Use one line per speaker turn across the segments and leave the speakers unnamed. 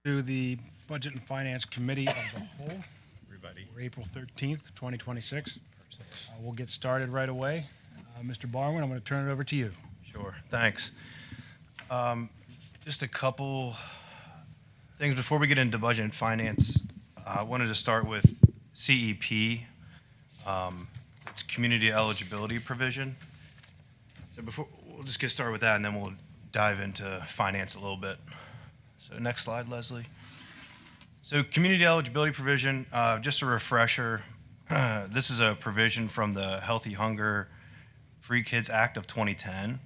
To the Budget and Finance Committee of the Whole
Everybody.
for April 13th, 2026. We'll get started right away. Mr. Barwin, I'm going to turn it over to you.
Sure, thanks. Just a couple things before we get into budget and finance. I wanted to start with CEP. It's community eligibility provision. So we'll just get started with that, and then we'll dive into finance a little bit. So next slide, Leslie. So community eligibility provision, just a refresher, this is a provision from the Healthy Hunger Free Kids Act of 2010.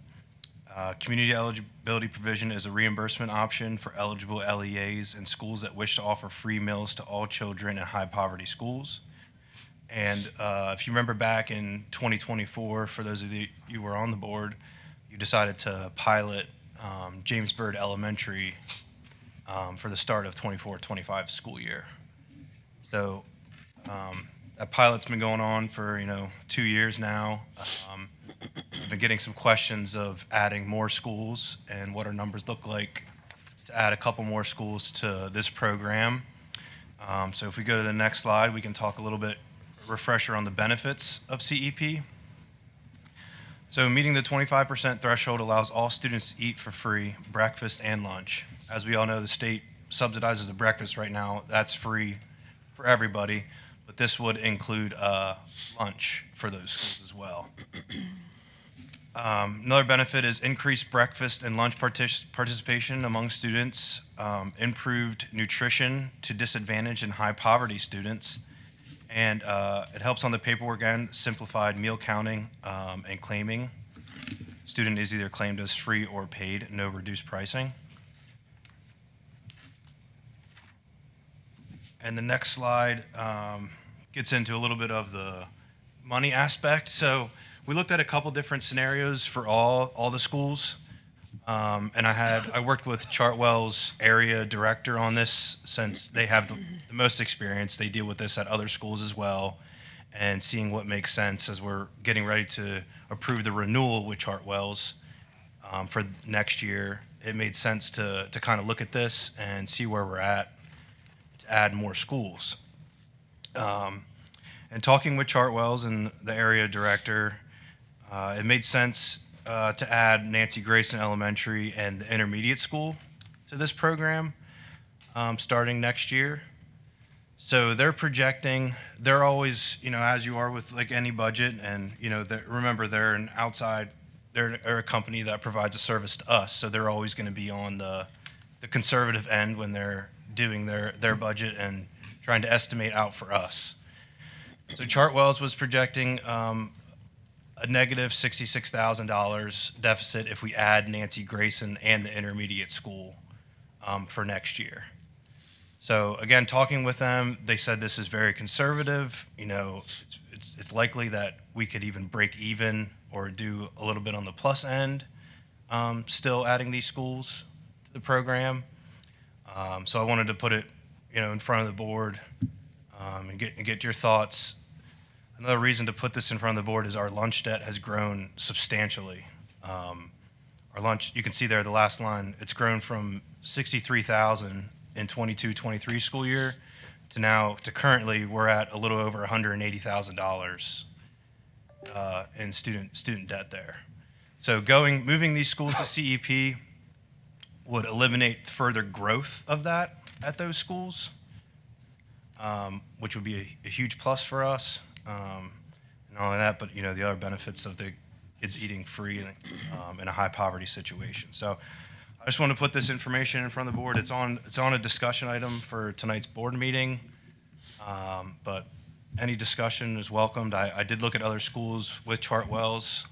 Community eligibility provision is a reimbursement option for eligible LEAs and schools that wish to offer free meals to all children in high poverty schools. And if you remember back in 2024, for those of you who were on the board, you decided to pilot James Byrd Elementary for the start of 24-25 school year. So that pilot's been going on for 2 years now. I've been getting some questions of adding more schools and what our numbers look like to add a couple more schools to this program. So if we go to the next slide, we can talk a little bit, refresher on the benefits of CEP. So meeting the 25% threshold allows all students to eat for free breakfast and lunch. As we all know, the state subsidizes the breakfast right now. That's free for everybody, but this would include lunch for those schools as well. Another benefit is increased breakfast and lunch participation among students, improved nutrition to disadvantaged and high poverty students, and it helps on the paperwork end, simplified meal counting and claiming. Student is either claimed as free or paid, no reduced pricing. And the next slide gets into a little bit of the money aspect. So we looked at a couple different scenarios for all the schools. And I worked with Chartwell's area director on this, since they have the most experience. They deal with this at other schools as well, and seeing what makes sense as we're getting ready to approve the renewal with Chartwell's for next year. It made sense to kind of look at this and see where we're at to add more schools. And talking with Chartwell's and the area director, it made sense to add Nancy Grayson Elementary and the intermediate school to this program starting next year. So they're projecting, they're always, as you are with like any budget, and remember they're they're a company that provides a service to us, so they're always going to be on the conservative end when they're doing their budget and trying to estimate out for us. So Chartwell's was projecting a negative $66,000 deficit if we add Nancy Grayson and the intermediate school for next year. So again, talking with them, they said this is very conservative. It's likely that we could even break even or do a little bit on the plus end, still adding these schools to the program. So I wanted to put it, in front of the board and get your thoughts. Another reason to put this in front of the board is our lunch debt has grown substantially. Our lunch, you can see there the last line, it's grown from $63,000 in 22-23 school year to currently we're at a little over $180,000 in student debt there. So moving these schools to CEP would eliminate further growth of that at those schools, which would be a huge plus for us. And all of that, but the other benefits of the kids eating free in a high poverty situation. So I just want to put this information in front of the board. It's on a discussion item for tonight's board meeting, but any discussion is welcomed. I did look at other schools with Chartwell's.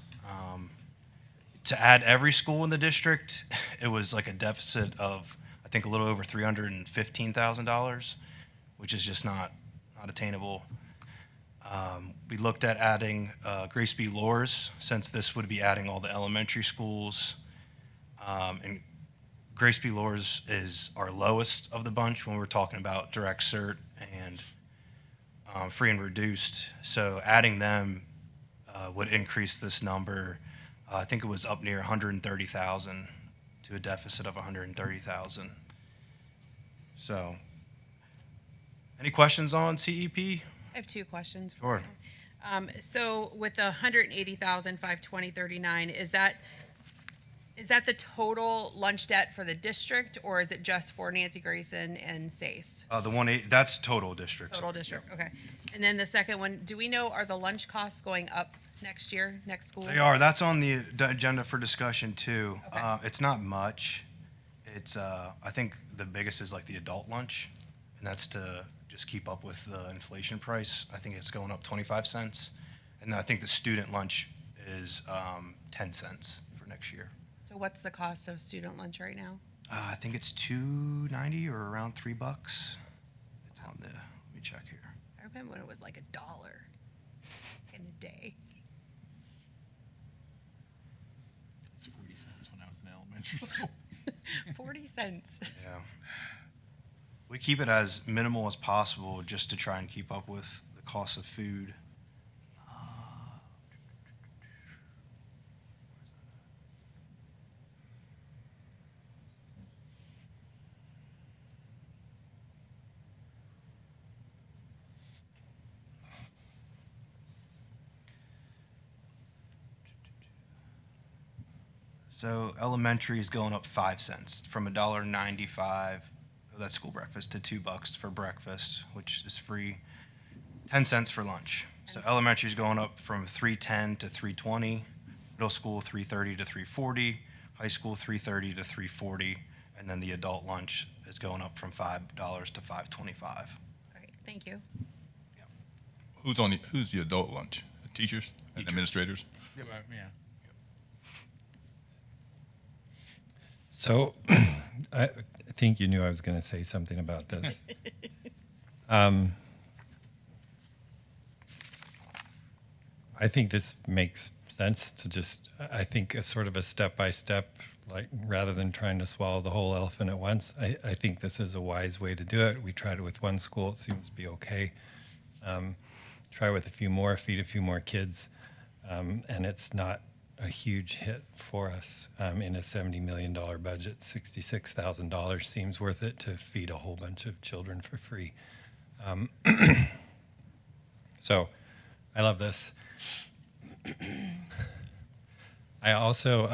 To add every school in the district, it was like a deficit of, I think, a little over $315,000, which is just not attainable. We looked at adding Grace B. Loers, since this would be adding all the elementary schools. And Grace B. Loers is our lowest of the bunch when we're talking about direct cert and free and reduced. So adding them would increase this number. I think it was up near 130,000 to a deficit of 130,000. So, any questions on CEP?
I have two questions.
Sure.
So with the 180,520.39, is that the total lunch debt for the district, or is it just for Nancy Grayson and SACE?
That's total district.
Total district, okay. And then the second one, do we know, are the lunch costs going up next year, next school?
They are. That's on the agenda for discussion too.
Okay.
It's not much. It's I think the biggest is like the adult lunch, and that's to just keep up with the inflation price. I think it's going up 25 cents, and I think the student lunch is 10 cents for next year.
So what's the cost of student lunch right now?
I think it's $2.90 or around $3. It's on the. Let me check here.
I remember when it was like $1 in a day.
It's 40 cents when I was in elementary school.
40 cents.
Yeah. We keep it as minimal as possible just to try and keep up with the cost of food. So elementary is going up 5 cents from $1.95. That's school breakfast to $2 for breakfast, which is free. 10 cents for lunch. So elementary is going up from $3.10 to $3.20. Middle school $3.30 to $3.40. High school $3.30 to $3.40, and then the adult lunch is going up from $5 to $5.25.
All right, thank you.
Who's the adult lunch? The teachers and administrators?
Yeah.
So I think you knew I was going to say something about this. I think this makes sense to just, I think a sort of a step-by-step, like rather than trying to swallow the whole elephant at once. I think this is a wise way to do it. We tried it with one school. It seems to be okay. Try with a few more, feed a few more kids. And it's not a huge hit for us in a $70 million budget. $66,000 seems worth it to feed a whole bunch of children for free. So I love this. I also,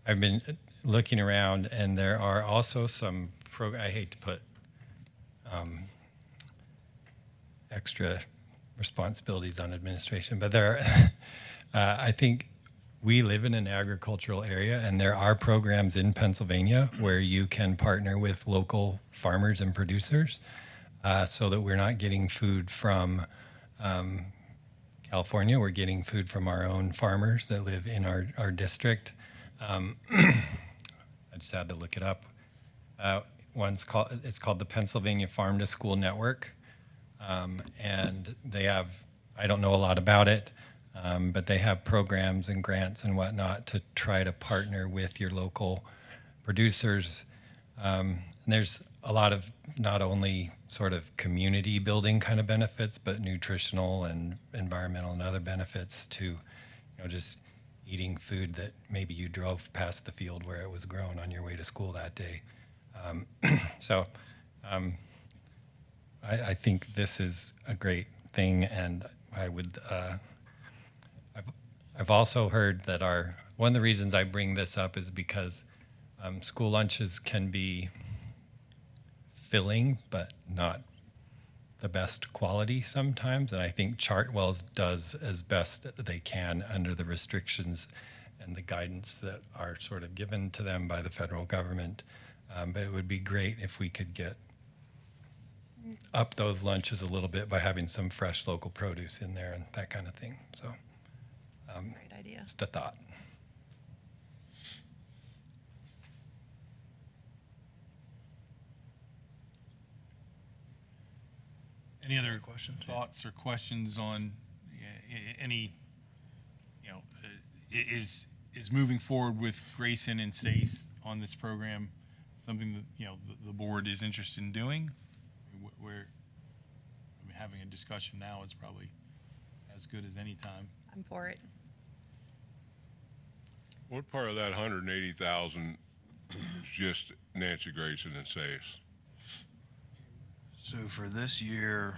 I've been looking around, and there are also some I hate to put extra responsibilities on administration, but there are, I think we live in an agricultural area, and there are programs in Pennsylvania where you can partner with local farmers and producers so that we're not getting food from California. We're getting food from our own farmers that live in our district. I just had to look it up. It's called the Pennsylvania Farm to School Network. And they have, I don't know a lot about it, but they have programs and grants and whatnot to try to partner with your local producers. And there's a lot of not only sort of community building kind of benefits, but nutritional and environmental and other benefits to, just eating food that maybe you drove past the field where it was grown on your way to school that day. I think this is a great thing, and I would. I've also heard that one of the reasons I bring this up is because school lunches can be filling, but not the best quality sometimes. And I think Chartwell's does as best they can under the restrictions and the guidance that are sort of given to them by the federal government. But it would be great if we could get up those lunches a little bit by having some fresh local produce in there and that kind of thing. So
Great idea.
just a thought.
Any other
Questions?
thoughts or questions on any, is moving forward with Grayson and SACE on this program something that, the board is interested in doing? Having a discussion now is probably as good as any time.
I'm for it.
What part of that 180,000 It's just Nancy Grayson and Sayers.
So for this year,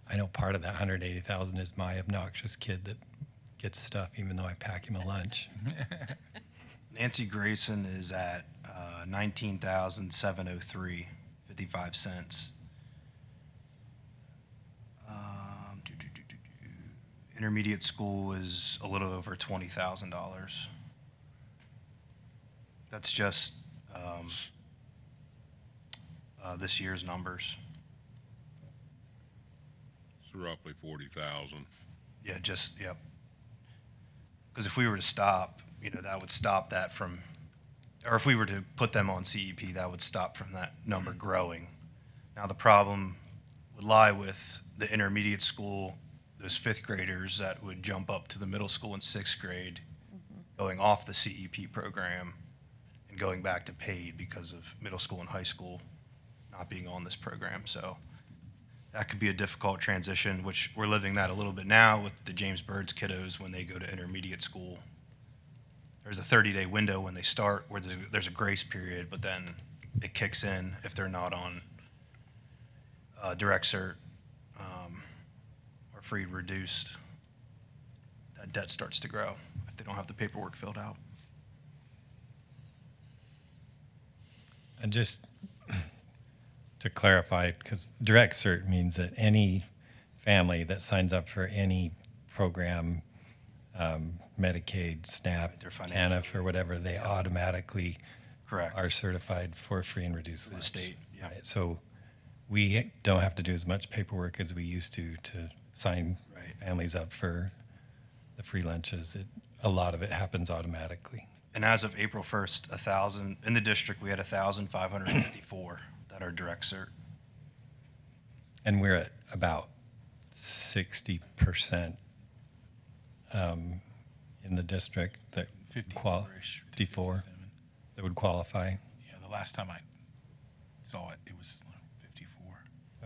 I know part of that 180,000 is my obnoxious kid that gets stuff even though I pack him a lunch.
Nancy Grayson is at 19,703.55. Intermediate school is a little over $20,000. That's just this year's numbers.
It's roughly 40,000.
Yeah, yep. Because if we were to stop, that would stop that from, or if we were to put them on CEP, that would stop from that number growing. Now, the problem would lie with the intermediate school, those fifth graders that would jump up to the middle school in sixth grade, going off the CEP program and going back to paid because of middle school and high school not being on this program. So that could be a difficult transition, which we're living that a little bit now with the James Bird's kiddos when they go to intermediate school. There's a 30-day window when they start where there's a grace period, but then it kicks in if they're not on direct cert or free reduced. That debt starts to grow if they don't have the paperwork filled out.
And just to clarify, because direct cert means that any family that signs up for any program, Medicaid, SNAP,
They're financially-
TANF, or whatever, they automatically
Correct.
are certified for free and reduced
Through the
lunch.
state, yeah.
Right, so we don't have to do as much paperwork as we used to sign
Right.
families up for the free lunches. A lot of it happens automatically.
And as of April 1st, in the district, we had 1,554 that are direct cert.
And we're at about 60% in the district that
54-ish,
54
57.
that would qualify.
Yeah, the last time I saw it, it was 54.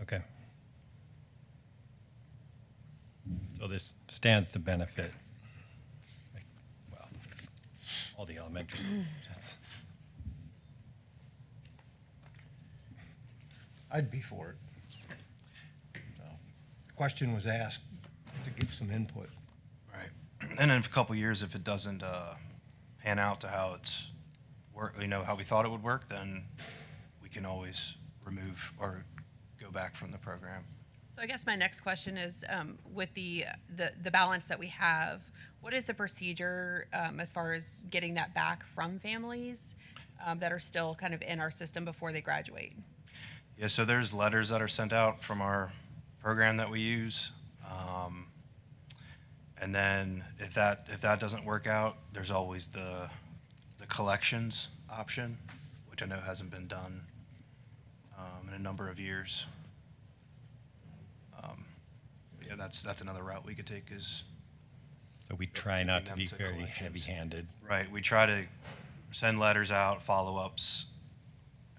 Okay. So this stands to benefit, well, all the elementary schools.
I'd be for it. So, question was asked to give some input.
Right. And in a couple years, if it doesn't pan out to how how we thought it would work, then we can always remove or go back from the program.
So I guess my next question is, with the balance that we have, what is the procedure as far as getting that back from families that are still kind of in our system before they graduate?
Yeah, so there's letters that are sent out from our program that we use. And then if that doesn't work out, there's always the collections option, which I know hasn't been done in a number of years. Yeah, that's another route we could take is,
So we try not to
them
be
to
very
collections.
heavy-handed.
right, we try to send letters out, follow-ups,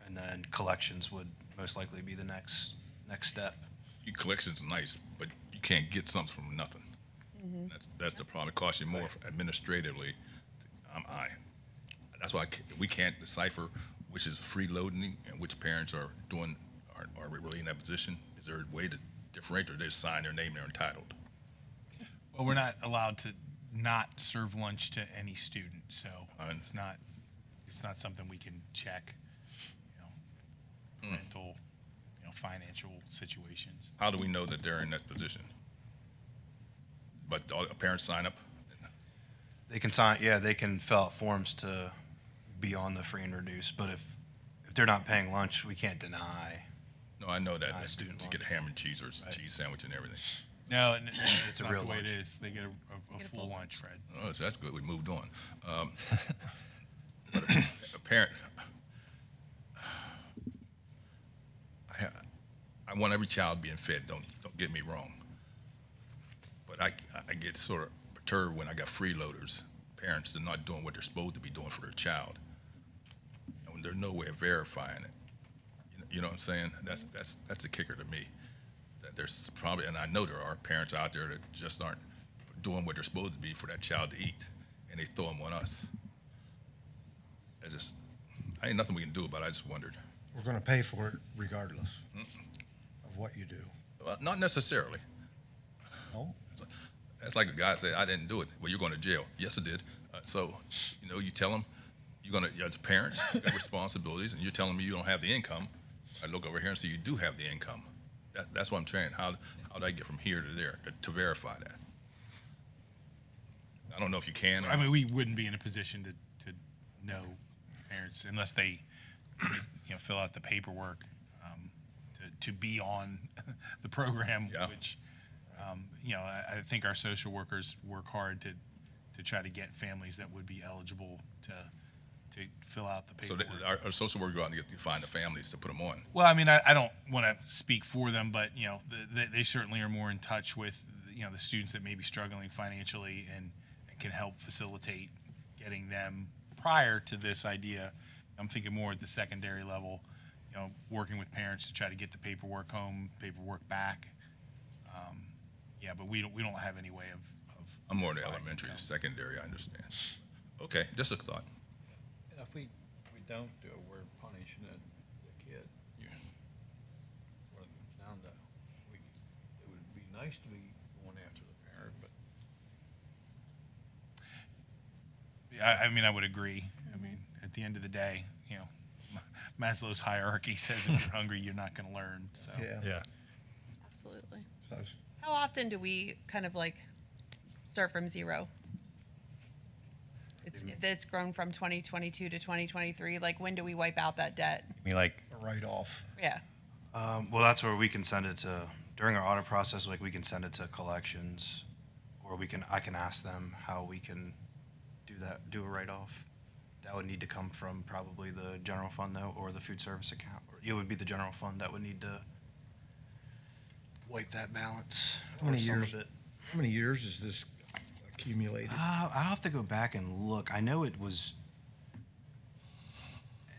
and then collections would most likely be the next step.
Your collection's nice, but you can't get something from nothing. That's the problem. It costs you more administratively. That's why we can't decipher which is freeloading and which parents are really in that position. Is there a way to differentiate, or they just sign their name, they're entitled?
Well, we're not allowed to not serve lunch to any student, so it's not something we can check. Parental, financial situations.
How do we know that they're in that position? But all parents sign up.
They can sign, yeah, they can fill out forms to be on the free and reduced, but if they're not paying lunch, we can't deny.
No, I know that.
Not a
That's
student
to
lunch.
get a ham and cheese or cheese sandwich and everything.
No,
It's
it's
a
not
real
the way
lunch.
it is. They get a full lunch, Fred.
Oh, so that's good. We moved on. But a parent, I want every child being fed. Don't get me wrong. But I get sort of perturbed when I got freeloaders, parents that are not doing what they're supposed to be doing for their child, and when there's no way of verifying it. You know what I'm saying? That's a kicker to me. that there's probably, and I know there are parents out there that just aren't doing what they're supposed to be for that child to eat, and they throw them on us. I ain't nothing we can do about it. I just wondered.
We're gonna pay for it regardless of what you do.
Well, not necessarily.
No?
That's like a guy said, I didn't do it. Well, you're going to jail. Yes, I did. So, you tell them, as a parent, you got responsibilities, and you're telling me you don't have the income. I look over here and see you do have the income. That's what I'm saying. How do I get from here to there to verify that? I don't know if you can.
I mean, we wouldn't be in a position to know parents unless they, fill out the paperwork to be on the program,
Yeah.
which, I think our social workers work hard to try to get families that would be eligible to fill out the
So
paperwork.
our social worker go out and find the families to put them on.
Well, I mean, I don't want to speak for them, but they certainly are more in touch with the students that may be struggling financially and can help facilitate getting them prior to this idea. I'm thinking more at the secondary level, working with parents to try to get the paperwork home, paperwork back. But we don't have any way of
I'm more in the
finding
elementary,
them.
secondary, I understand. Okay, just a thought.
If we don't do it, we're punishing the kid.
Yeah.
What it comes down to, it would be nice to be going after the parent, but
I mean, I would agree. I mean, at the end of the day, Maslow's hierarchy says if you're hungry, you're not going to learn. So
Yeah.
Absolutely.
So it's-
How often do we kind of like start from zero? It's grown from 2022 to 2023. Like, when do we wipe out that debt?
I mean, like,
a write-off.
Yeah.
Well, that's where we can send it to, during our audit process, like we can send it to collections, or I can ask them how we can do a write-off. That would need to come from probably the general fund though, or the food service account. Or it would be the general fund that would need to wipe that balance.
How many
or some
years?
of it.
How many years is this accumulated?
I'll have to go back and look. I know it was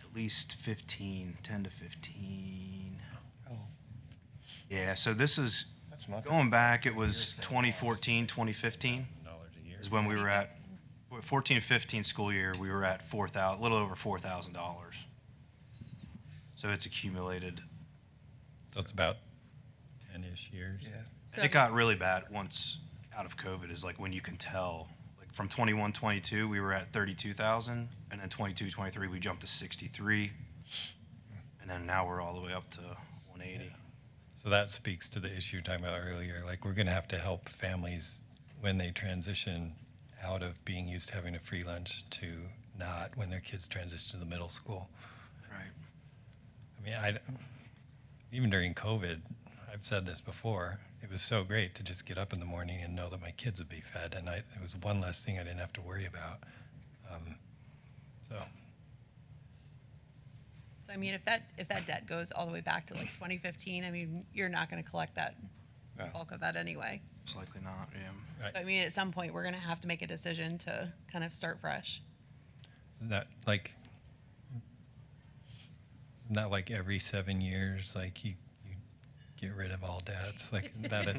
at least 10 to 15.
Oh,
Yeah, so this is,
that's not.
going back, it was 2014, 2015
a year.
is when we were at, 14-15 school year, we were at a little over $4,000. So it's accumulated.
So it's about 10-ish years.
Yeah.
And it got really bad once out of COVID, is like when you can tell, like from 21, 22, we were at 32,000, and then 22, 23, we jumped to 63, and then now we're all the way up to 180.
So that speaks to the issue you were talking about earlier. Like, we're going to have to help families when they transition out of being used to having a free lunch to not when their kids transition to the middle school.
Right.
I mean, even during COVID, I've said this before, it was so great to just get up in the morning and know that my kids would be fed, and it was one less thing I didn't have to worry about. So
So I mean, if that debt goes all the way back to like 2015, I mean, you're not going to collect that
No.
bulk of that anyway.
It's likely not, yeah.
right.
So, I mean, at some point, we're going to have to make a decision to kind of start fresh.
Not like every 7 years, like you get rid of all debts, like not a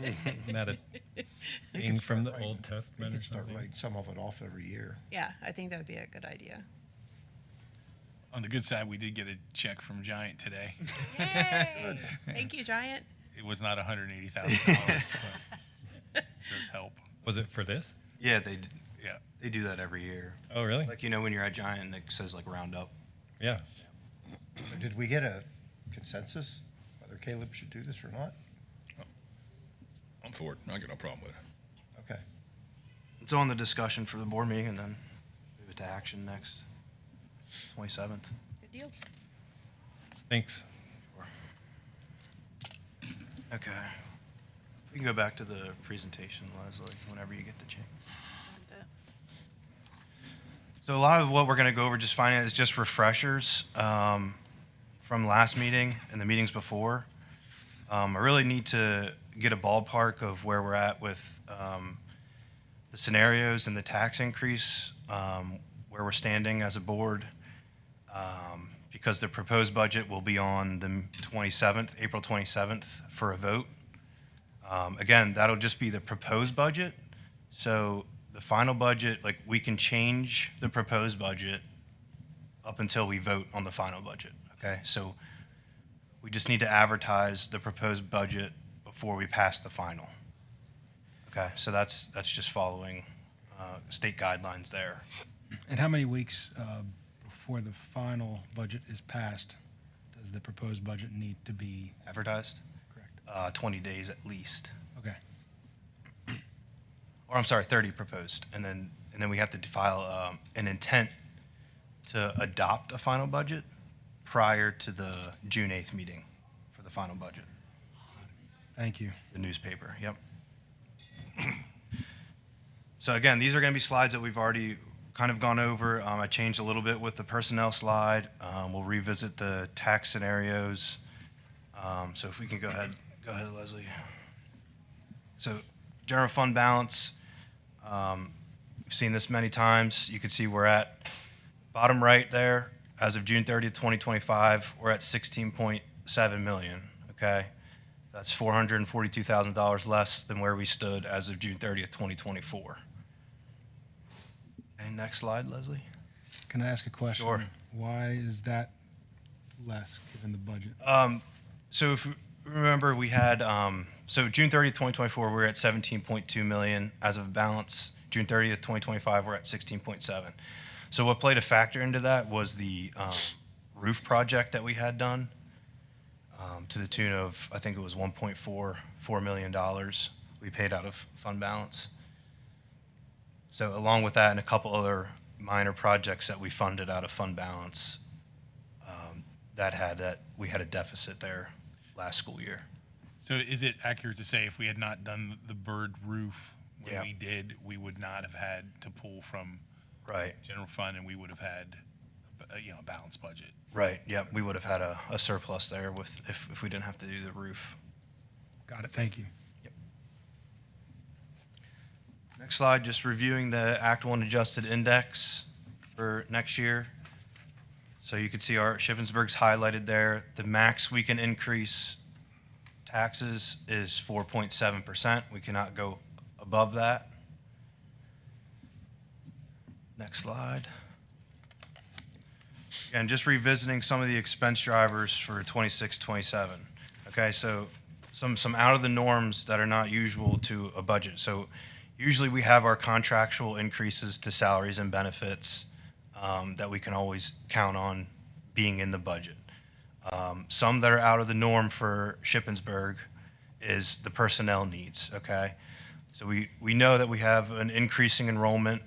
thing from the Old
You
Testament or
could start
something.
writing some of it off every year.
Yeah, I think that would be a good idea.
on the good side, we did get a check from Giant today.
Yay! Thank you, Giant.
It was not $180,000, but it does help.
Was it for this?
Yeah,
Yeah.
they do that every year.
Oh, really?
Like, when you're at Giant, and it says like round up.
Yeah.
But did we get a consensus whether Caleb should do this or not?
I'm for it. I got no problem with it.
Okay.
It's on the discussion for the board meeting, and then move it to action next, 27th.
Good deal.
Thanks.
Okay. We can go back to the presentation, Leslie, whenever you get the chance. So a lot of what we're going to go over just finance is just refreshers from last meeting and the meetings before. I really need to get a ballpark of where we're at with the scenarios and the tax increase, where we're standing as a board, because the proposed budget will be on the 27th, April 27th, for a vote. Again, that'll just be the proposed budget. So the final budget, like, we can change the proposed budget up until we vote on the final budget, okay? So we just need to advertise the proposed budget before we pass the final. Okay, so that's just following state guidelines there.
And how many weeks before the final budget is passed does the proposed budget need to be
Advertised?
correct?
20 days at least.
Okay.
Or I'm sorry, 30 proposed. And then we have to file an intent to adopt a final budget prior to the June 8th meeting for the final budget.
Thank you.
The newspaper, yep. So again, these are going to be slides that we've already kind of gone over. I changed a little bit with the personnel slide. We'll revisit the tax scenarios. So if we can go ahead, Leslie. So general fund balance, we've seen this many times. You can see we're at bottom right there. As of June 30th, 2025, we're at 16.7 million, okay? That's $442,000 less than where we stood as of June 30th, 2024. And next slide, Leslie.
Can I ask a question?
Sure.
Why is that less given the budget?
So if you remember, we had, so June 30th, 2024, we were at 17.2 million as of balance. June 30th, 2025, we're at 16.7. So what played a factor into that was the roof project that we had done to the tune of, I think it was $1.4 million we paid out of fund balance. So along with that and a couple other minor projects that we funded out of fund balance, we had a deficit there last school year.
So is it accurate to say if we had not done the bird roof when
Yeah.
we did, we would not have had to pull from
Right.
general fund and we would have had a balanced budget?
Right. Yeah, we would have had a surplus there with if we didn't have to do the roof.
Got it. Thank you.
Next slide, just reviewing the Act 1 adjusted index for next year. So you can see our Shippensburg's highlighted there. The max we can increase taxes is 4.7%. We cannot go above that. Next slide. And just revisiting some of the expense drivers for 26, 27. Okay, so some out of the norms that are not usual to a budget. So usually we have our contractual increases to salaries and benefits that we can always count on being in the budget. Some that are out of the norm for Shippensburg is the personnel needs, okay? So we know that we have an increasing enrollment.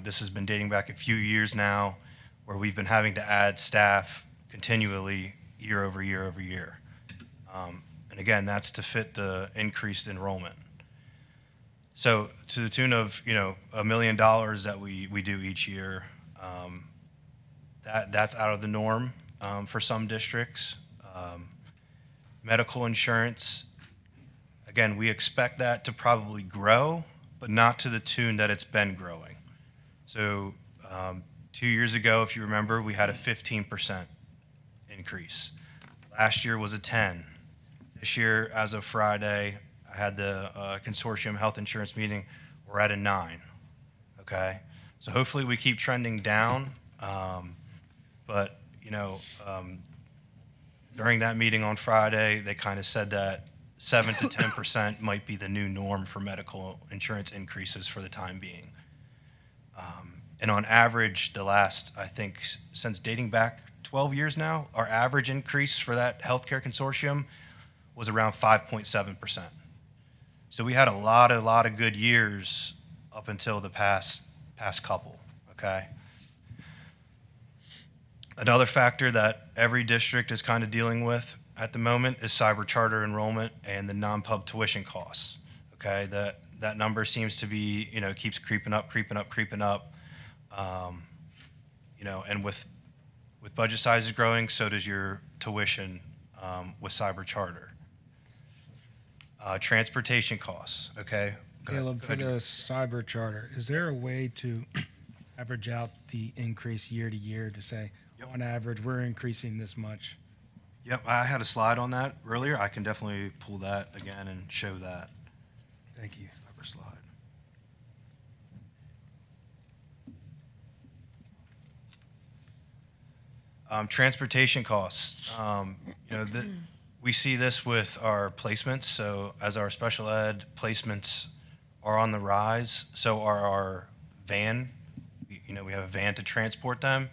This has been dating back a few years now where we've been having to add staff continually year over year over year. And again, that's to fit the increased enrollment. So to the tune of, $1 million that we do each year, that's out of the norm for some districts. Medical insurance, again, we expect that to probably grow, but not to the tune that it's been growing. So 2 years ago, if you remember, we had a 15% increase. Last year was a 10. This year, as of Friday, I had the consortium health insurance meeting. We're at a 9. Okay, so hopefully we keep trending down. But during that meeting on Friday, they kind of said that 7 to 10% might be the new norm for medical insurance increases for the time being. And on average, the last, I think, since dating back 12 years now, our average increase for that healthcare consortium was around 5.7%. So we had a lot of good years up until the past couple, okay? Another factor that every district is kind of dealing with at the moment is cyber charter enrollment and the non-pub tuition costs, okay? That number seems to be, keeps creeping up. And with budget sizes growing, so does your tuition with cyber charter. Transportation costs, okay? Go ahead.
Caleb,
Go
for
ahead.
the cyber charter, is there a way to average out the increase year to year to say,
Yep.
on average, we're increasing this much?
Yep, I had a slide on that earlier. I can definitely pull that again and show that.
Thank you.
Upper slide. Transportation costs. We see this with our placements. So as our special ed placements are on the rise, so are our van. We have a van to transport them.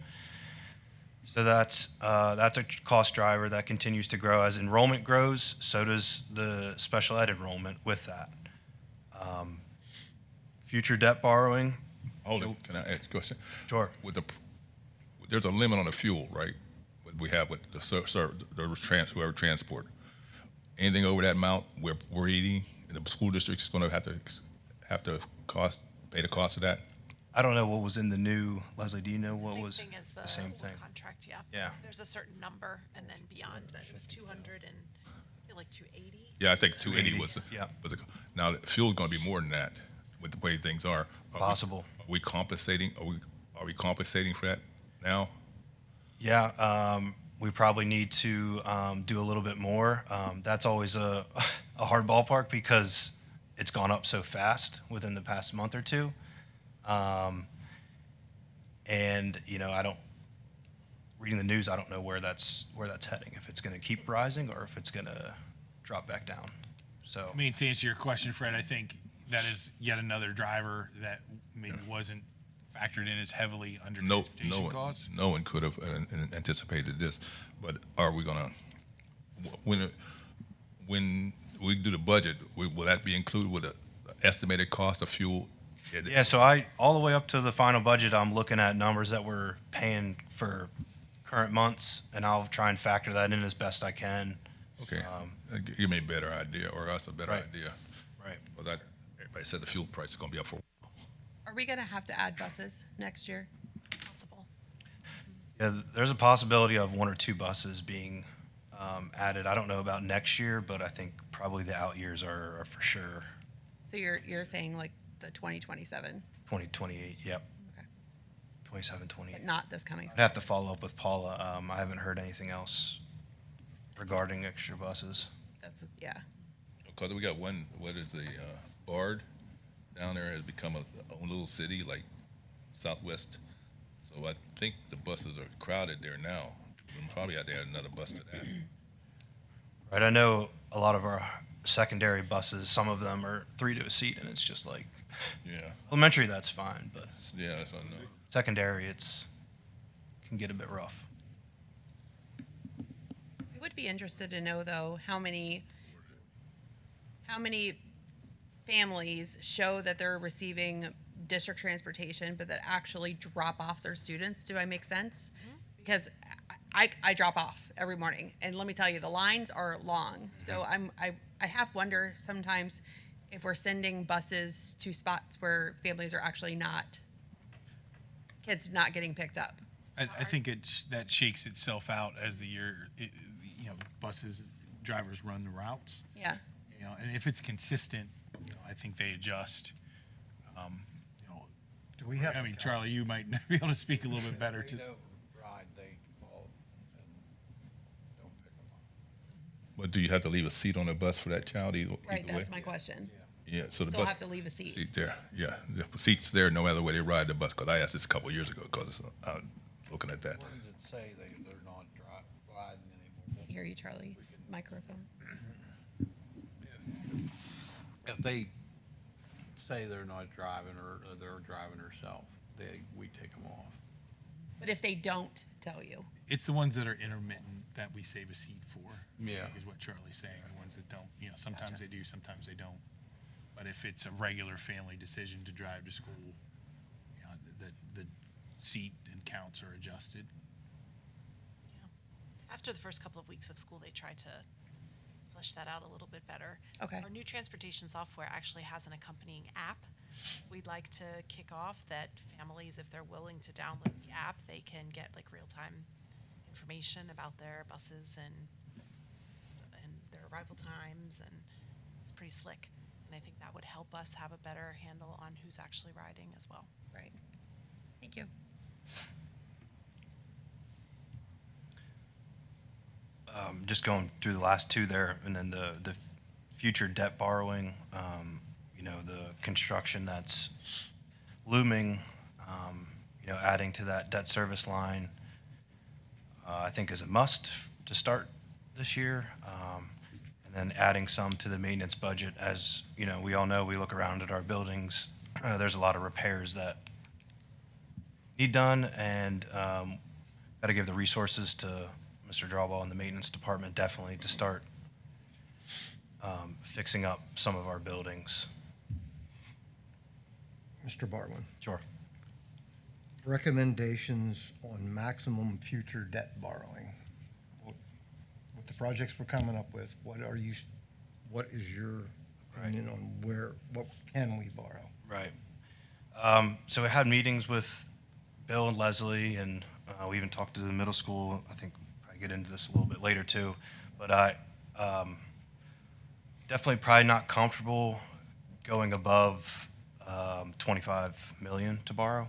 So that's a cost driver that continues to grow. As enrollment grows, so does the special ed enrollment with that. Future debt borrowing.
Hold on, can I ask a question?
Sure.
There's a limit on the fuel, right? What we have with whoever transport. Anything over that amount, we're eating, and the school district is going to have to pay the cost of that.
I don't know what was in the new, Leslie, do you know
It's the
what
same
was
thing as the
same
old
thing?
contract, yeah.
Yeah.
There's a certain number, and then beyond that, it was 200 and, I feel like 280.
Yeah, I think 280 was.
Yeah.
Now fuel's going to be more than that with the way things are.
Possible.
Are we compensating? Are we compensating for that now?
Yeah, we probably need to do a little bit more. That's always a hard ballpark because it's gone up so fast within the past month or two. And reading the news, I don't know where that's heading. If it's going to keep rising or if it's going to drop back down. So
I mean, to answer your question, Fred, I think that is yet another driver that maybe wasn't factored in as heavily under transportation costs.
No one could have anticipated this. But are we going to, when we do the budget, will that be included with the estimated cost of fuel?
yeah, so all the way up to the final budget, I'm looking at numbers that we're paying for current months, and I'll try and factor that in as best I can.
Okay, give me a better idea, or us a better
Right.
idea.
Right.
Well, everybody said the fuel price is going to be up for.
Are we going to have to add buses next year?
Possible.
Yeah, there's a possibility of 1 or 2 buses being added. I don't know about next year, but I think probably the out years are for sure.
So you're saying like the 2027,
2028, yep.
okay,
27, 28.
but not this coming.
I'd have to follow up with Paula. I haven't heard anything else regarding extra buses.
Yeah.
Because we got one, what is the Bard down there has become a own little city like Southwest. So I think the buses are crowded there now. We'll probably have to add another bus to that.
Right, I know a lot of our secondary buses, some of them are 3 to a seat, and it's just like,
Yeah,
elementary, that's fine, but
yeah, that's what I know.
secondary, can get a bit rough.
We would be interested to know though, how many families show that they're receiving district transportation, but that actually drop off their students. Do I make sense? Because I drop off every morning, and let me tell you, the lines are long. So I have wonder sometimes if we're sending buses to spots where families are actually kids not getting picked up.
I think that shakes itself out as the year, drivers run the routes.
Yeah.
And if it's consistent, I think they adjust.
Do we have
I
to
mean, Charlie, you might be able to speak a little bit better
If
to.
they don't ride, they call and don't pick them up.
But do you have to leave a seat on the bus for that child either
Right,
way?
that's my question.
Yeah, so the
Still
bus
have to leave a seat.
seat there. Yeah, the seat's there no matter where they ride the bus. Because I asked this a couple of years ago. Because looking at that.
Ones that say they're not riding anymore.
Can't hear you, Charlie. Microphone.
If they say they're not driving or they're driving herself, we take them off.
But if they don't tell you,
It's the ones that are intermittent that we save a seat for.
Yeah.
Is what Charlie's saying. The ones that don't, sometimes they do, sometimes they don't. But if it's a regular family decision to drive to school, the seat and counts are adjusted.
After the first couple of weeks of school, they try to flesh that out a little bit better.
Okay.
Our new transportation software actually has an accompanying app. We'd like to kick off that families, if they're willing to download the app, they can get like real-time information about their buses and their arrival times, and it's pretty slick. And I think that would help us have a better handle on who's actually riding as well.
right? Thank you.
just going through the last two there, and then the future debt borrowing, the construction that's looming, adding to that debt service line, I think is a must to start this year. And then adding some to the maintenance budget. As, we all know, we look around at our buildings, there's a lot of repairs that need done, and got to give the resources to Mr. Drawball and the maintenance department definitely to start fixing up some of our buildings.
Mr. Barwin,
Sure.
recommendations on maximum future debt borrowing. With the projects we're coming up with, what is your opinion on what can we borrow?
Right. So we had meetings with Bill and Leslie, and we even talked to the middle school. I think I get into this a little bit later too, but I definitely probably not comfortable going above 25 million to borrow.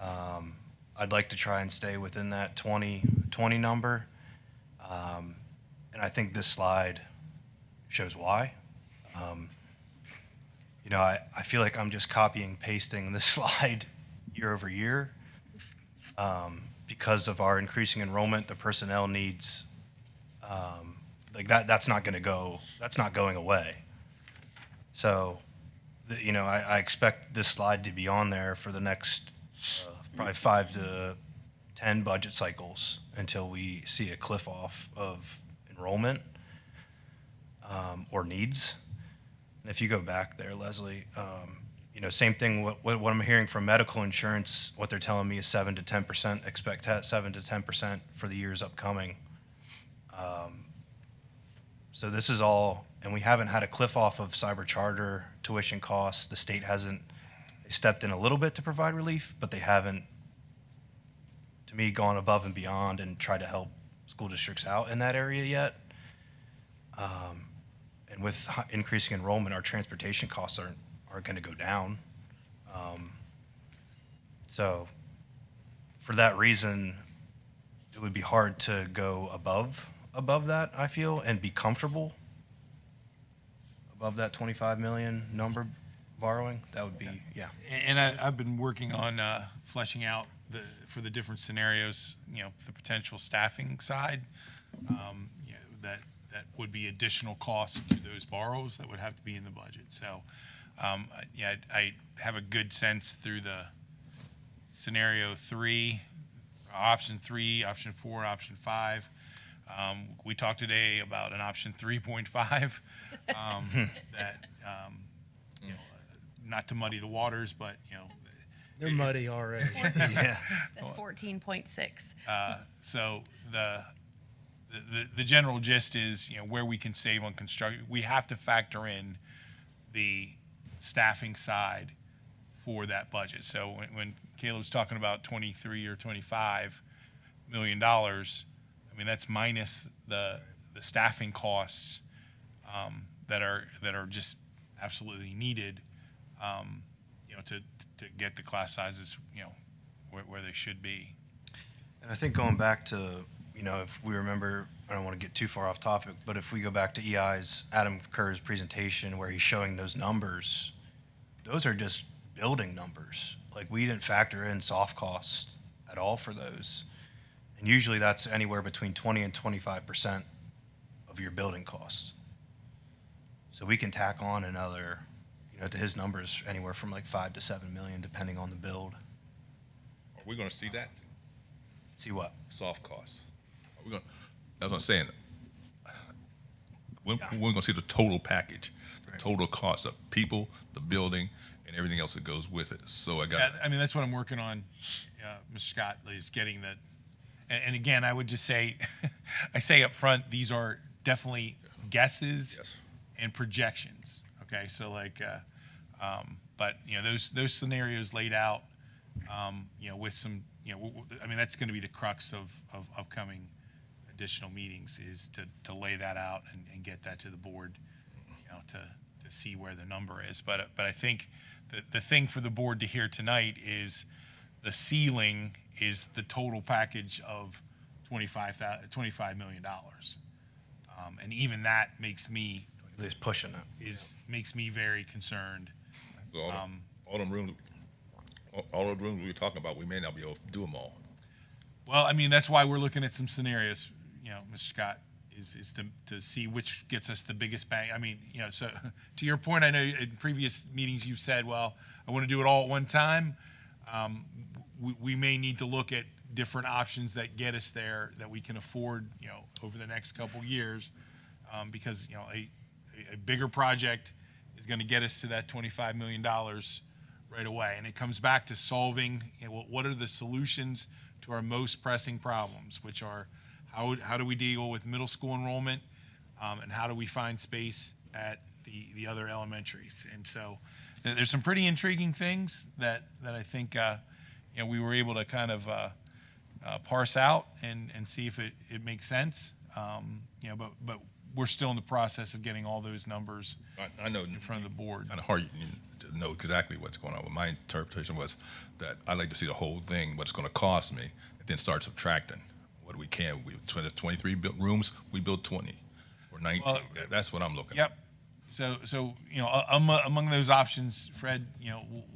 I'd like to try and stay within that 20 number. And I think this slide shows why. I feel like I'm just copying, pasting this slide year over year. Because of our increasing enrollment, the personnel needs, that's not going away. So, I expect this slide to be on there for the next probably 5 to 10 budget cycles until we see a cliff off of enrollment or needs. And if you go back there, Leslie, same thing. What I'm hearing from medical insurance, what they're telling me is 7 to 10%. Expect 7 to 10% for the years upcoming. So this is all, and we haven't had a cliff off of cyber charter tuition costs. The state hasn't. They stepped in a little bit to provide relief, but they haven't, to me, gone above and beyond and tried to help school districts out in that area yet. And with increasing enrollment, our transportation costs are going to go down. So for that reason, it would be hard to go above that, I feel, and be comfortable above that 25 million number borrowing. That would be, yeah.
And I've been working on fleshing out for the different scenarios, the potential staffing side, that would be additional cost to those borrows that would have to be in the budget. So, I have a good sense through the scenario 3, option 3, option 4, option 5. We talked today about an option 3.5 that, not to muddy the waters, but,
They're muddy already.
Yeah.
That's 14.6.
So the general gist is, where we can save on construction, we have to factor in the staffing side for that budget. So when Caleb's talking about 23 or 25 $million, that's minus the staffing costs that are just absolutely needed, to get the class sizes, where they should be.
And I think going back to, if we remember, I don't want to get too far off topic, but if we go back to EI's Adam Kerr's presentation where he's showing those numbers, those are just building numbers. Like, we didn't factor in soft costs at all for those. And usually that's anywhere between 20 and 25% of your building costs. So we can tack on another, to his numbers, anywhere from like 5 to 7 million, depending on the build.
Are we gonna see that?
See what?
Soft costs? Are we gonna, that's what I'm saying. We're gonna see the total package, the total cost of people, the building, and everything else that goes with it. So
That's what I'm working on, Mr. Scott, is getting that. And again, I would just say, I say up front, these are definitely guesses
Yes.
and projections. Okay, so but those scenarios laid out, with some, that's going to be the crux of upcoming additional meetings, is to lay that out and get that to the board, to see where the number is. But I think the thing for the board to hear tonight is the ceiling is the total package of $25 million. And even that makes me
Just pushing it.
makes me very concerned.
So all them rooms, all those rooms we were talking about, we may not be able to do them all.
Well, I mean, that's why we're looking at some scenarios, Mr. Scott, is to see which gets us the biggest bang. I mean, so to your point, I know in previous meetings you've said, well, I want to do it all at one time. We may need to look at different options that get us there that we can afford, over the next couple years, because, a bigger project is going to get us to that $25 million right away. And it comes back to solving, what are the solutions to our most pressing problems, which are how do we deal with middle school enrollment, and how do we find space at the other elementaries. And so there's some pretty intriguing things that I think we were able to kind of parse out and see if it makes sense. But we're still in the process of getting all those numbers
I know
in front of the board.
kind of hard to know exactly what's going on. But my interpretation was that I'd like to see the whole thing, what it's going to cost me, and then start subtracting what we can. We 23 rooms, we built 20 or 19.
Well,
That's what I'm looking
Yep. So among those options, Fred,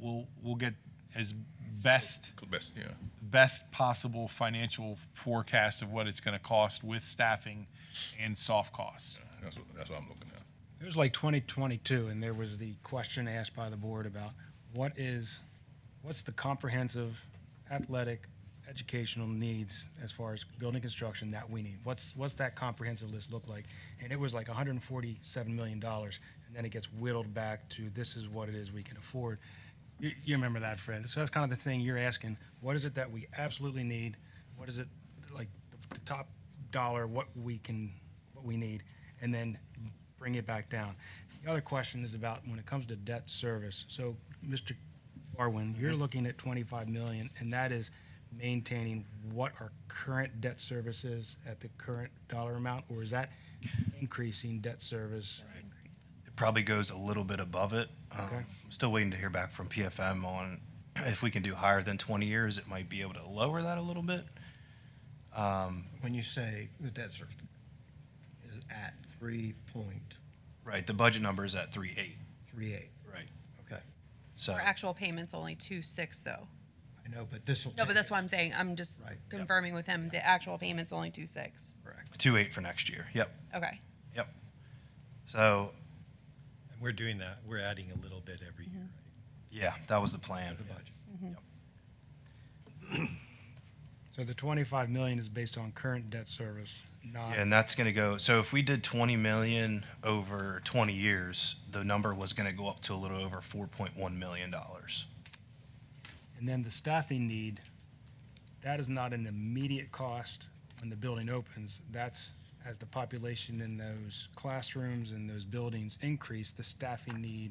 we'll get as best
at. Best, yeah.
best possible financial forecast of what it's going to cost with staffing and soft costs.
That's what I'm looking at.
It was like 2022, and there was the question asked by the board about what's the comprehensive athletic educational needs as far as building construction that we need? What's that comprehensive list look like? And it was like $147 million, and then it gets whittled back to this is what it is we can afford. You remember that, Fred? So that's kind of the thing you're asking. What is it that we absolutely need? What is it like the top dollar? What we need, and then bring it back down. The other question is about when it comes to debt service. So, Mr. Barwin, you're looking at 25 million, and that is maintaining what our current debt service is at the current dollar amount, or is that increasing debt service?
It probably goes a little bit above it.
Okay.
I'm still waiting to hear back from PFM on if we can do higher than 20 years, it might be able to lower that a little bit.
When you say the debt service is at 3.38,
Right, the budget number is at 3.8.
okay.
So,
Our actual payment's only 2.6 though.
I know, but this will.
No, but that's what I'm saying. I'm just
Right.
confirming with him. The actual payment's only 2.6.
Correct.
2.8 for next year. Yep,
Okay.
yep. So,
And we're doing that. We're adding a little bit every year, right?
yeah, that was the plan.
The budget.
So the 25 million is based on current debt service, not.
Yeah, and that's going to go, so if we did 20 million over 20 years, the number was going to go up to a little over $4.1 million.
And then the staffing need, that is not an immediate cost when the building opens. That's as the population in those classrooms and those buildings increase, the staffing need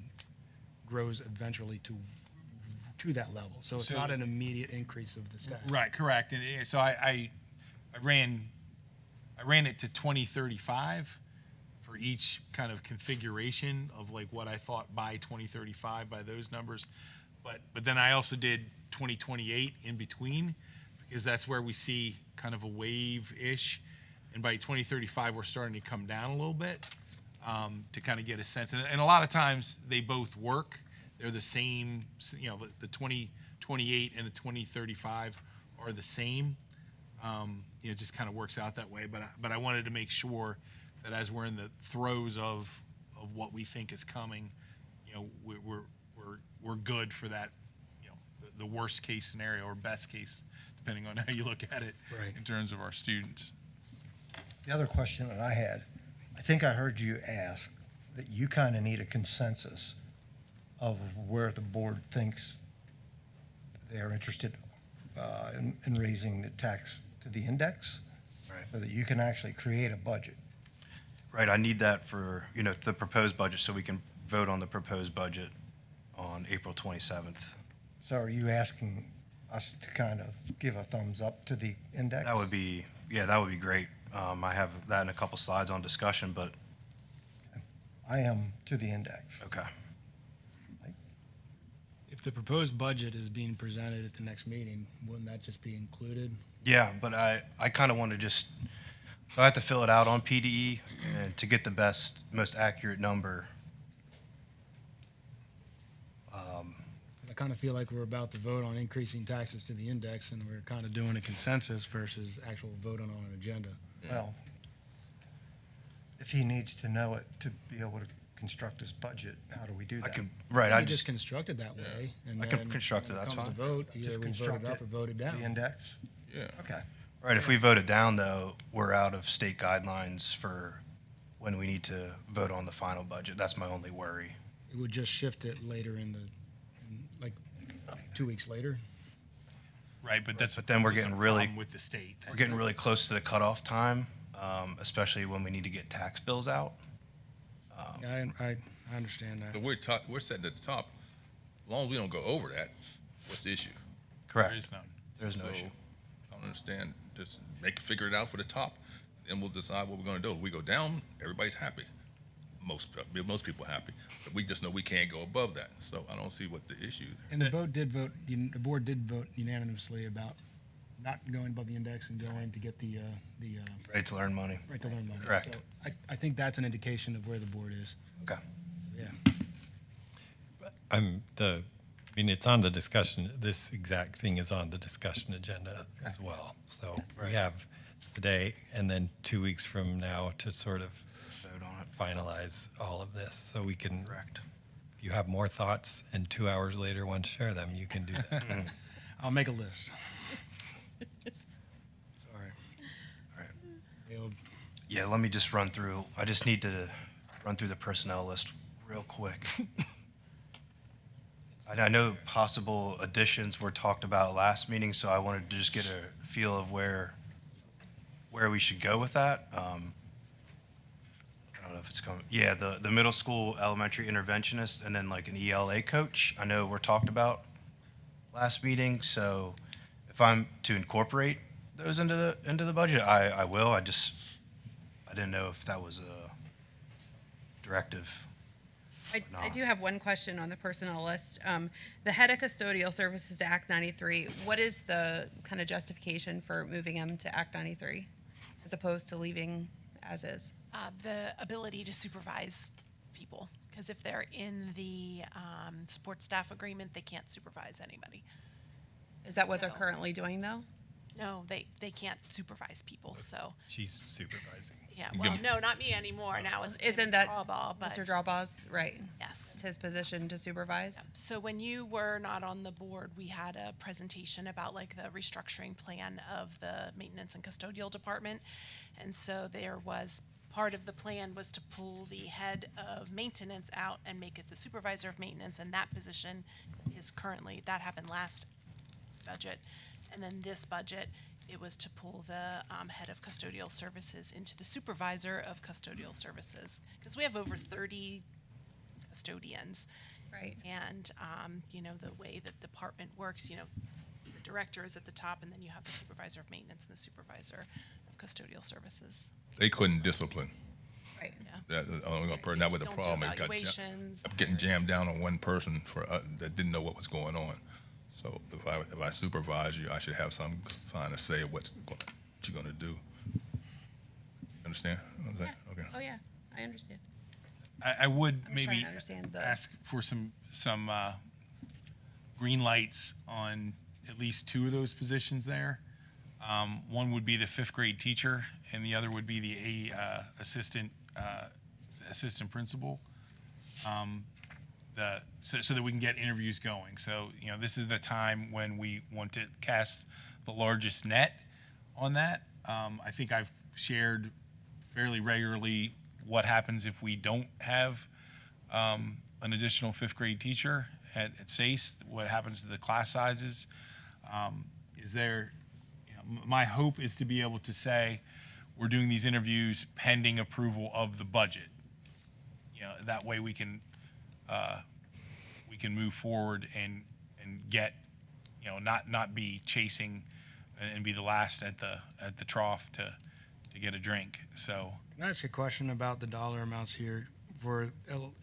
grows eventually to that level. So it's
So-
not an immediate increase of the staff.
Right, correct. And so I ran it to 2035 for each kind of configuration of like what I thought by 2035 by those numbers. But then I also did 2028 in between because that's where we see kind of a wave-ish. And by 2035, we're starting to come down a little bit to kind of get a sense. And a lot of times they both work. They're the same, the 2028 and the 2035 are the same. It just kind of works out that way. But I wanted to make sure that as we're in the throes of what we think is coming, we're good for that, the worst case scenario or best case, depending on how you look at it,
Right.
in terms of our students.
The other question that I had, I think I heard you ask that you kind of need a consensus of where the board thinks they are interested in raising the tax to the index,
Right.
so that you can actually create a budget.
Right, I need that for, the proposed budget so we can vote on the proposed budget on April 27th.
So are you asking us to kind of give a thumbs up to the index?
That would be great. I have that in a couple slides on discussion, but,
I am to the index.
okay.
If the proposed budget is being presented at the next meeting, wouldn't that just be included?
Yeah, but I kind of want to just So I have to fill it out on PDE, and to get the best, most accurate number.
I kind of feel like we're about to vote on increasing taxes to the index, and we're kind of doing a consensus versus actual voting on an agenda.
Well, if he needs to know it to be able to construct his budget, how do we do
I
that?
can, right,
I
I
just
just,
construct it that way, and
I
then
can construct it,
when
that's
comes to
fine.
vote, either
Just
we vote
construct
it up or vote it down.
The index?
Yeah.
Okay.
right, if we vote it down, though, we're out of state guidelines for when we need to vote on the final budget. That's my only worry.
It would just shift it later like 2 weeks later.
Right, but that's.
But then we're
that's a
getting really-
problem with the state.
We're getting really close to the cutoff time, especially when we need to get tax bills out.
Yeah, I understand that.
But we're setting at the top. As long as we don't go over that, what's the issue?
Correct.
There is none.
There's no
So,
issue.
I don't understand. Just figure it out for the top, and we'll decide what we're gonna do. If we go down, everybody's happy. Most people happy. But we just know we can't go above that. So I don't see what the issue.
And the board did vote unanimously about not going above the index and going to get the
Ready to learn money.
right to learn money.
Correct.
So I think that's an indication of where the board is.
Okay.
Yeah.
I mean, it's on the discussion, this exact thing is on the discussion agenda as well. So we have today and then 2 weeks from now to sort of
Vote on it.
finalize all of this. So we can,
Correct.
if you have more thoughts and 2 hours later want to share them, you can do that.
I'll make a list. Sorry.
All right.
Caleb,
Yeah, let me just run through. I just need to run through the personnel list real quick. I know possible additions were talked about last meeting, so I wanted to just get a feel of where we should go with that. I don't know if it's coming. Yeah, the middle school elementary interventionist and then like an ELA coach. I know were talked about last meeting, so if I'm to incorporate those into the budget, I will. I didn't know if that was a directive.
I do have one question on the personnel list. The head of custodial services to Act 93, what is the kind of justification for moving him to Act 93 as opposed to leaving as is?
The ability to supervise people, because if they're in the support staff agreement, they can't supervise anybody.
Is that what they're
So-
currently doing, though?
No, they can't supervise people, so,
She's supervising.
yeah, well, no, not me anymore, now it's
Isn't
Tim
that
Drawbaugh, but
Mr. Drawbaugh's? Right.
yes.
It's his position to supervise?
So when you were not on the board, we had a presentation about like the restructuring plan of the maintenance and custodial department. And so there was, part of the plan was to pull the head of maintenance out and make it the supervisor of maintenance. And that position is currently, that happened last budget. And then this budget, it was to pull the head of custodial services into the supervisor of custodial services. Because we have over 30 custodians.
Right.
And, the way that department works, the director is at the top, and then you have the supervisor of maintenance and the supervisor of custodial services.
They couldn't discipline.
Right.
Yeah.
That was the
Don't do
problem. It got
evaluations.
kept getting jammed down on one person that didn't know what was going on. So if I supervise you, I should have some sign to say what you're going to do. Understand?
Yeah.
Okay.
Oh, yeah, I understand.
I would
I'm just trying
maybe
to understand the-
ask for some green lights on at least two of those positions there. One would be the fifth grade teacher, and the other would be the assistant principal. So that we can get interviews going. So, this is the time when we want to cast the largest net on that. I think I've shared fairly regularly what happens if we don't have an additional fifth grade teacher at SACE, what happens to the class sizes. My hope is to be able to say, we're doing these interviews pending approval of the budget. That way we can move forward and get, not be chasing and be the last at the trough to get a drink. So
can I ask you a question about the dollar amounts here? For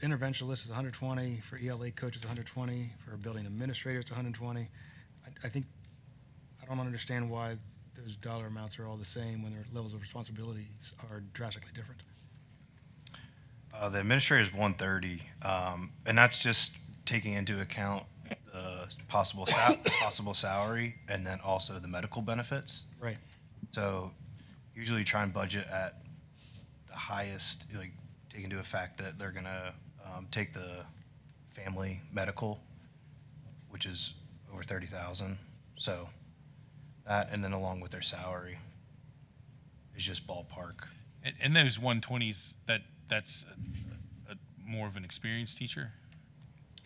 interventionist is 120, for ELA coaches 120, for building administrators 120. I think I don't understand why those dollar amounts are all the same when their levels of responsibilities are drastically different?
The administrator is 130, and that's just taking into account the possible salary and then also the medical benefits.
Right.
So usually try and budget at the highest, like take into effect that they're gonna take the family medical, which is over 30,000. So that, and then along with their salary is just ballpark.
And those 120s, that's more of an experienced teacher?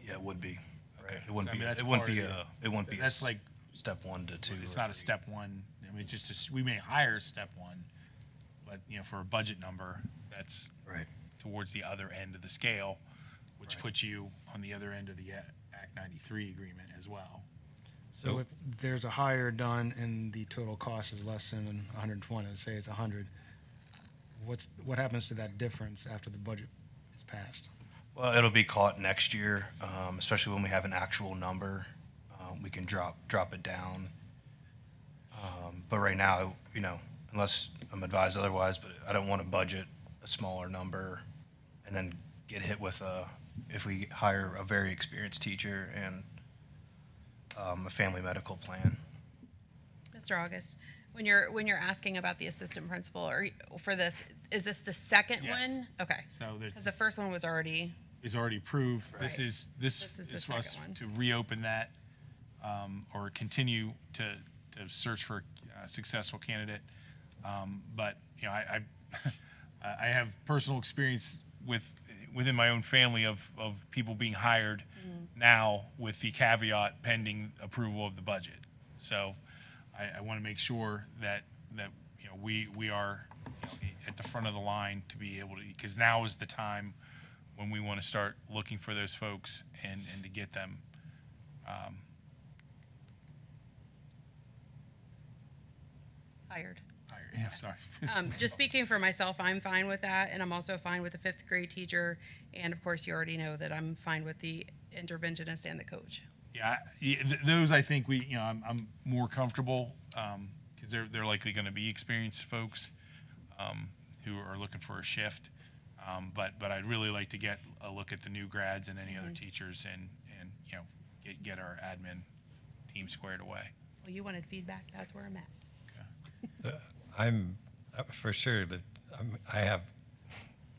Yeah, it would be.
Okay.
Right. It wouldn't
So, I mean,
be.
that's
It wouldn't
part
be
of
a. It wouldn't be.
That's like,
step 1 to 2.
it's
or
not a
3.
step one. I mean, we may hire step one, but, for a budget number, that's
Right.
towards the other end of the scale, which puts you on the other end of the Act 93 agreement as well.
So if there's a hire done and the total cost is less than 120, let's say it's 100, what happens to that difference after the budget is passed?
Well, it'll be caught next year, especially when we have an actual number. We can drop it down. But right now, unless I'm advised otherwise, but I don't want to budget a smaller number and then get hit with if we hire a very experienced teacher and a family medical plan.
Mr. August, when you're asking about the assistant principal, or for this, is this the second
Yes.
one? Okay.
So there's.
Because the first one was already,
Is already approved.
Right.
This is
the
for us
second one.
to reopen that, or continue to search for a successful candidate. But, I I have personal experience within my own family of people being hired now with the caveat pending approval of the budget. So I want to make sure that we are at the front of the line to be able to, because now is the time when we want to start looking for those folks and to get them.
hired.
Hired. Yeah, sorry.
Just speaking for myself, I'm fine with that, and I'm also fine with the fifth grade teacher. And of course, you already know that I'm fine with the interventionist and the coach.
Yeah, those I think I'm more comfortable because they're likely going to be experienced folks who are looking for a shift. But I'd really like to get a look at the new grads and any other teachers and get our admin team squared away.
Well, you wanted feedback. That's where I'm at.
I'm for sure that I have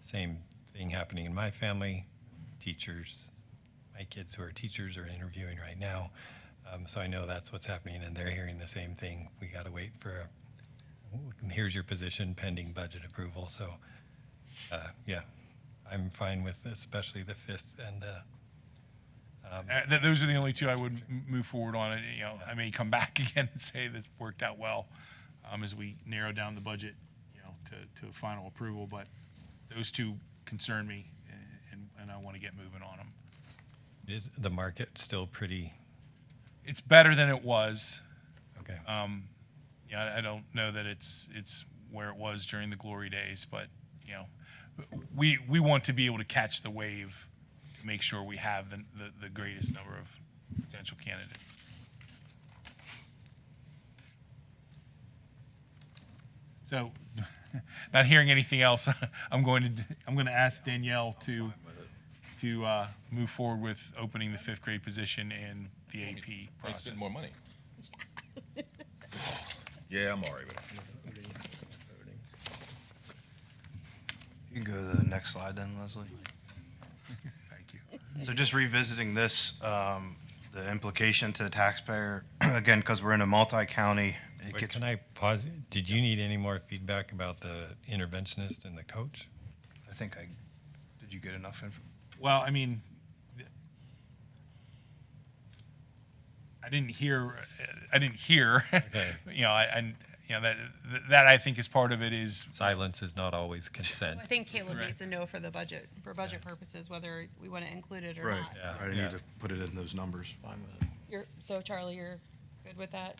same thing happening in my family. Teachers, my kids who are teachers are interviewing right now, so I know that's what's happening, and they're hearing the same thing. We got to wait for here's your position pending budget approval. So, yeah, I'm fine with especially the fifth and.
Those are the only two I would move forward on. I may come back again and say this worked out well as we narrow down the budget, to a final approval. But those two concern me, and I want to get moving on them.
Is the market still pretty?
It's better than it was.
Okay.
I don't know that it's where it was during the glory days, but we want to be able to catch the wave to make sure we have the greatest number of potential candidates. So, not hearing anything else, I'm going to ask Danielle to move forward with opening the fifth grade position in the AP
They
process.
spend more money. Yeah, I'm all right with it.
You can go to the next slide then, Leslie.
Thank you.
So just revisiting this, the implication to the taxpayer, again, because we're in a multi-county, it
Wait,
gets,
can I pause? Did you need any more feedback about the interventionist and the coach?
did you get enough info?
Well, I mean, I didn't hear.
Okay.
That I think is part of it is
Silence is not always consent.
I think Caleb
Correct.
needs to know for budget purposes, whether we want to include it or
Right,
not.
Yeah.
I
Yeah.
need to put it in those numbers.
Fine with it.
So Charlie, you're good with that?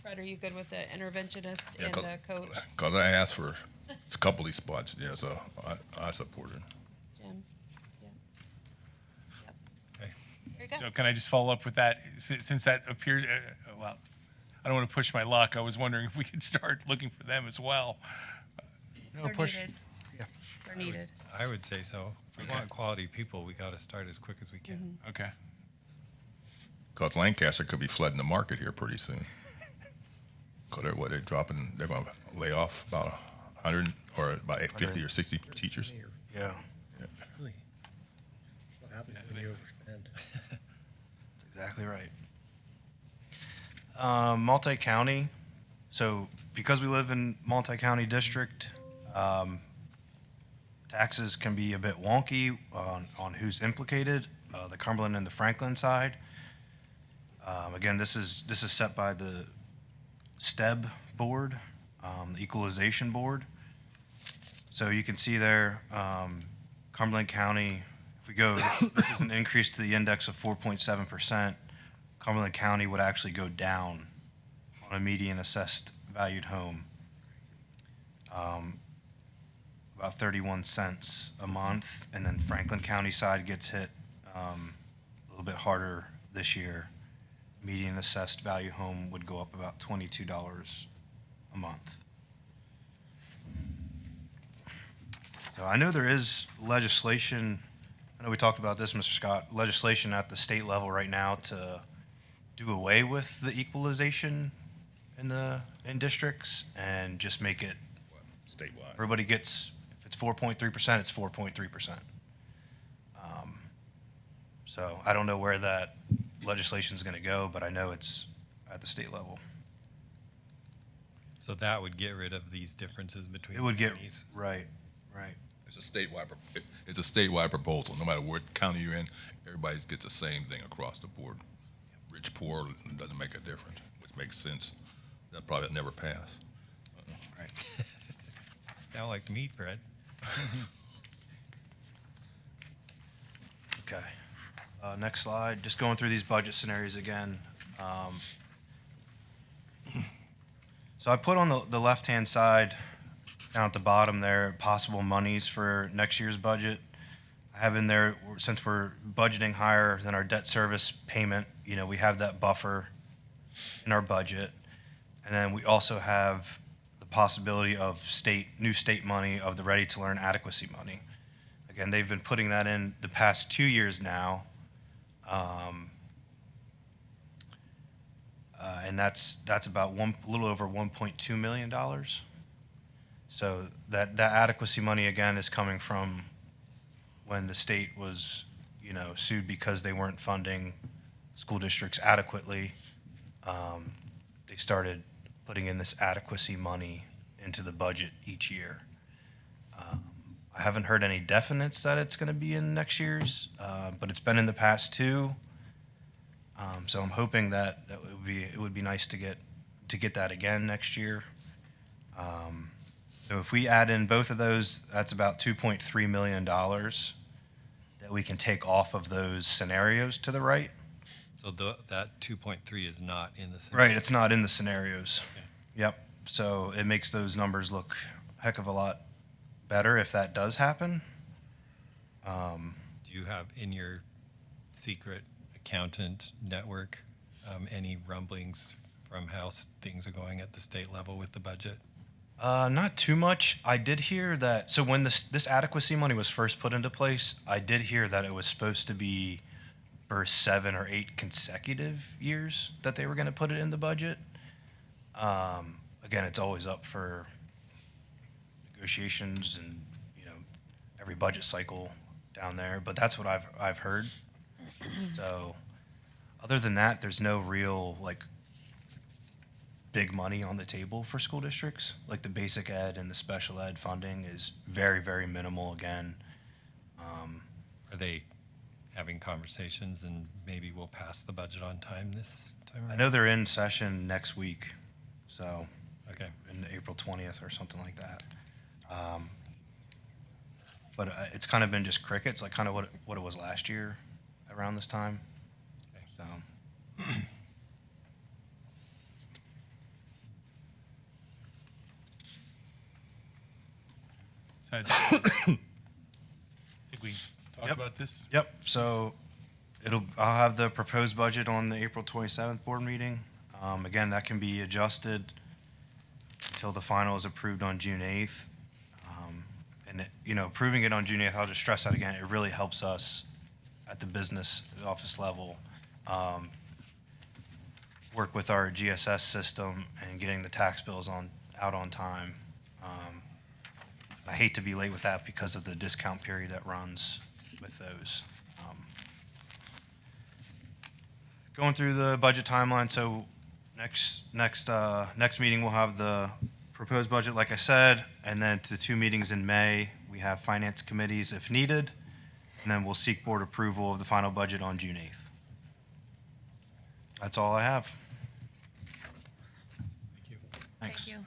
Fred, are you good with the interventionist
Yeah,
and the coach?
Because I asked for a couple of these spots, yeah, so I support it.
Jim? Yeah. Yep.
Okay.
There you go.
so. Can I just follow up with that since that appears? Well, I don't want to push my luck. I was wondering if we could start looking for them as well.
No,
They're
push.
needed.
Yeah.
They're needed.
I would say so. If we want quality people, we got to start as quick as we can.
Okay.
Because Lancaster could be flooding the market here pretty soon. Because they're dropping, they're going to lay off about 100 or about 50 or 60 teachers.
Yeah.
Really? What happens when you overspend?
That's exactly right. Multi-county. So because we live in multi-county district, taxes can be a bit wonky on who's implicated, the Cumberland and the Franklin side. Again, this is set by the STEB board, the equalization board. So you can see there, Cumberland County, if we go, this is an increase to the index of 4.7%. Cumberland County would actually go down on a median assessed valued home, about 31 cents a month. And then Franklin County side gets hit a little bit harder this year. Median assessed value home would go up about $22 a month. So I know there is legislation, I know we talked about this, Mr. Scott, legislation at the state level right now to do away with the equalization in districts and just make it,
Statewide.
everybody gets, if it's 4.3%, it's 4.3%. So I don't know where that legislation is going to go, but I know it's at the state level.
So that would get rid of these differences between
It would get,
counties.
right.
It's a statewide proposal. No matter what county you're in, everybody gets the same thing across the board. Rich, poor, it doesn't make a difference, which makes sense. That probably never pass.
Right.
Sound like me, Fred.
Okay. Next slide. Just going through these budget scenarios again. So I put on the left-hand side, down at the bottom there, possible monies for next year's budget. I have in there, since we're budgeting higher than our debt service payment, we have that buffer in our budget. And then we also have the possibility of new state money, of the Ready to Learn adequacy money. Again, they've been putting that in the past 2 years now. And that's about a little over $1.2 million. So that adequacy money, again, is coming from when the state was, sued because they weren't funding school districts adequately. They started putting in this adequacy money into the budget each year. I haven't heard any definites that it's going to be in next year's, but it's been in the past two. So I'm hoping that it would be nice to get that again next year. So if we add in both of those, that's about $2.3 million that we can take off of those scenarios to the right.
So that 2.3 is not in the same.
Right, it's not in the scenarios.
Okay.
Yep. So it makes those numbers look a heck of a lot better if that does happen.
Do you have in your secret accountant network any rumblings from how things are going at the state level with the budget?
Not too much. I did hear that, so when this adequacy money was first put into place, I did hear that it was supposed to be for 7 or 8 consecutive years that they were going to put it in the budget. Again, it's always up for negotiations and, every budget cycle down there, but that's what I've heard. So other than that, there's no real, big money on the table for school districts. Like the basic ed and the special ed funding is very, very minimal again.
Are they having conversations and maybe we'll pass the budget on time this time
I
around?
know they're in session next week, so
Okay.
in April 20th or something like that. But it's kind of been just crickets, like kind of what it was last year around this time.
Okay.
So.
So I think we talked
Yep.
about this.
Yep, so I'll have the proposed budget on the April 27th board meeting. Again, that can be adjusted until the final is approved on June 8th. Approving it on June 8th, I'll just stress that again, it really helps us at the business office level work with our GSS system and getting the tax bills out on time. I hate to be late with that because of the discount period that runs with those. Going through the budget timeline, so next meeting we'll have the proposed budget, like I said, and then the 2 meetings in May, we have finance committees if needed, and then we'll seek board approval of the final budget on June 8th. That's all I have. Thanks.
Thank you.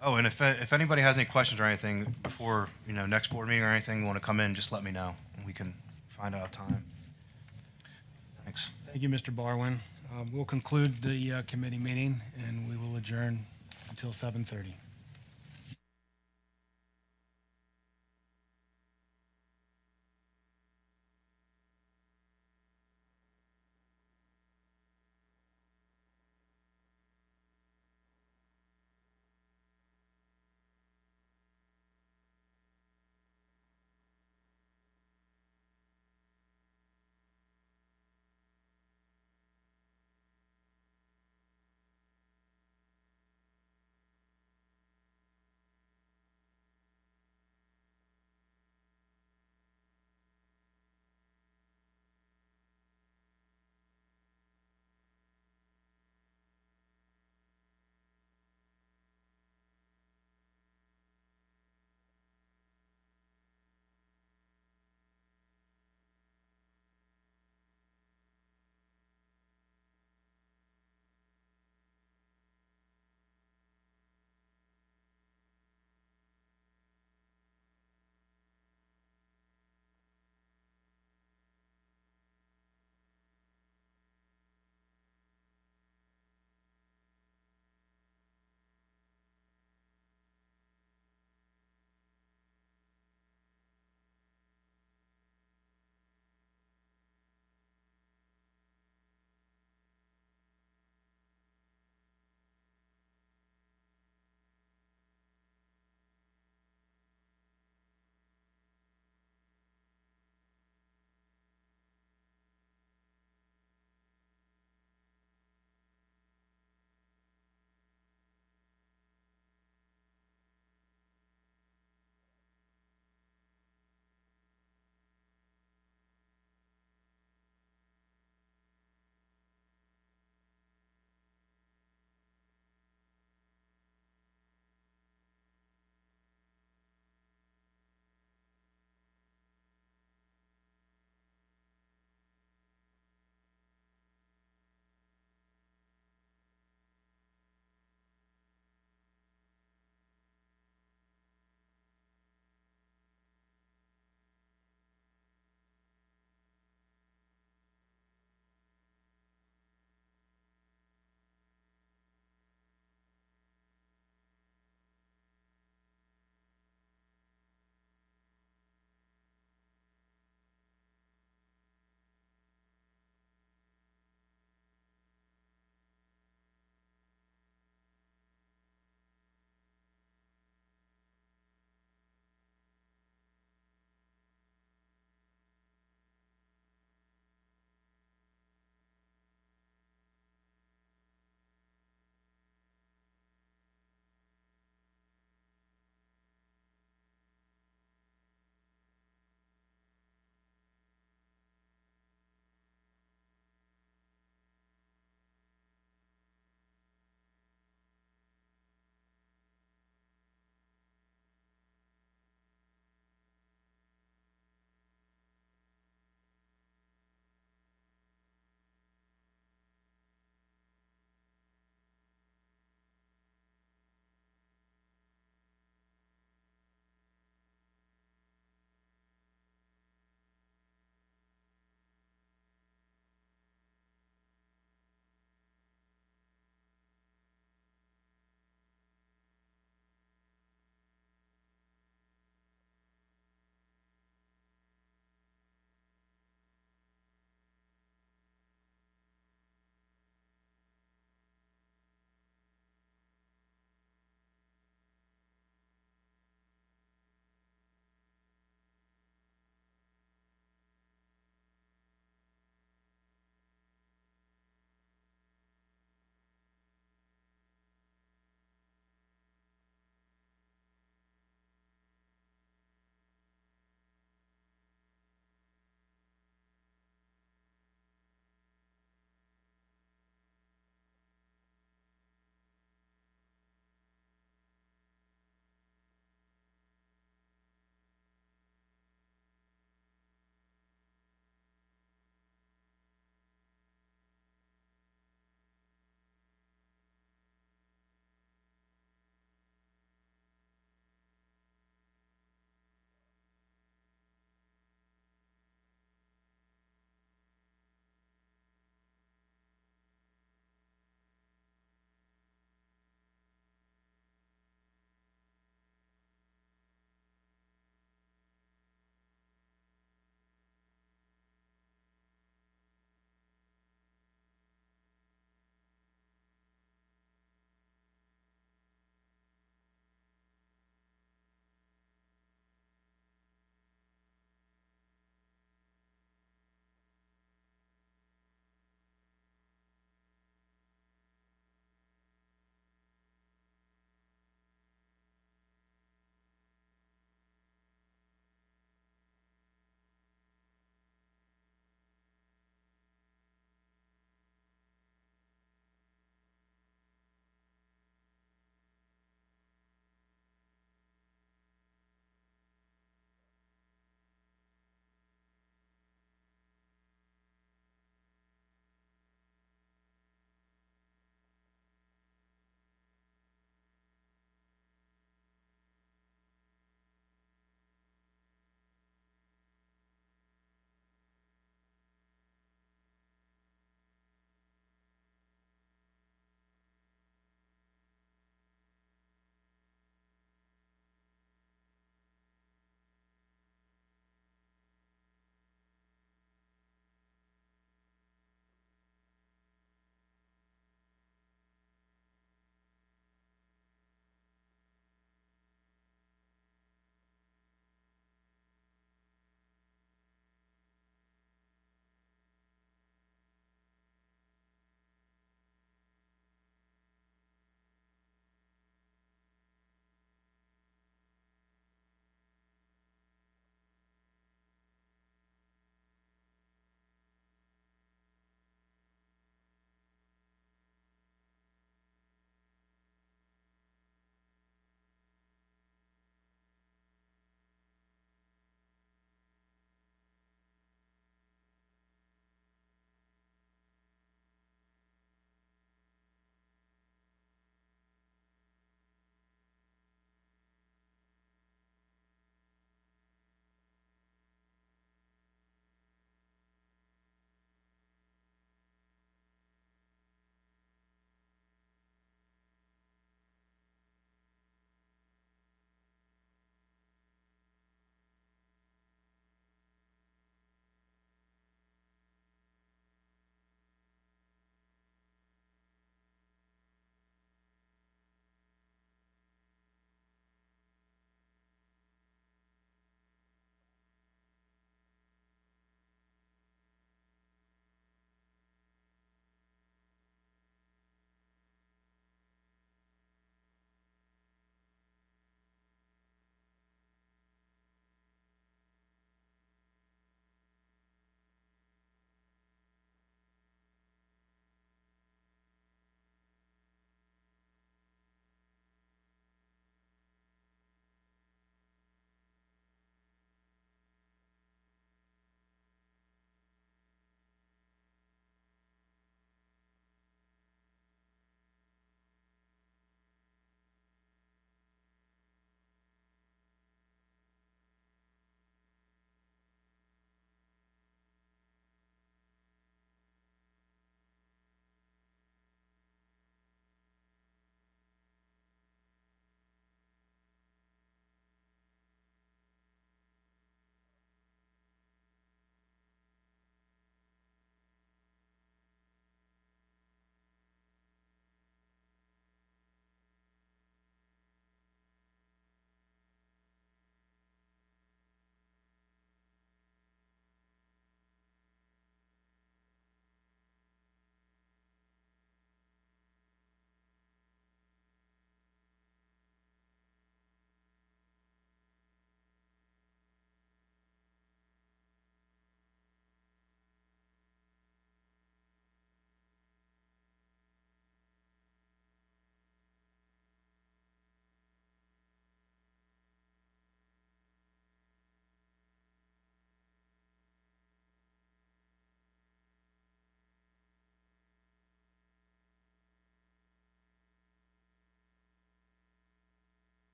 Oh, and if anybody has any questions or anything before, next board meeting or anything, want to come in, just let me know, and we can find out a time. Thanks.
Thank you, Mr. Barwin. We'll conclude the committee meeting, and we will adjourn until 7:30.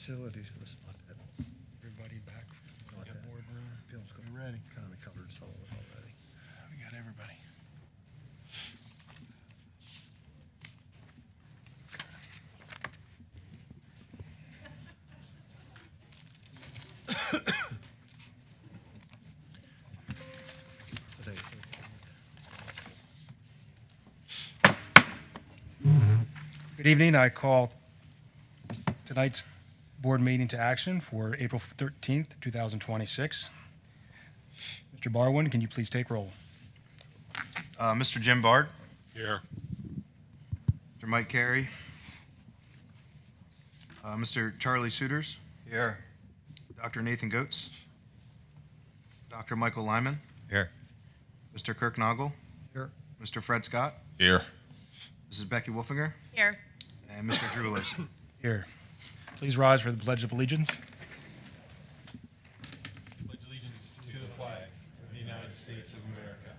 facilities, but it's not that,
Everybody back
not that
boardroom.
feels ready. Kind of covered some of it already.
We got everybody.
Good evening. I call tonight's board meeting to action for April 13th, 2026. Mr. Barwin, can you please take roll?
Mr. Jim Bard,
Here.
Mr. Mike Carey, Mr. Charlie Suiters,
Here.
Dr. Nathan Goetz, Dr. Michael Lyman,
Here.
Mr. Kirk Noggle,
Here.
Mr. Fred Scott,
Here.
Mrs. Becky Wolfinger,
Here.
and Mr. Drew Lacey.
Here. Please rise for the Pledge of Allegiance.
Pledge allegiance to the flag of the United States of America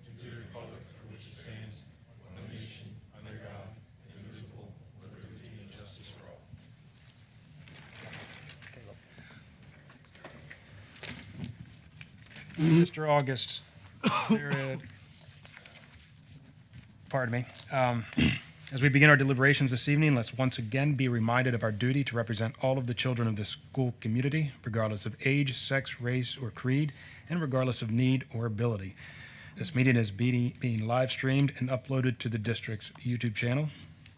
and to the republic for which it stands, one nation, under God, indivisible, with liberty and justice for all.
Mr. August, pardon me. As we begin our deliberations this evening, let's once again be reminded of our duty to represent all of the children of the school community, regardless of age, sex, race, or creed, and regardless of need or ability. This meeting is being live streamed and uploaded to the district's YouTube channel.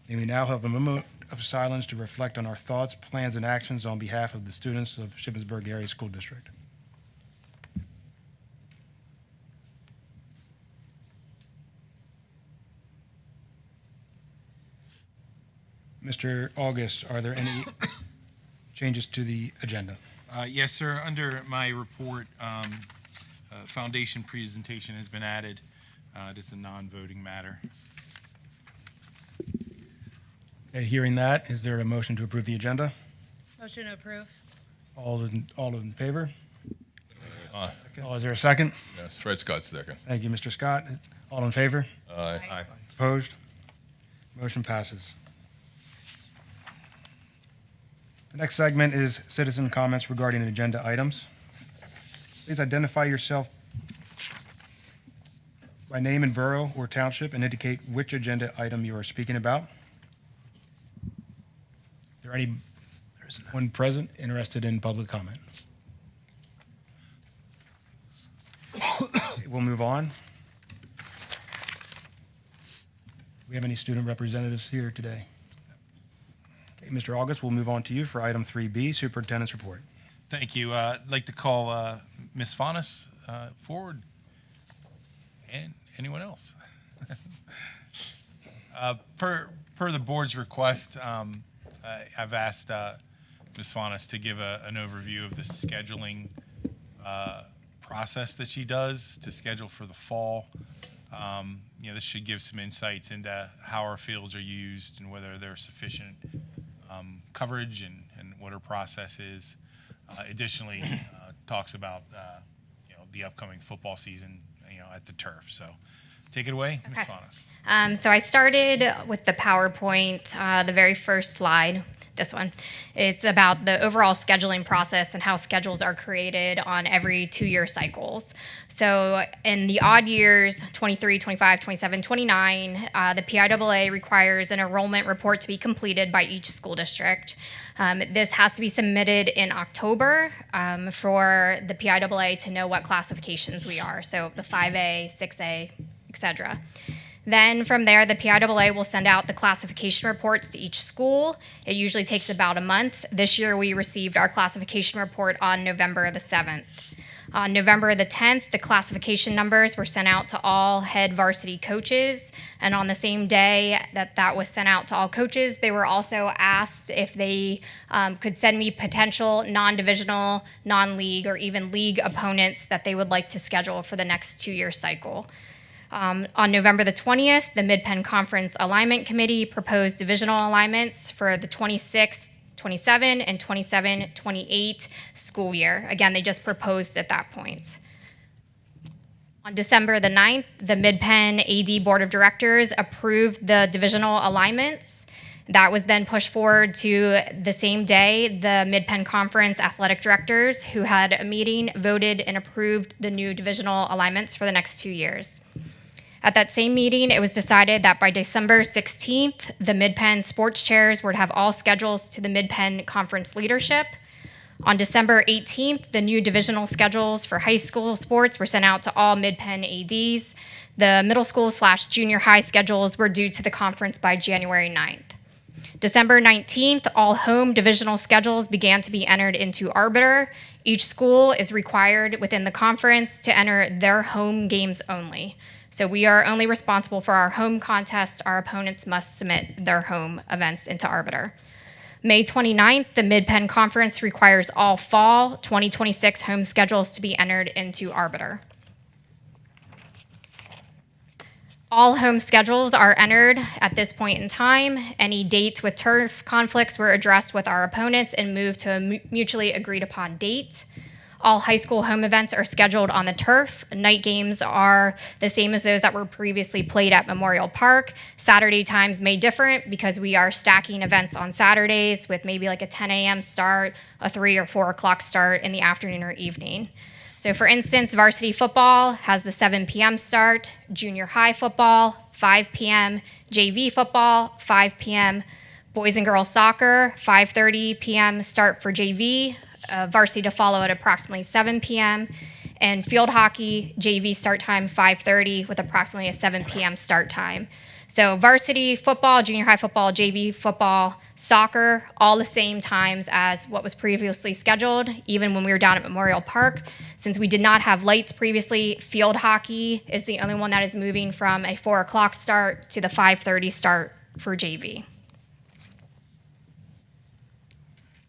May we now have a moment of silence to reflect on our thoughts, plans, and actions on behalf of the students of Shippensburg Area School District. Mr. August, are there any changes to the agenda?
Yes, sir. Under my report, foundation presentation has been added. It is a non-voting matter.
Okay, hearing that, is there a motion to approve the agenda?
Motion to approve.
All in favor?
Aye.
Is there a second?
Yes, Fred Scott second.
Thank you, Mr. Scott. All in favor?
Aye.
Opposed? Motion passes. The next segment is citizen comments regarding agenda items. Please identify yourself by name and borough or township and indicate which agenda item you are speaking about. Is there anyone present interested in public comment? Okay, we'll move on. Do we have any student representatives here today? Okay, Mr. August, we'll move on to you for item 3B, Superintendent's Report.
Thank you. I'd like to call Ms. Faunus forward, and anyone else. Per the board's request, I've asked Ms. Faunus to give an overview of the scheduling process that she does to schedule for the fall. This should give some insights into how our fields are used and whether there's sufficient coverage and what her process is. Additionally, talks about the upcoming football season at the turf. So take it away, Ms. Faunus.
So I started with the PowerPoint, the very first slide, this one. It's about the overall scheduling process and how schedules are created on every 2-year cycles. So in the odd years, 23, 25, 27, 29, the PIAA requires an enrollment report to be completed by each school district. This has to be submitted in October for the PIAA to know what classifications we are. So the 5A, 6A, etc. Then from there, the PIAA will send out the classification reports to each school. It usually takes about a month. This year, we received our classification report on November the 7th. On November the 10th, the classification numbers were sent out to all head varsity coaches. And on the same day that was sent out to all coaches, they were also asked if they could send me potential non-divisional, non-league, or even league opponents that they would like to schedule for the next 2-year cycle. On November the 20th, the Mid-Penn Conference Alignment Committee proposed divisional alignments for the 26-27 and 27-28 school year. Again, they just proposed at that point. On December the 9th, the Mid-Penn AD Board of Directors approved the divisional alignments. That was then pushed forward to the same day. The Mid-Penn Conference athletic directors, who had a meeting, voted and approved the new divisional alignments for the next 2 years. At that same meeting, it was decided that by December 16th, the Mid-Penn sports chairs were to have all schedules to the Mid-Penn Conference leadership. On December 18th, the new divisional schedules for high school sports were sent out to all Mid-Penn ADs. The middle school/junior high schedules were due to the conference by January 9th. December 19th, all home divisional schedules began to be entered into Arbiter. Each school is required within the conference to enter their home games only. So we are only responsible for our home contests. Our opponents must submit their home events into Arbiter. May 29th, the Mid-Penn Conference requires all fall 2026 home schedules to be entered into Arbiter. All home schedules are entered at this point in time. Any dates with turf conflicts were addressed with our opponents and moved to a mutually agreed upon date. All high school home events are scheduled on the turf. Night games are the same as those that were previously played at Memorial Park. Saturday times may differ because we are stacking events on Saturdays with maybe like a 10 a.m. start, a 3 or 4 o'clock start in the afternoon or evening. So for instance, varsity football has the 7 p.m. start, junior high football, 5 p.m., JV football, 5 p.m., boys and girls soccer, 5:30 p.m. start for JV, varsity to follow at approximately 7 p.m., and field hockey, JV start time 5:30 with approximately a 7 p.m. start time. So varsity football, junior high football, JV football, soccer, all the same times as what was previously scheduled, even when we were down at Memorial Park. Since we did not have lights previously, field hockey is the only one that is moving from a 4 o'clock start to the 5:30 start for JV.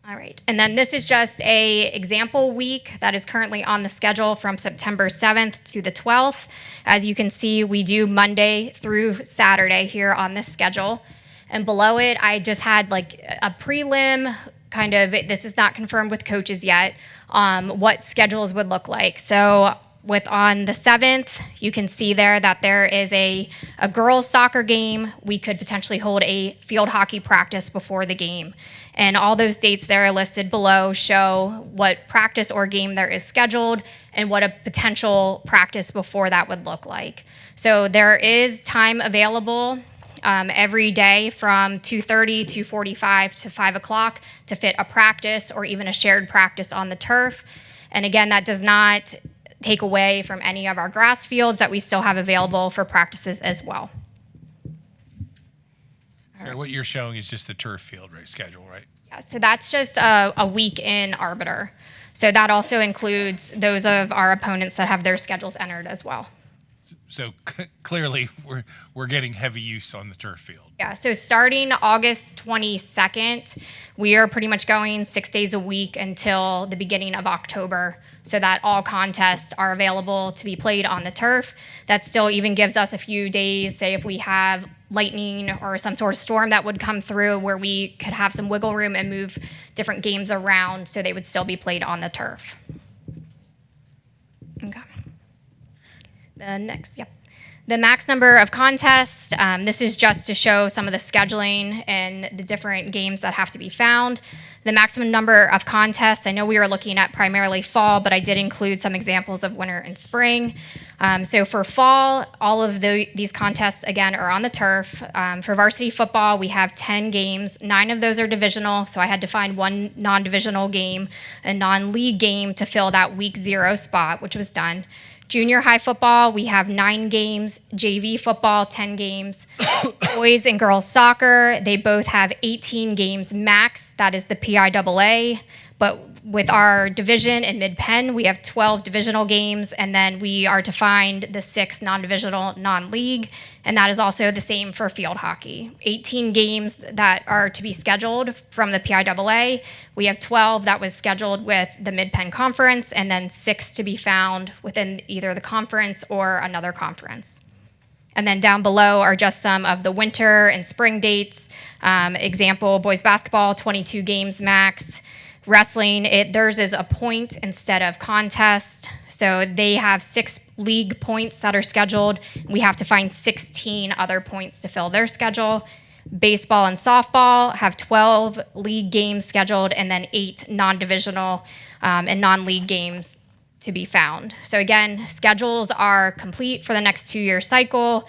All right, and then this is just a example week that is currently on the schedule from September 7th to the 12th. As you can see, we do Monday through Saturday here on this schedule. And below it, I just had like a prelim kind of, this is not confirmed with coaches yet, what schedules would look like. So with on the 7th, you can see there that there is a girls soccer game. We could potentially hold a field hockey practice before the game. And all those dates there are listed below show what practice or game there is scheduled and what a potential practice before that would look like. So there is time available every day from 2:30, 2:45 to 5 o'clock to fit a practice or even a shared practice on the turf. And again, that does not take away from any of our grass fields that we still have available for practices as well.
So what you're showing is just the turf field schedule, right?
Yeah, so that's just a week in Arbiter. So that also includes those of our opponents that have their schedules entered as well.
So clearly we're getting heavy use on the turf field.
Yeah, so starting August 22nd, we are pretty much going 6 days a week until the beginning of October, so that all contests are available to be played on the turf. That still even gives us a few days, say if we have lightning or some sort of storm that would come through, where we could have some wiggle room and move different games around so they would still be played on the turf. Okay. The next, yep. The max number of contests, this is just to show some of the scheduling and the different games that have to be found. The maximum number of contests, I know we were looking at primarily fall, but I did include some examples of winter and spring. So for fall, all of these contests, again, are on the turf. For varsity football, we have 10 games. 9 of those are divisional, so I had to find one non-divisional game, a non-league game to fill that week 0 spot, which was done. Junior high football, we have 9 games. JV football, 10 games. Boys and girls soccer, they both have 18 games max. That is the PIAA. But with our division in Mid-Penn, we have 12 divisional games, and then we are to find the 6 non-divisional, non-league, and that is also the same for field hockey. 18 games that are to be scheduled from the PIAA. We have 12 that was scheduled with the Mid-Penn Conference, and then 6 to be found within either the conference or another conference. And then down below are just some of the winter and spring dates. Example, boys basketball, 22 games max. Wrestling, theirs is a point instead of contest. So they have 6 league points that are scheduled. We have to find 16 other points to fill their schedule. Baseball and softball have 12 league games scheduled, and then 8 non-divisional and non-league games to be found. So again, schedules are complete for the next 2-year cycle.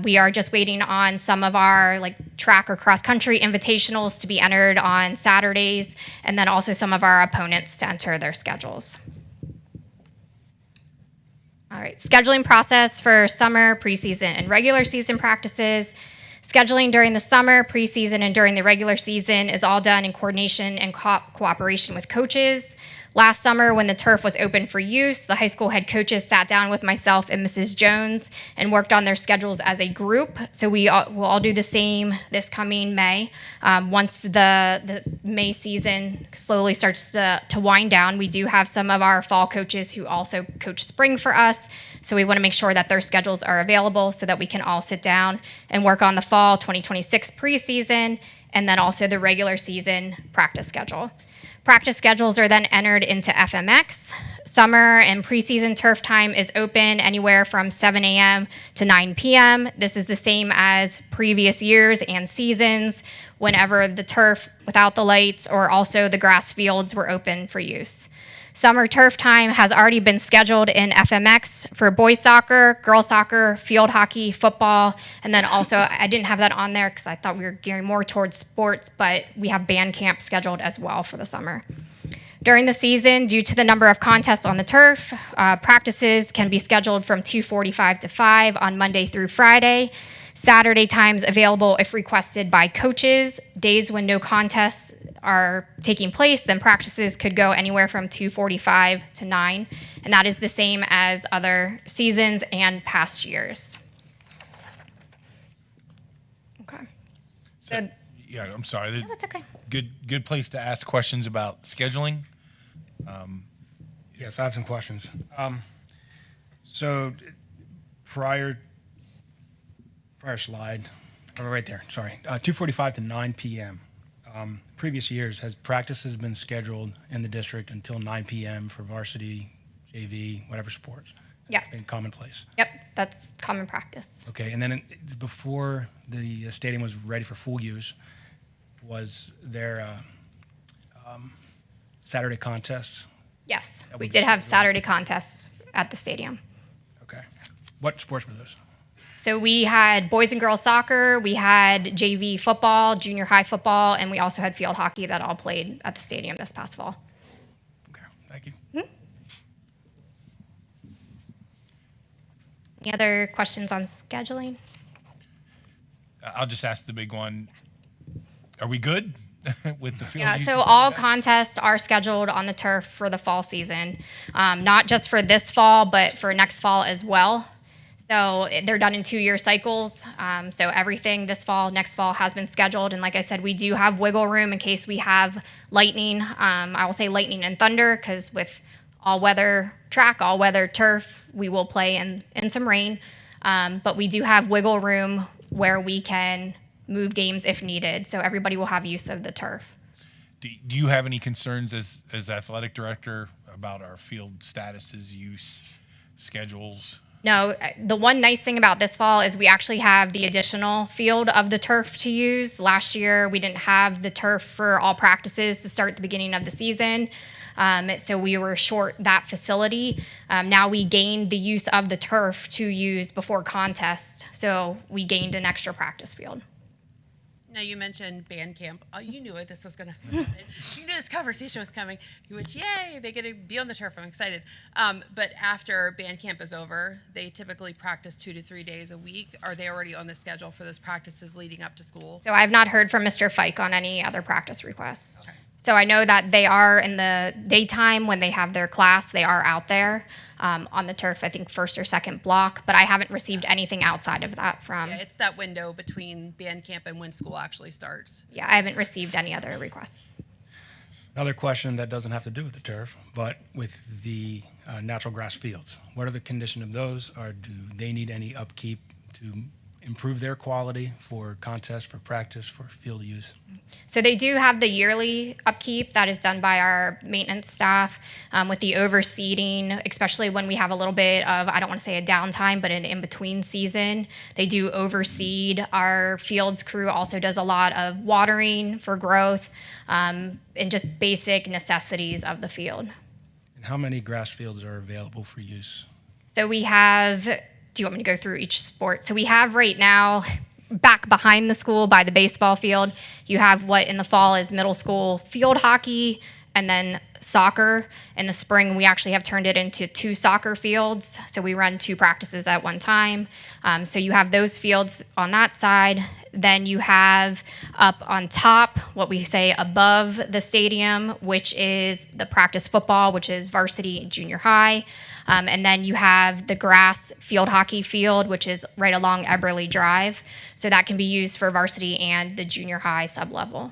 We are just waiting on some of our like track or cross country invitationals to be entered on Saturdays, and then also some of our opponents to enter their schedules. All right, scheduling process for summer, preseason, and regular season practices. Scheduling during the summer, preseason, and during the regular season is all done in coordination and cooperation with coaches. Last summer, when the turf was open for use, the high school head coaches sat down with myself and Mrs. Jones and worked on their schedules as a group. So we will all do the same this coming May. Once the May season slowly starts to wind down, we do have some of our fall coaches who also coach spring for us. So we want to make sure that their schedules are available so that we can all sit down and work on the fall 2026 preseason and then also the regular season practice schedule. Practice schedules are then entered into FMX. Summer and preseason turf time is open anywhere from 7 a.m. to 9 p.m. This is the same as previous years and seasons whenever the turf without the lights or also the grass fields were open for use. Summer turf time has already been scheduled in FMX for boys soccer, girls soccer, field hockey, football, and then also I didn't have that on there because I thought we were gearing more towards sports, but we have band camp scheduled as well for the summer. During the season, due to the number of contests on the turf, practices can be scheduled from 2:45 to 5 on Monday through Friday. Saturday times available if requested by coaches. Days when no contests are taking place, then practices could go anywhere from 2:45 to 9, and that is the same as other seasons and past years. Okay. So
Yeah, I'm sorry.
no, that's okay.
Good place to ask questions about scheduling.
Yes, I have some questions. So prior slide, right there, sorry, 2:45 to 9 p.m. Previous years, has practices been scheduled in the district until 9 p.m. for varsity, JV, whatever sports?
Yes.
In commonplace.
Yep, that's common practice.
Okay, and then before the stadium was ready for full use, was there Saturday contests?
Yes,
That
we
would be
did have
scheduled.
Saturday contests at the stadium.
Okay. What sports were those?
So we had boys and girls soccer, we had JV football, junior high football, and we also had field hockey that all played at the stadium this past fall.
Okay, thank you.
Any other questions on scheduling?
I'll just ask the big one. Are we good with the field
Yeah,
uses
so
that
all
we got?
contests are scheduled on the turf for the fall season, not just for this fall, but for next fall as well. So they're done in 2-year cycles. So everything this fall, next fall has been scheduled. And like I said, we do have wiggle room in case we have lightning. I will say lightning and thunder because with all weather track, all weather turf, we will play in some rain. But we do have wiggle room where we can move games if needed. So everybody will have use of the turf.
Do you have any concerns as athletic director about our field statuses, use, schedules?
No, the one nice thing about this fall is we actually have the additional field of the turf to use. Last year, we didn't have the turf for all practices to start the beginning of the season. So we were short that facility. Now we gained the use of the turf to use before contest. So we gained an extra practice field.
Now, you mentioned band camp. Oh, you knew it. This was going to happen. You knew this conversation was coming. You went, yay, they get to be on the turf. I'm excited. But after band camp is over, they typically practice 2 to 3 days a week. Are they already on the schedule for those practices leading up to school?
So I've not heard from Mr. Fike on any other practice requests.
Okay.
So I know that they are in the daytime when they have their class, they are out there on the turf, I think first or second block, but I haven't received anything outside of that from,
Yeah, it's that window between band camp and when school actually starts.
yeah, I haven't received any other requests.
Another question that doesn't have to do with the turf, but with the natural grass fields. What are the condition of those, or do they need any upkeep to improve their quality for contest, for practice, for field use?
So they do have the yearly upkeep that is done by our maintenance staff with the overseeding, especially when we have a little bit of, I don't want to say a downtime, but an in-between season. They do overseed. Our fields crew also does a lot of watering for growth and just basic necessities of the field.
And how many grass fields are available for use?
So we have, do you want me to go through each sport? So we have right now, back behind the school by the baseball field, you have what in the fall is middle school field hockey and then soccer. In the spring, we actually have turned it into 2 soccer fields. So we run 2 practices at one time. So you have those fields on that side. Then you have up on top, what we say above the stadium, which is the practice football, which is varsity and junior high. And then you have the grass field hockey field, which is right along Eberly Drive. So that can be used for varsity and the junior high sublevel.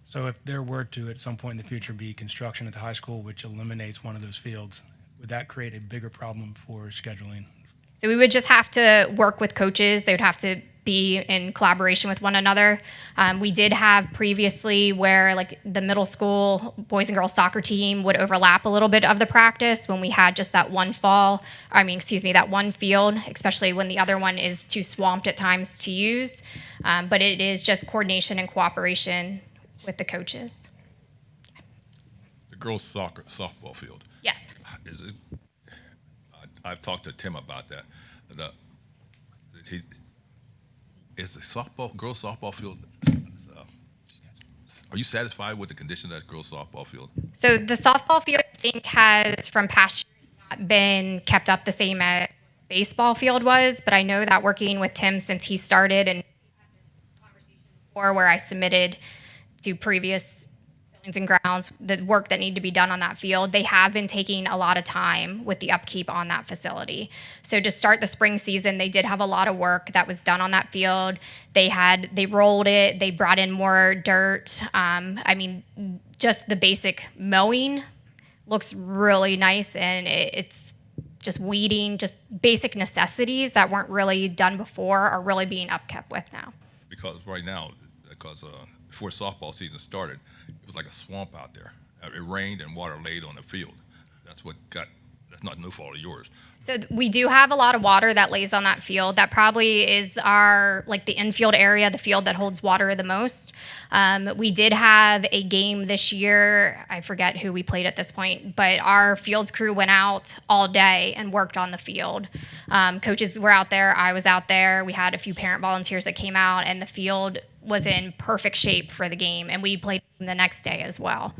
So if there were to, at some point in the future, be construction at the high school which eliminates one of those fields, would that create a bigger problem for scheduling?
So we would just have to work with coaches. They would have to be in collaboration with one another. We did have previously where like the middle school boys and girls soccer team would overlap a little bit of the practice when we had just that one that one field, especially when the other one is too swamped at times to use. But it is just coordination and cooperation with the coaches.
The girls' softball field.
Yes.
Is it? I've talked to Tim about that. Is the girls' softball field? Are you satisfied with the condition of that girls' softball field?
So the softball field, I think, has from past years not been kept up the same as baseball field was, but I know that working with Tim since he started and or where I submitted to previous buildings and grounds, the work that needed to be done on that field, they have been taking a lot of time with the upkeep on that facility. So to start the spring season, they did have a lot of work that was done on that field. They rolled it, they brought in more dirt. Just the basic mowing looks really nice, and it's just weeding, just basic necessities that weren't really done before are really being upkept with now.
Because right now, before softball season started, it was like a swamp out there. It rained and water laid on the field. That's not no fault of yours.
So we do have a lot of water that lays on that field. That probably is the infield area, the field that holds water the most. We did have a game this year. I forget who we played at this point, but our fields crew went out all day and worked on the field. Coaches were out there. I was out there. We had a few parent volunteers that came out, and the field was in perfect shape for the game, and we played the next day as well.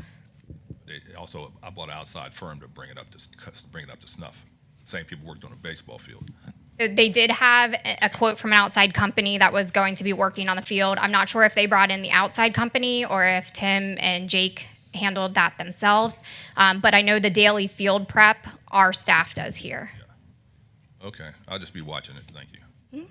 I bought an outside firm to bring it up to snuff. The same people worked on a baseball field.
So they did have a quote from an outside company that was going to be working on the field. I'm not sure if they brought in the outside company or if Tim and Jake handled that themselves. But I know the daily field prep our staff does here.
Yeah. Okay, I'll just be watching it. Thank you.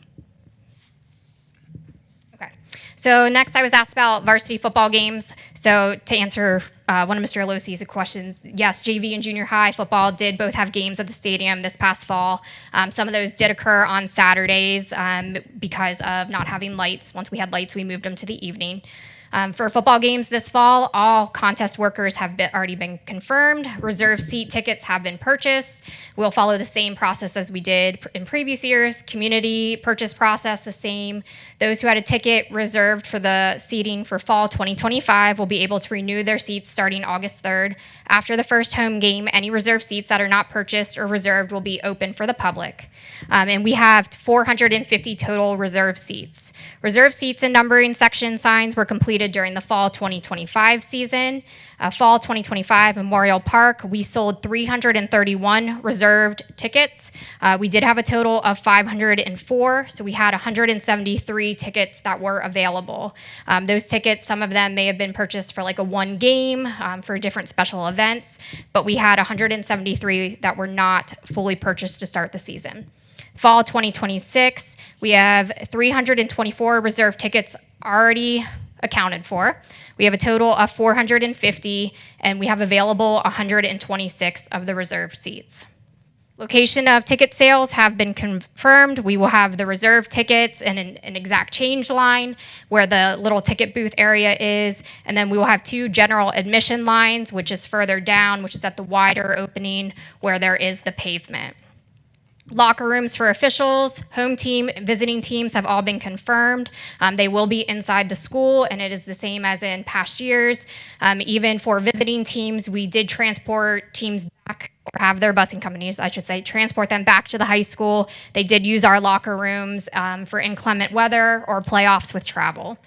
Okay. So next I was asked about varsity football games. So to answer one of Mr. Alosi's questions, yes, JV and junior high football did both have games at the stadium this past fall. Some of those did occur on Saturdays because of not having lights. Once we had lights, we moved them to the evening. For football games this fall, all contest workers have already been confirmed. Reserve seat tickets have been purchased. We'll follow the same process as we did in previous years. Community purchase process the same. Those who had a ticket reserved for the seating for fall 2025 will be able to renew their seats starting August 3rd. After the first home game, any reserved seats that are not purchased or reserved will be open for the public. And we have 450 total reserved seats. Reserved seats and numbering section signs were completed during the fall 2025 season. Fall 2025 Memorial Park, we sold 331 reserved tickets. We did have a total of 504, so we had 173 tickets that were available. Those tickets, some of them may have been purchased for like a one game for different special events, but we had 173 that were not fully purchased to start the season. Fall 2026, we have 324 reserved tickets already accounted for. We have a total of 450, and we have available 126 of the reserved seats. Location of ticket sales have been confirmed. We will have the reserve tickets and an exact change line where the little ticket booth area is. And then we will have 2 general admission lines, which is further down, which is at the wider opening where there is the pavement. Locker rooms for officials, home team, visiting teams have all been confirmed. They will be inside the school, and it is the same as in past years. Even for visiting teams, we did transport teams back, or have their busing companies, I should say, transport them back to the high school. They did use our locker rooms for inclement weather or playoffs with travel.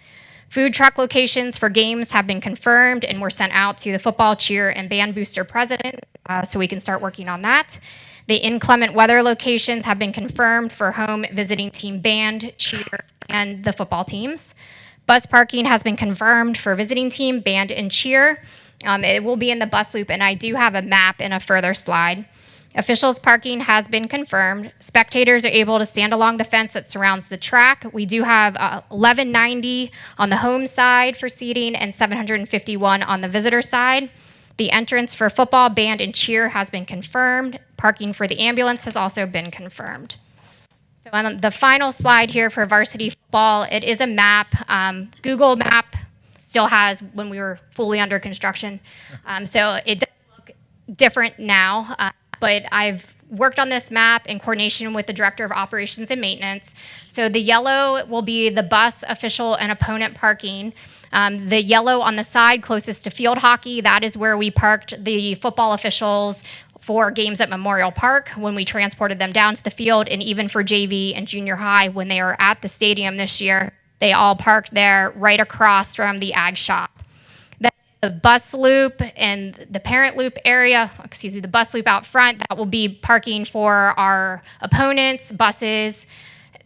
Food truck locations for games have been confirmed and were sent out to the football, cheer, and band booster president, so we can start working on that. The inclement weather locations have been confirmed for home visiting team band, cheer, and the football teams. Bus parking has been confirmed for visiting team, band, and cheer. It will be in the bus loop, and I do have a map in a further slide. Officials parking has been confirmed. Spectators are able to stand along the fence that surrounds the track. We do have 1190 on the home side for seating and 751 on the visitor side. The entrance for football, band, and cheer has been confirmed. Parking for the ambulance has also been confirmed. So on the final slide here for varsity football, it is a map. Google Map still has when we were fully under construction. So it does look different now, but I've worked on this map in coordination with the Director of Operations and Maintenance. So the yellow will be the bus, official, and opponent parking. The yellow on the side closest to field hockey, that is where we parked the football officials for games at Memorial Park when we transported them down to the field, and even for JV and junior high when they were at the stadium this year. They all parked there right across from the ag shop. Then the bus loop and the parent loop area, the bus loop out front, that will be parking for our opponents, buses.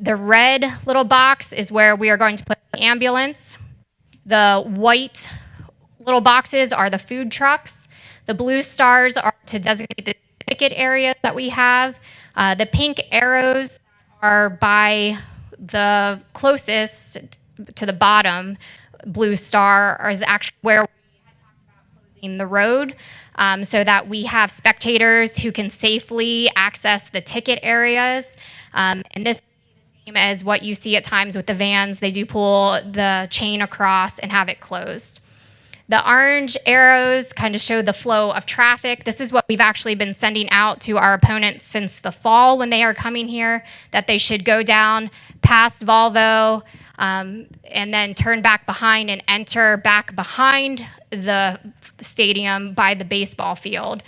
The red little box is where we are going to put the ambulance. The white little boxes are the food trucks. The blue stars are to designate the ticket area that we have. The pink arrows are by the closest to the bottom. Blue star is actually where we had talked about closing the road, so that we have spectators who can safely access the ticket areas. And this as what you see at times with the vans. They do pull the chain across and have it closed. The orange arrows kind of show the flow of traffic. This is what we've actually been sending out to our opponents since the fall when they are coming here, that they should go down past Volvo and then turn back behind and enter back behind the stadium by the baseball field.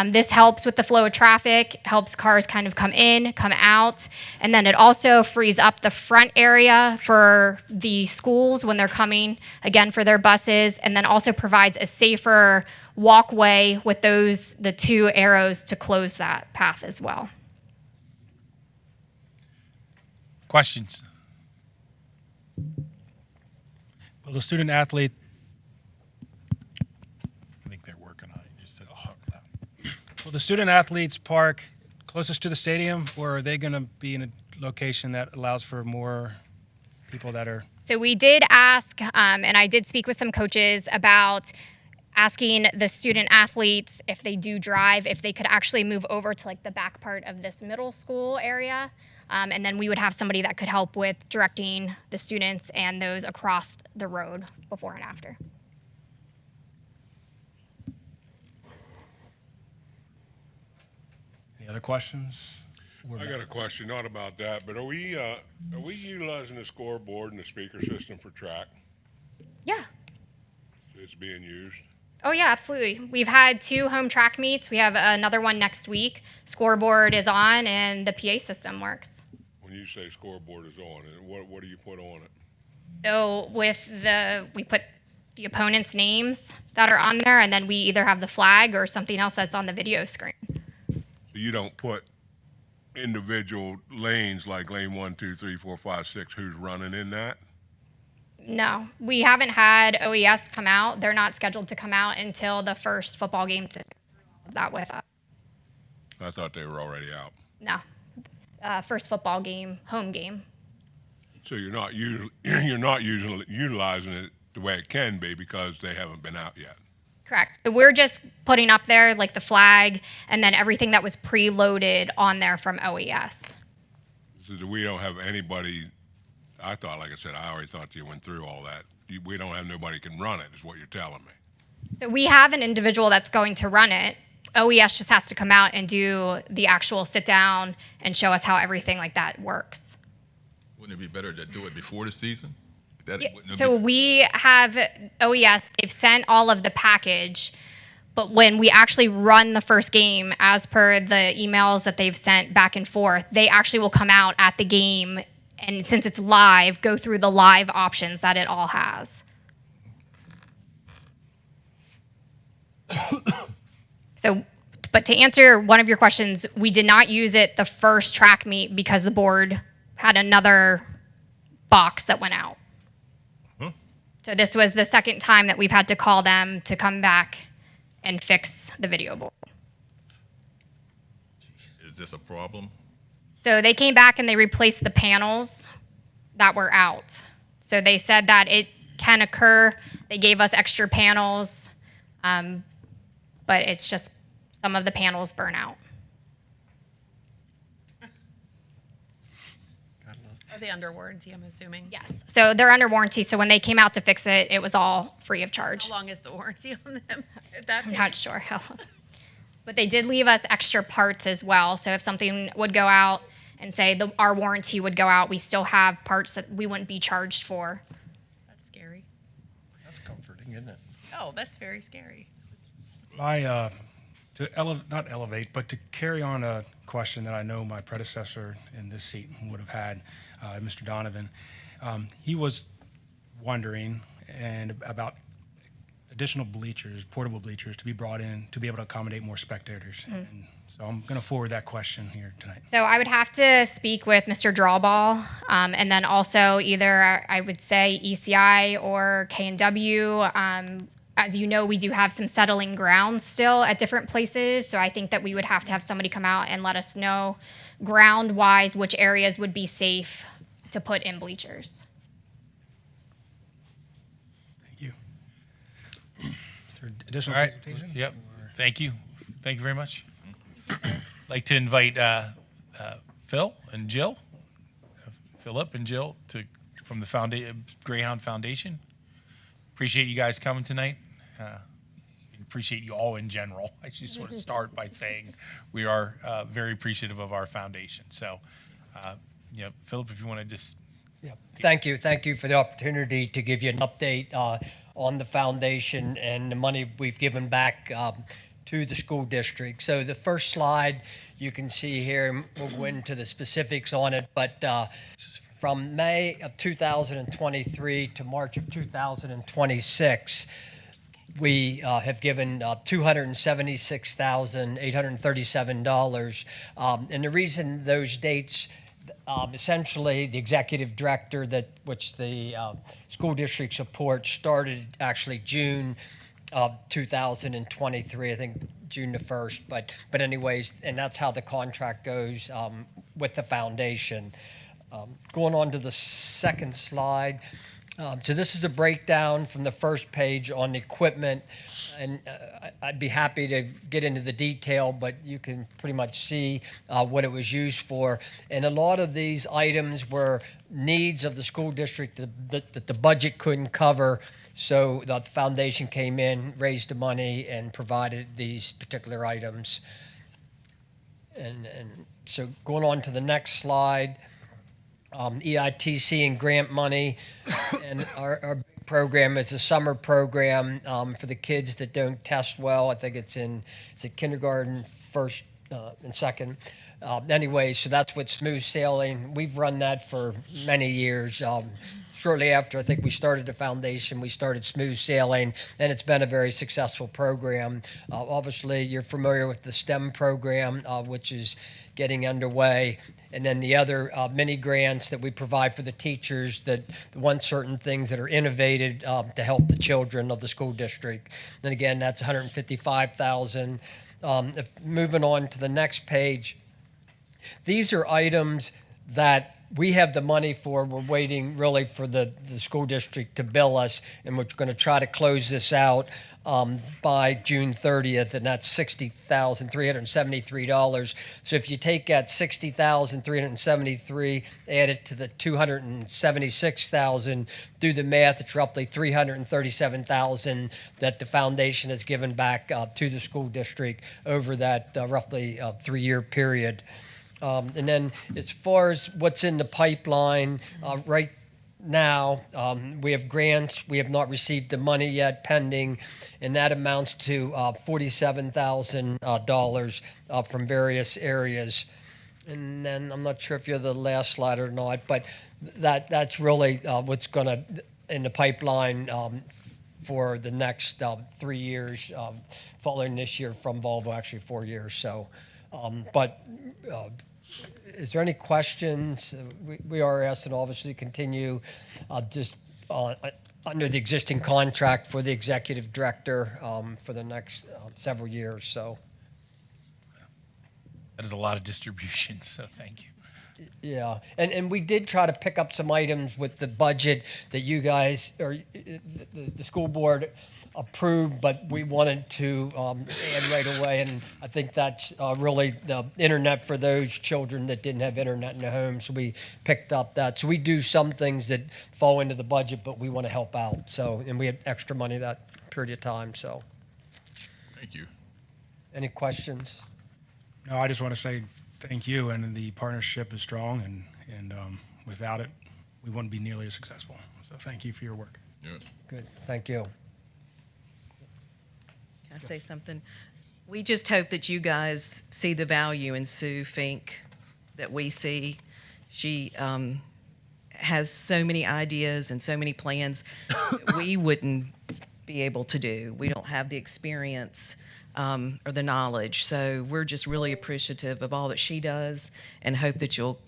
This helps with the flow of traffic, helps cars kind of come in, come out, and then it also frees up the front area for the schools when they're coming, again, for their buses, and then also provides a safer walkway with the 2 arrows to close that path as well.
Questions?
Will the student athlete,
I think they're working on it. You just said talk about it.
will the student athletes park closest to the stadium, or are they going to be in a location that allows for more people that are?
So we did ask, and I did speak with some coaches about asking the student athletes, if they do drive, if they could actually move over to like the back part of this middle school area. And then we would have somebody that could help with directing the students and those across the road before and after.
Any other questions?
I got a question, not about that, but are we utilizing the scoreboard and the speaker system for track?
Yeah.
It's being used?
Oh, yeah, absolutely. We've had 2 home track meets. We have another one next week. Scoreboard is on, and the PA system works.
When you say scoreboard is on, and what do you put on it?
So we put the opponents' names that are on there, and then we either have the flag or something else that's on the video screen.
So you don't put individual lanes like lane 1, 2, 3, 4, 5, 6, who's running in that?
No, we haven't had OES come out. They're not scheduled to come out until the first football game to do that with us.
I thought they were already out.
No, first football game, home game.
So you're not utilizing it the way it can be because they haven't been out yet.
Correct. So we're just putting up there like the flag and then everything that was preloaded on there from OES.
So we don't have anybody, I thought, like I said, I already thought you went through all that. We don't have nobody can run it, is what you're telling me.
So we have an individual that's going to run it. OES just has to come out and do the actual sit down and show us how everything like that works.
Wouldn't it be better to do it before the season?
Yeah, so we have OES, they've sent all of the package, but when we actually run the first game, as per the emails that they've sent back and forth, they actually will come out at the game and since it's live, go through the live options that it all has. So, but to answer one of your questions, we did not use it the first track meet because the board had another box that went out. So this was the second time that we've had to call them to come back and fix the video board.
Is this a problem?
So they came back and they replaced the panels that were out. So they said that it can occur. They gave us extra panels, but it's just some of the panels burn out.
Are they under warranty, I'm assuming?
Yes. So they're under warranty. So when they came out to fix it, it was all free of charge.
How long is the warranty on them? That
I'm not sure how long. But they did leave us extra parts as well. So if something would go out and say our warranty would go out, we still have parts that we wouldn't be charged for.
That's scary.
That's comforting, isn't it?
Oh, that's very scary.
Not elevate, but to carry on a question that I know my predecessor in this seat would have had, Mr. Donovan. He was wondering about additional bleachers, portable bleachers, to be brought in to be able to accommodate more spectators. And so I'm going to forward that question here tonight.
So I would have to speak with Mr. Drawball, and then also either I would say ECI or K&W. As you know, we do have some settling ground still at different places, so I think that we would have to have somebody come out and let us know ground-wise which areas would be safe to put in bleachers.
Thank you. Is there additional
All right.
presentation?
Yep. Thank you. Thank you very much. I'd like to invite Phil and Jill, Philip and Jill, from the Greyhound Foundation. Appreciate you guys coming tonight. Appreciate you all in general. I just want to start by saying we are very appreciative of our foundation. So, Philip, if you want to just.
Yeah. Thank you. Thank you for the opportunity to give you an update on the foundation and the money we've given back to the school district. So the first slide you can see here, and we'll go into the specifics on it, but from May of 2023 to March of 2026, we have given $276,837. And the reason those dates, essentially the executive director which the school district supports started actually June of 2023, I think June the 1st. But anyways, and that's how the contract goes with the foundation. Going on to the second slide. So this is a breakdown from the first page on the equipment, and I'd be happy to get into the detail, but you can pretty much see what it was used for. And a lot of these items were needs of the school district that the budget couldn't cover, so the foundation came in, raised the money, and provided these particular items. And so going on to the next slide. EITC and grant money, and our program is a summer program for the kids that don't test well. I think it's kindergarten, first and second. Anyway, so that's what smooth sailing. We've run that for many years. Shortly after I think we started the foundation, we started smooth sailing, and it's been a very successful program. Obviously, you're familiar with the STEM program, which is getting underway, and then the other mini grants that we provide for the teachers that want certain things that are innovated to help the children of the school district. And again, that's $155,000. Moving on to the next page, these are items that we have the money for. We're waiting really for the school district to bill us, and we're going to try to close this out by June 30th, and that's $60,373. So if you take that $60,373, add it to the $276,000, do the math, it's roughly $337,000 that the foundation has given back to the school district over that roughly 3-year period. And then as far as what's in the pipeline, right now, we have grants. We have not received the money yet, pending, and that amounts to $47,000 from various areas. And then I'm not sure if you're the last slide or not, but that's really what's going to in the pipeline for the next 3 years, following this year from Volvo, actually 4 years. So, is there any questions? We are asked to obviously continue just under the existing contract for the executive director for the next several years. So,
That is a lot of distribution, so thank you.
yeah, and we did try to pick up some items with the budget that you guys or the school board approved, but we wanted to add right away, and I think that's really the internet for those children that didn't have internet in their home. So we picked up that. So we do some things that fall into the budget, but we want to help out. So, and we had extra money that period of time. So,
Thank you.
any questions?
No, I just want to say thank you, and the partnership is strong, and without it, we wouldn't be nearly as successful. So thank you for your work.
Yes.
Good. Thank you.
Can I say something? We just hope that you guys see the value in Sue Fink that we see. She has so many ideas and so many plans that we wouldn't be able to do. We don't have the experience or the knowledge. So we're just really appreciative of all that she does and hope that you'll,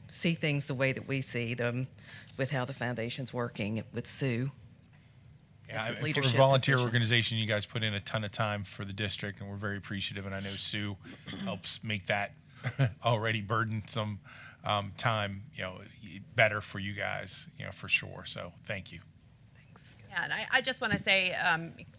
see things the way that we see them with how the foundation's working with Sue.
Yeah,
the
for a
leadership
volunteer
position.
organization, you guys put in a ton of time for the district, and we're very appreciative. And I know Sue helps make that already burdensome time, better for you guys, for sure. So thank you.
Yeah, and I just want to say,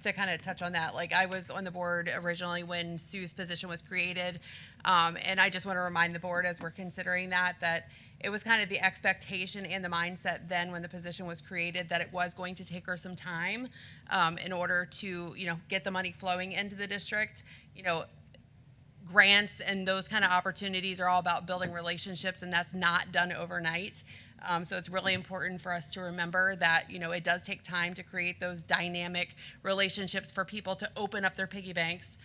to kind of touch on that, like I was on the board originally when Sue's position was created, and I just want to remind the board as we're considering that it was kind of the expectation and the mindset then when the position was created that it was going to take her some time in order to, get the money flowing into the district. Grants and those kind of opportunities are all about building relationships, and that's not done overnight. So it's really important for us to remember that, it does take time to create those dynamic relationships for people to open up their piggy banks.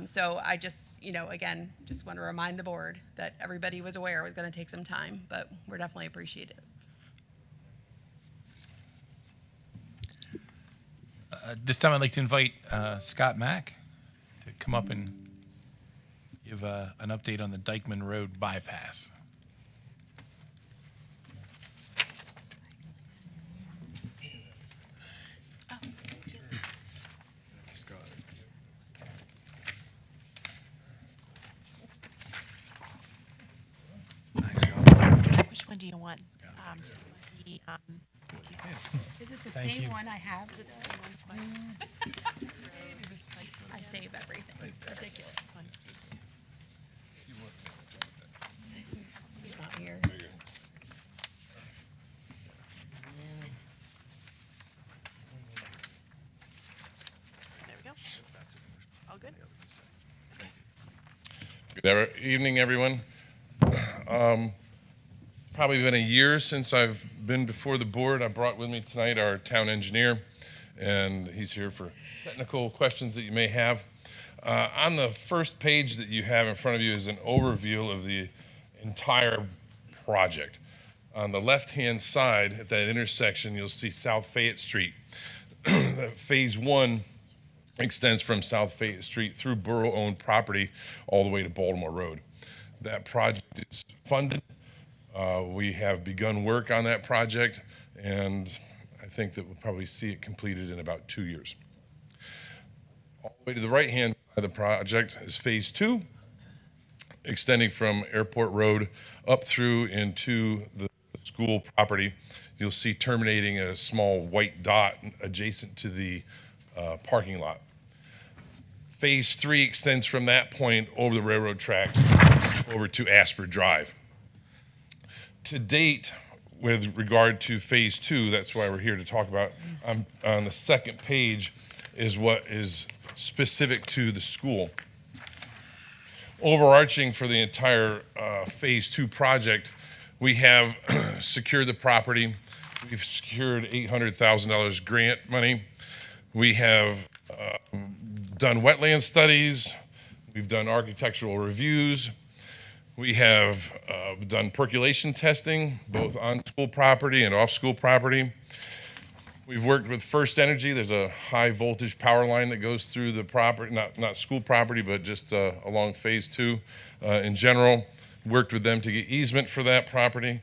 So I just, again, just want to remind the board that everybody was aware it was going to take some time, but we're definitely appreciative.
This time I'd like to invite Scott Mack to come up and give an update on the Dykeman Road bypass.
Which one do you want? The,
Is it the
Thank
same
you.
one I have?
is it the same one twice?
I save everything. It's ridiculous.
This one.
He's not here.
There we go. All good?
Good evening, everyone. Probably been a year since I've been before the board. I brought with me tonight our town engineer, and he's here for technical questions that you may have. On the first page that you have in front of you is an overview of the entire project. On the left-hand side at that intersection, you'll see South Fayette Street. Phase 1 extends from South Fayette Street through borough-owned property all the way to Baltimore Road. That project is funded. We have begun work on that project, and I think that we'll probably see it completed in about 2 years. All the way to the right-hand side of the project is Phase 2, extending from Airport Road up through into the school property. You'll see terminating a small white dot adjacent to the parking lot. Phase 3 extends from that point over the railroad tracks over to Asper Drive. To date, with regard to Phase 2, that's why we're here to talk about, on the second page is what is specific to the school. Overarching for the entire Phase 2 project, we have secured the property. We've secured $800,000 grant money. We have done wetland studies. We've done architectural reviews. We have done percolation testing, both on school property and off school property. We've worked with First Energy. There's a high voltage power line that goes through the property, not school property, but just along Phase 2 in general. Worked with them to get easement for that property.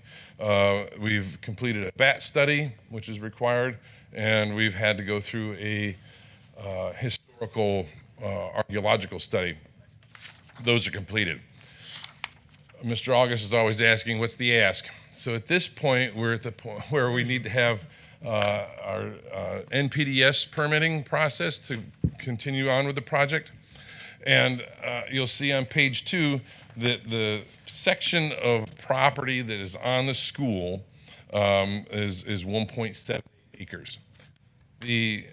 We've completed a BAT study, which is required, and we've had to go through a historical archaeological study. Those are completed. Mr. August is always asking, what's the ask? So at this point, we're at the point where we need to have our NPDES permitting process to continue on with the project. And you'll see on page 2 that the section of property that is on the school is 1.7 acres. The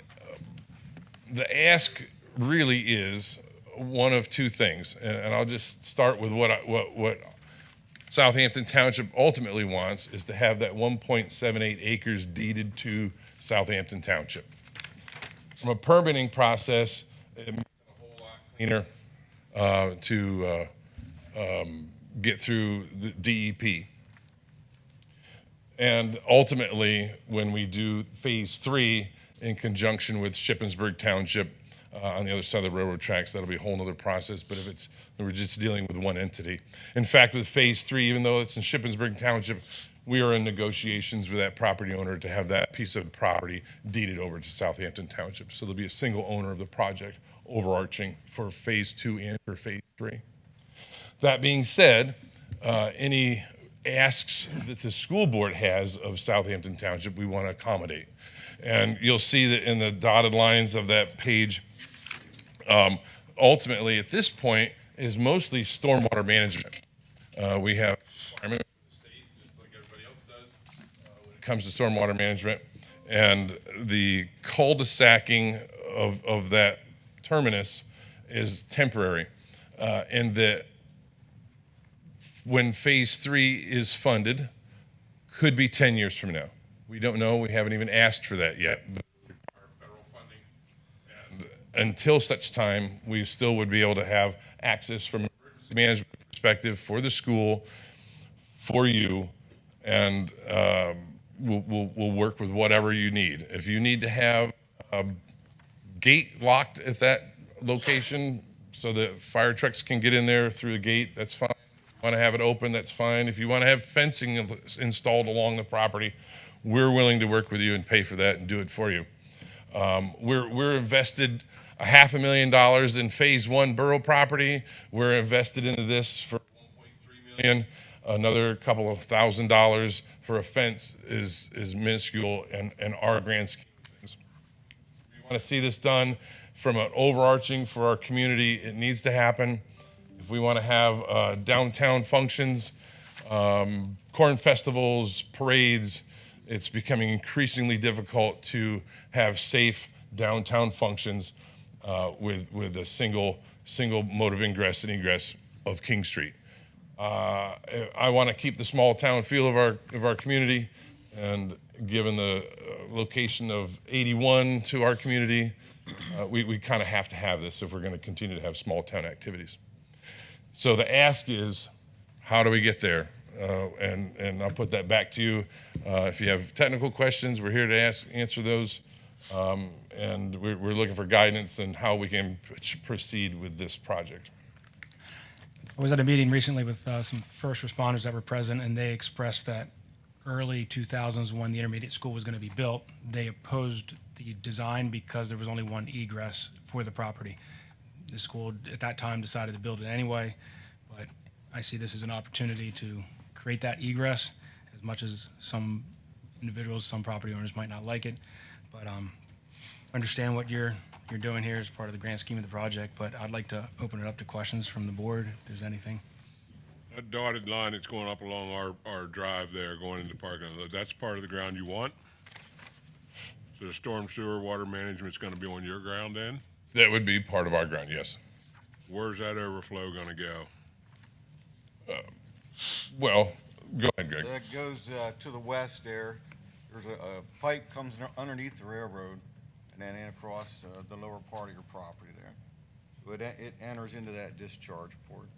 ask really is one of two things, and I'll just start with what Southampton Township ultimately wants is to have that 1.78 acres deeded to Southampton Township. From a permitting process, it makes it a whole lot cleaner to get through the DEP. And ultimately, when we do Phase 3 in conjunction with Shippensburg Township on the other side of the railroad tracks, that'll be a whole nother process. But if we're just dealing with one entity. In fact, with Phase 3, even though it's in Shippensburg Township, we are in negotiations with that property owner to have that piece of property deeded over to Southampton Township. So there'll be a single owner of the project overarching for Phase 2 and for Phase 3. That being said, any asks that the school board has of Southampton Township, we want to accommodate. And you'll see that in the dotted lines of that page, ultimately at this point is mostly stormwater management. We have requirements from the state, just like everybody else does, when it comes to stormwater management. And the cul-de-sacing of that terminus is temporary. And that when Phase 3 is funded, could be 10 years from now. We don't know. We haven't even asked for that yet. But we require federal funding. And until such time, we still would be able to have access from an emergency management perspective for the school, for you, and we'll work with whatever you need. If you need to have a gate locked at that location so that fire trucks can get in there through the gate, that's fine. If you want to have it open, that's fine. If you want to have fencing installed along the property, we're willing to work with you and pay for that and do it for you. We're invested $500,000 in Phase 1 borough property. We're invested into this for $1.3 million. Another couple of $1,000s for a fence is minuscule in our grand scheme of things. We want to see this done from an overarching for our community. It needs to happen. If we want to have downtown functions, corn festivals, parades, it's becoming increasingly difficult to have safe downtown functions with a single mode of ingress and egress of King Street. I want to keep the small town feel of our community, and given the location of 81 to our community, we kind of have to have this if we're going to continue to have small town activities. So the ask is, how do we get there? And I'll put that back to you. If you have technical questions, we're here to answer those. And we're looking for guidance on how we can proceed with this project.
I was at a meeting recently with some first responders that were present, and they expressed that early 2000s, when the intermediate school was going to be built, they opposed the design because there was only one egress for the property. The school at that time decided to build it anyway, but I see this as an opportunity to create that egress, as much as some individuals, some property owners might not like it. But understand what you're doing here as part of the grand scheme of the project, but I'd like to open it up to questions from the board, if there's anything.
That dotted line that's going up along our drive there, going into the parking lot, that's part of the ground you want? So the storm sewer water management's gonna be on your ground then?
That would be part of our ground, yes.
Where's that overflow gonna go?
Well, go ahead, Greg.
That goes to the west there. There's a pipe comes underneath the railroad and then in across the lower part of your property there. So it enters into that discharge port.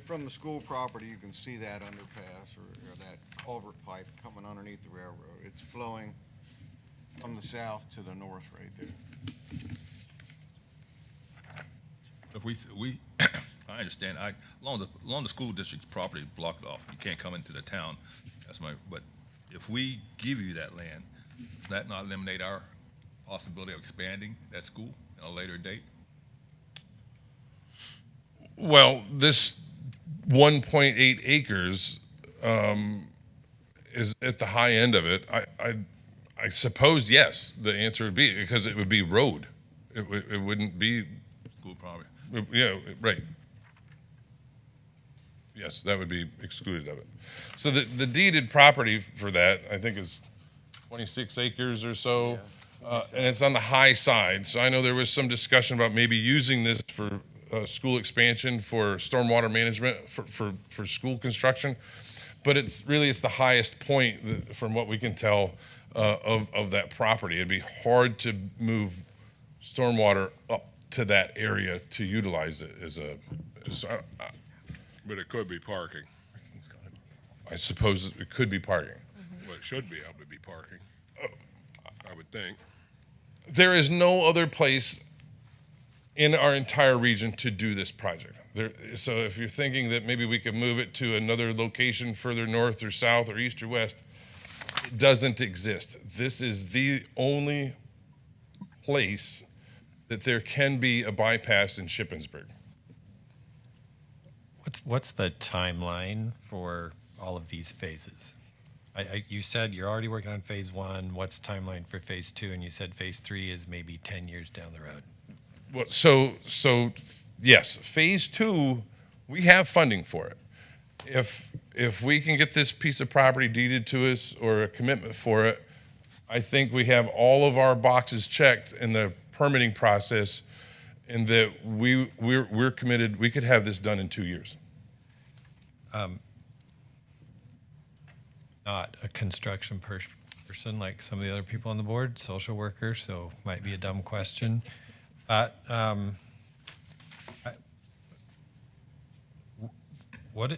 From the school property, you can see that underpass or that culvert pipe coming underneath the railroad. It's flowing from the south to the north right there.
If we I understand, along the school district's property is blocked off, you can't come into the town, but if we give you that land, does that not eliminate our possibility of expanding that school at a later date?
Well, this 1.8 acres is at the high end of it. I suppose, yes, the answer would be, because it would be road. It wouldn't be.
School property.
Yeah, right. Yes, that would be excluded of it. So the deeded property for that, I think, is 26 acres or so. And it's on the high side. So I know there was some discussion about maybe using this for school expansion, for stormwater management, for school construction. But it's the highest point from what we can tell of that property. It'd be hard to move stormwater up to that area to utilize it as a.
But it could be parking.
I suppose it could be parking.
Well, it should be able to be parking, I would think.
There is no other place in our entire region to do this project. So if you're thinking that maybe we could move it to another location further north or south or east or west, it doesn't exist. This is the only place that there can be a bypass in Shippensburg.
What's the timeline for all of these phases? You said you're already working on phase 1. What's the timeline for phase 2? And you said phase 3 is maybe 10 years down the road.
Well, so yes, phase 2, we have funding for it. If we can get this piece of property deeded to us or a commitment for it, I think we have all of our boxes checked in the permitting process, and that we're committed. We could have this done in 2 years.
Not a construction person like some of the other people on the board, social worker, so might be a dumb question. But what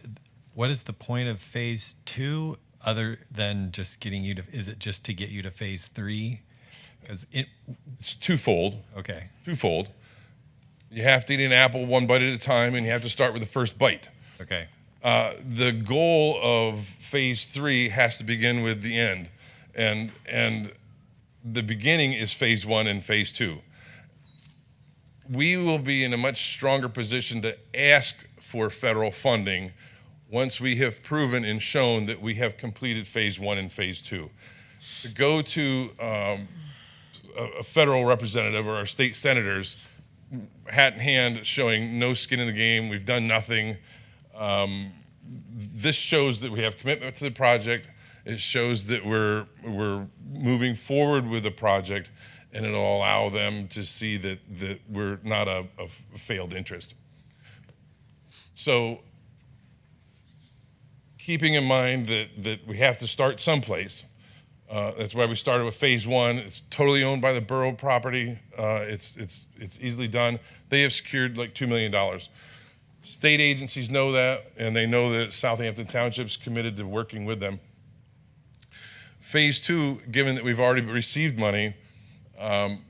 is the point of phase 2 other than just getting you to? Is it just to get you to phase 3? Because
it's twofold.
Okay.
Twofold. You have to eat an apple one bite at a time, and you have to start with the first bite.
Okay.
The goal of phase 3 has to begin with the end, and the beginning is phase 1 and phase 2. We will be in a much stronger position to ask for federal funding once we have proven and shown that we have completed phase 1 and phase 2. To go to a federal representative or our state senators, hat in hand, showing no skin in the game, we've done nothing. This shows that we have commitment to the project. It shows that we're moving forward with the project, and it'll allow them to see that we're not a failed interest. So keeping in mind that we have to start someplace, that's why we started with phase 1. It's totally owned by the borough property. It's easily done. They have secured like $2 million. State agencies know that, and they know that Southampton Township's committed to working with them. Phase 2, given that we've already received money,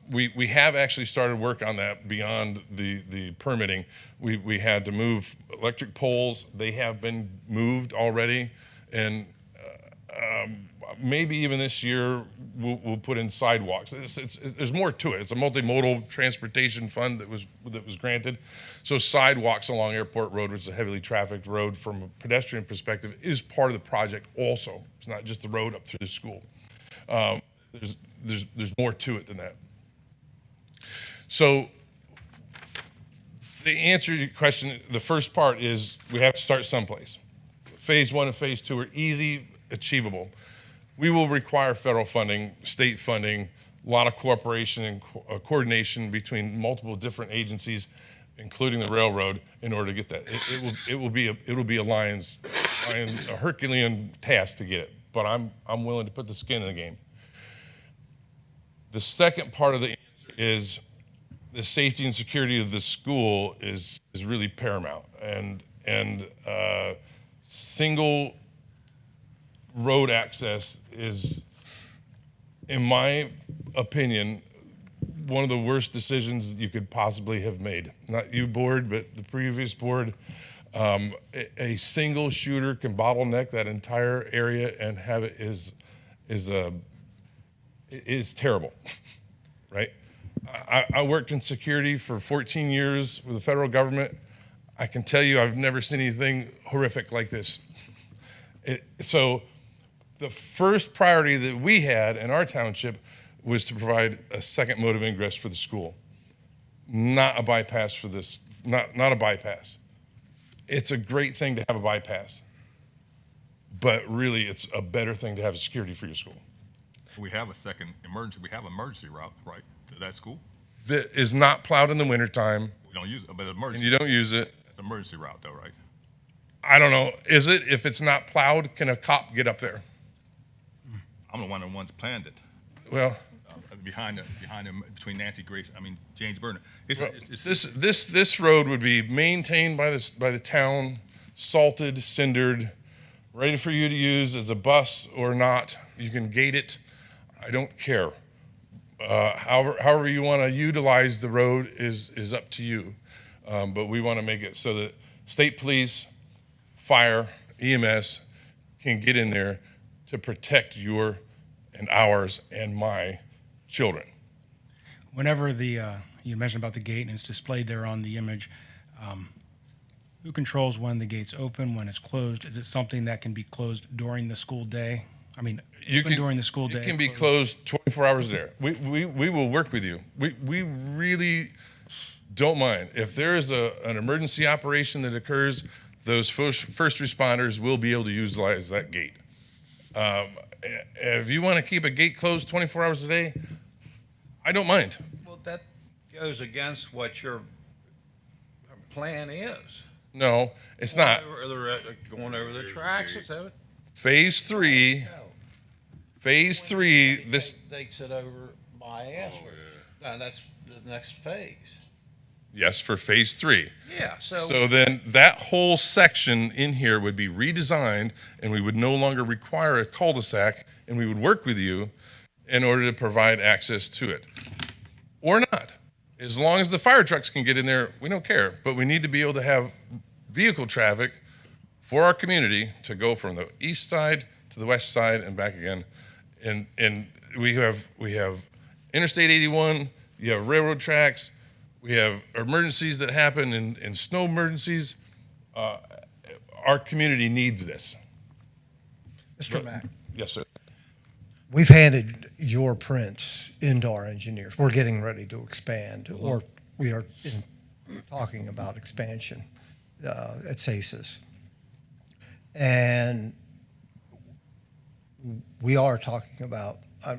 we have actually started work on that beyond the permitting. We had to move electric poles. They have been moved already, and maybe even this year, we'll put in sidewalks. There's more to it. It's a multimodal transportation fund that was granted. So sidewalks along Airport Road, which is a heavily trafficked road from a pedestrian perspective, is part of the project also. It's not just the road up through the school. There's more to it than that. So the answer to your question, the first part is we have to start someplace. Phase 1 and phase 2 are easy, achievable. We will require federal funding, state funding, a lot of cooperation and coordination between multiple different agencies, including the railroad, in order to get that. It will be a Herculean task to get it, but I'm willing to put the skin in the game. The second part of the answer is the safety and security of the school is really paramount, and single road access is, in my opinion, one of the worst decisions you could possibly have made. Not you, board, but the previous board. A single shooter can bottleneck that entire area and have it is terrible, right? I worked in security for 14 years with the federal government. I can tell you I've never seen anything horrific like this. So the first priority that we had in our township was to provide a second mode of ingress for the school, not a bypass for this, not a bypass. It's a great thing to have a bypass, but really it's a better thing to have security for your school.
We have a second emergency, we have an emergency route, right, to that school?
That is not plowed in the wintertime.
We don't use it, but emergency.
And you don't use it.
It's an emergency route though, right?
I don't know. Is it? If it's not plowed, can a cop get up there?
I'm the one of the ones planned it.
Well,
between James Burner.
This road would be maintained by the town, salted, cindered, ready for you to use as a bus or not. You can gate it. I don't care. However you want to utilize the road is up to you. But we want to make it so that state police, fire, EMS can get in there to protect your and ours and my children.
Whenever you mentioned about the gate and it's displayed there on the image, who controls when the gate's open, when it's closed? Is it something that can be closed during the school day? I mean, during the school day.
It can be closed 24 hours a day. We will work with you. We really don't mind. If there is an emergency operation that occurs, those first responders will be able to utilize that gate. If you want to keep a gate closed 24 hours a day, I don't mind.
Well, that goes against what your plan is.
No, it's not.
Going over the tracks, is that it?
Phase 3, this
takes it over my ass. No, that's the next phase.
Yes, for phase 3.
Yeah,
so then that whole section in here would be redesigned, and we would no longer require a cul-de-sac, and we would work with you in order to provide access to it. Or not. As long as the fire trucks can get in there, we don't care. But we need to be able to have vehicle traffic for our community to go from the east side to the west side and back again. And we have Interstate 81, you have railroad tracks, we have emergencies that happen in snow emergencies. Our community needs this.
Mr. Mack.
Yes, sir.
We've handed your prints into our engineers. We're getting ready to expand, or we are talking about expansion at SACES. And we are talking about a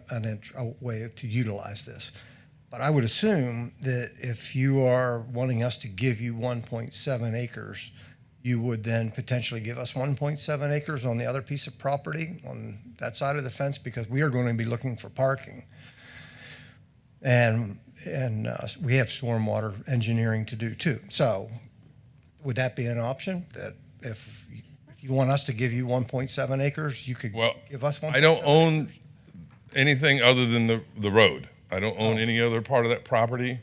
way to utilize this. But I would assume that if you are wanting us to give you 1.7 acres, you would then potentially give us 1.7 acres on the other piece of property on that side of the fence, because we are going to be looking for parking. And we have stormwater engineering to do too. So would that be an option, that if you want us to give you 1.7 acres, you could give us 1.7
I don't own anything other than the road. I don't own any other part of that property.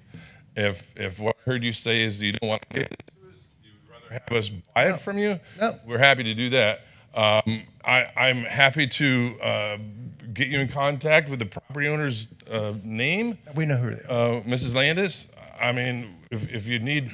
If what I heard you say is you don't want to get it to us, you would rather have us buy it from you, we're happy to do that. I'm happy to get you in contact with the property owner's name.
We know who they are.
Mrs. Landis. I mean, if you need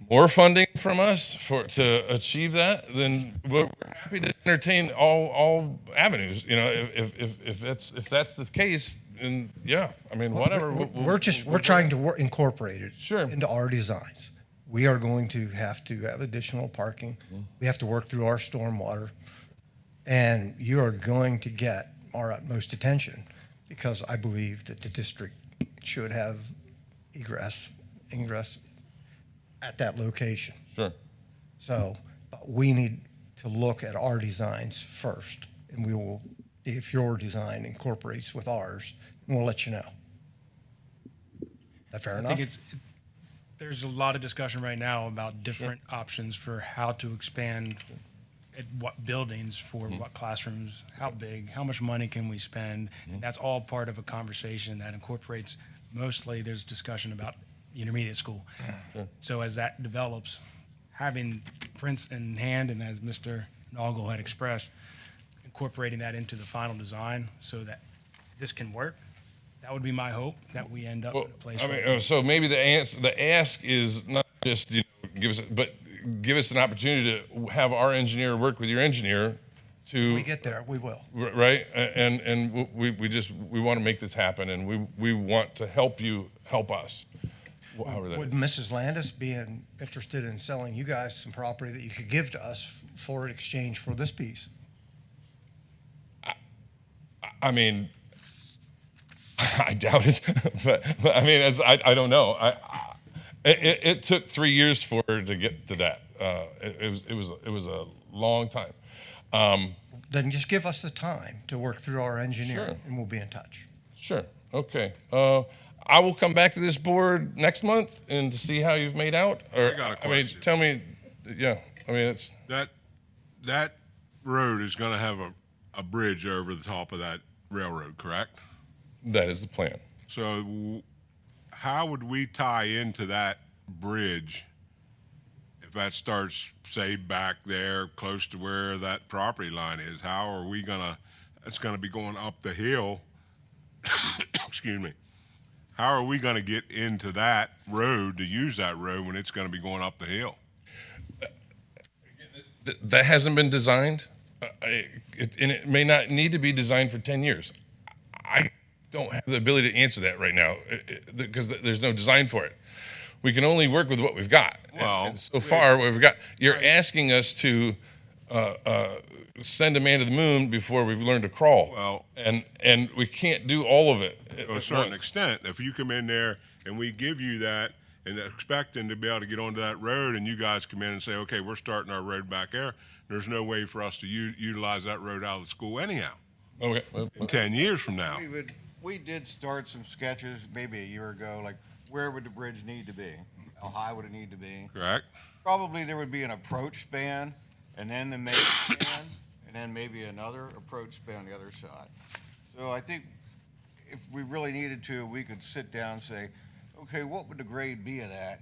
more funding from us to achieve that, then we're happy to entertain all avenues. You know, if that's the case, then yeah, I mean, whatever.
We're trying to incorporate it
Sure.
into our designs. We are going to have additional parking. We have to work through our stormwater, and you are going to get our utmost attention because I believe that the district should have ingress at that location.
Sure.
So, but we need to look at our designs first, and we will, if your design incorporates with ours, we'll let you know. That fair
I
enough?
think there's a lot of discussion right now about different options for how to expand at what buildings for what classrooms, how big, how much money can we spend? And that's all part of a conversation that incorporates, mostly there's discussion about the intermediate school. So as that develops, having prints in hand, and as Mr. Noggle had expressed, incorporating that into the final design so that this can work, that would be my hope, that we end up in a place
I
where
mean, so maybe the ask is not just give us an opportunity to have our engineer work with your engineer to.
When we get there, we will.
Right, and we want to make this happen, and we want to help you help us. However that
Would
is.
Mrs. Landis be interested in selling you guys some property that you could give to us for exchange for this piece?
I mean, I doubt it, but I mean, I don't know. It took 3 years for her to get to that. It was a long time.
Then just give us the time to work through our engineer,
Sure.
and we'll be in touch.
Sure. Okay. I will come back to this board next month and to see how you've made out. Or
I got a
I mean,
question.
tell me. Yeah. I mean, it's
That road is gonna have a bridge over the top of that railroad, correct?
that is the plan.
So how would we tie into that bridge if that starts, say, back there close to where that property line is? How are we gonna, it's gonna be going up the hill, excuse me. How are we gonna get into that road to use that road when it's gonna be going up the hill?
That hasn't been designed, and it may not need to be designed for 10 years. I don't have the ability to answer that right now because there's no design for it. We can only work with what we've got.
Well,
And so far, what we've got, you're asking us to send a man to the moon before we've learned to crawl.
Well-
and we can't do all of it at
To a certain
once.
extent, if you come in there and we give you that and expecting to be able to get onto that road and you guys come in and say, okay, we're starting our road back there, there's no way for us to utilize that road out of the school anyhow,
Okay. Well,
in 10 years from now.
We did start some sketches maybe a year ago, like where would the bridge need to be? How high would it need to be?
Correct?
Probably there would be an approach span, and then the main span, and then maybe another approach span on the other side. So I think if we really needed to, we could sit down and say, okay, what would the grade be of that?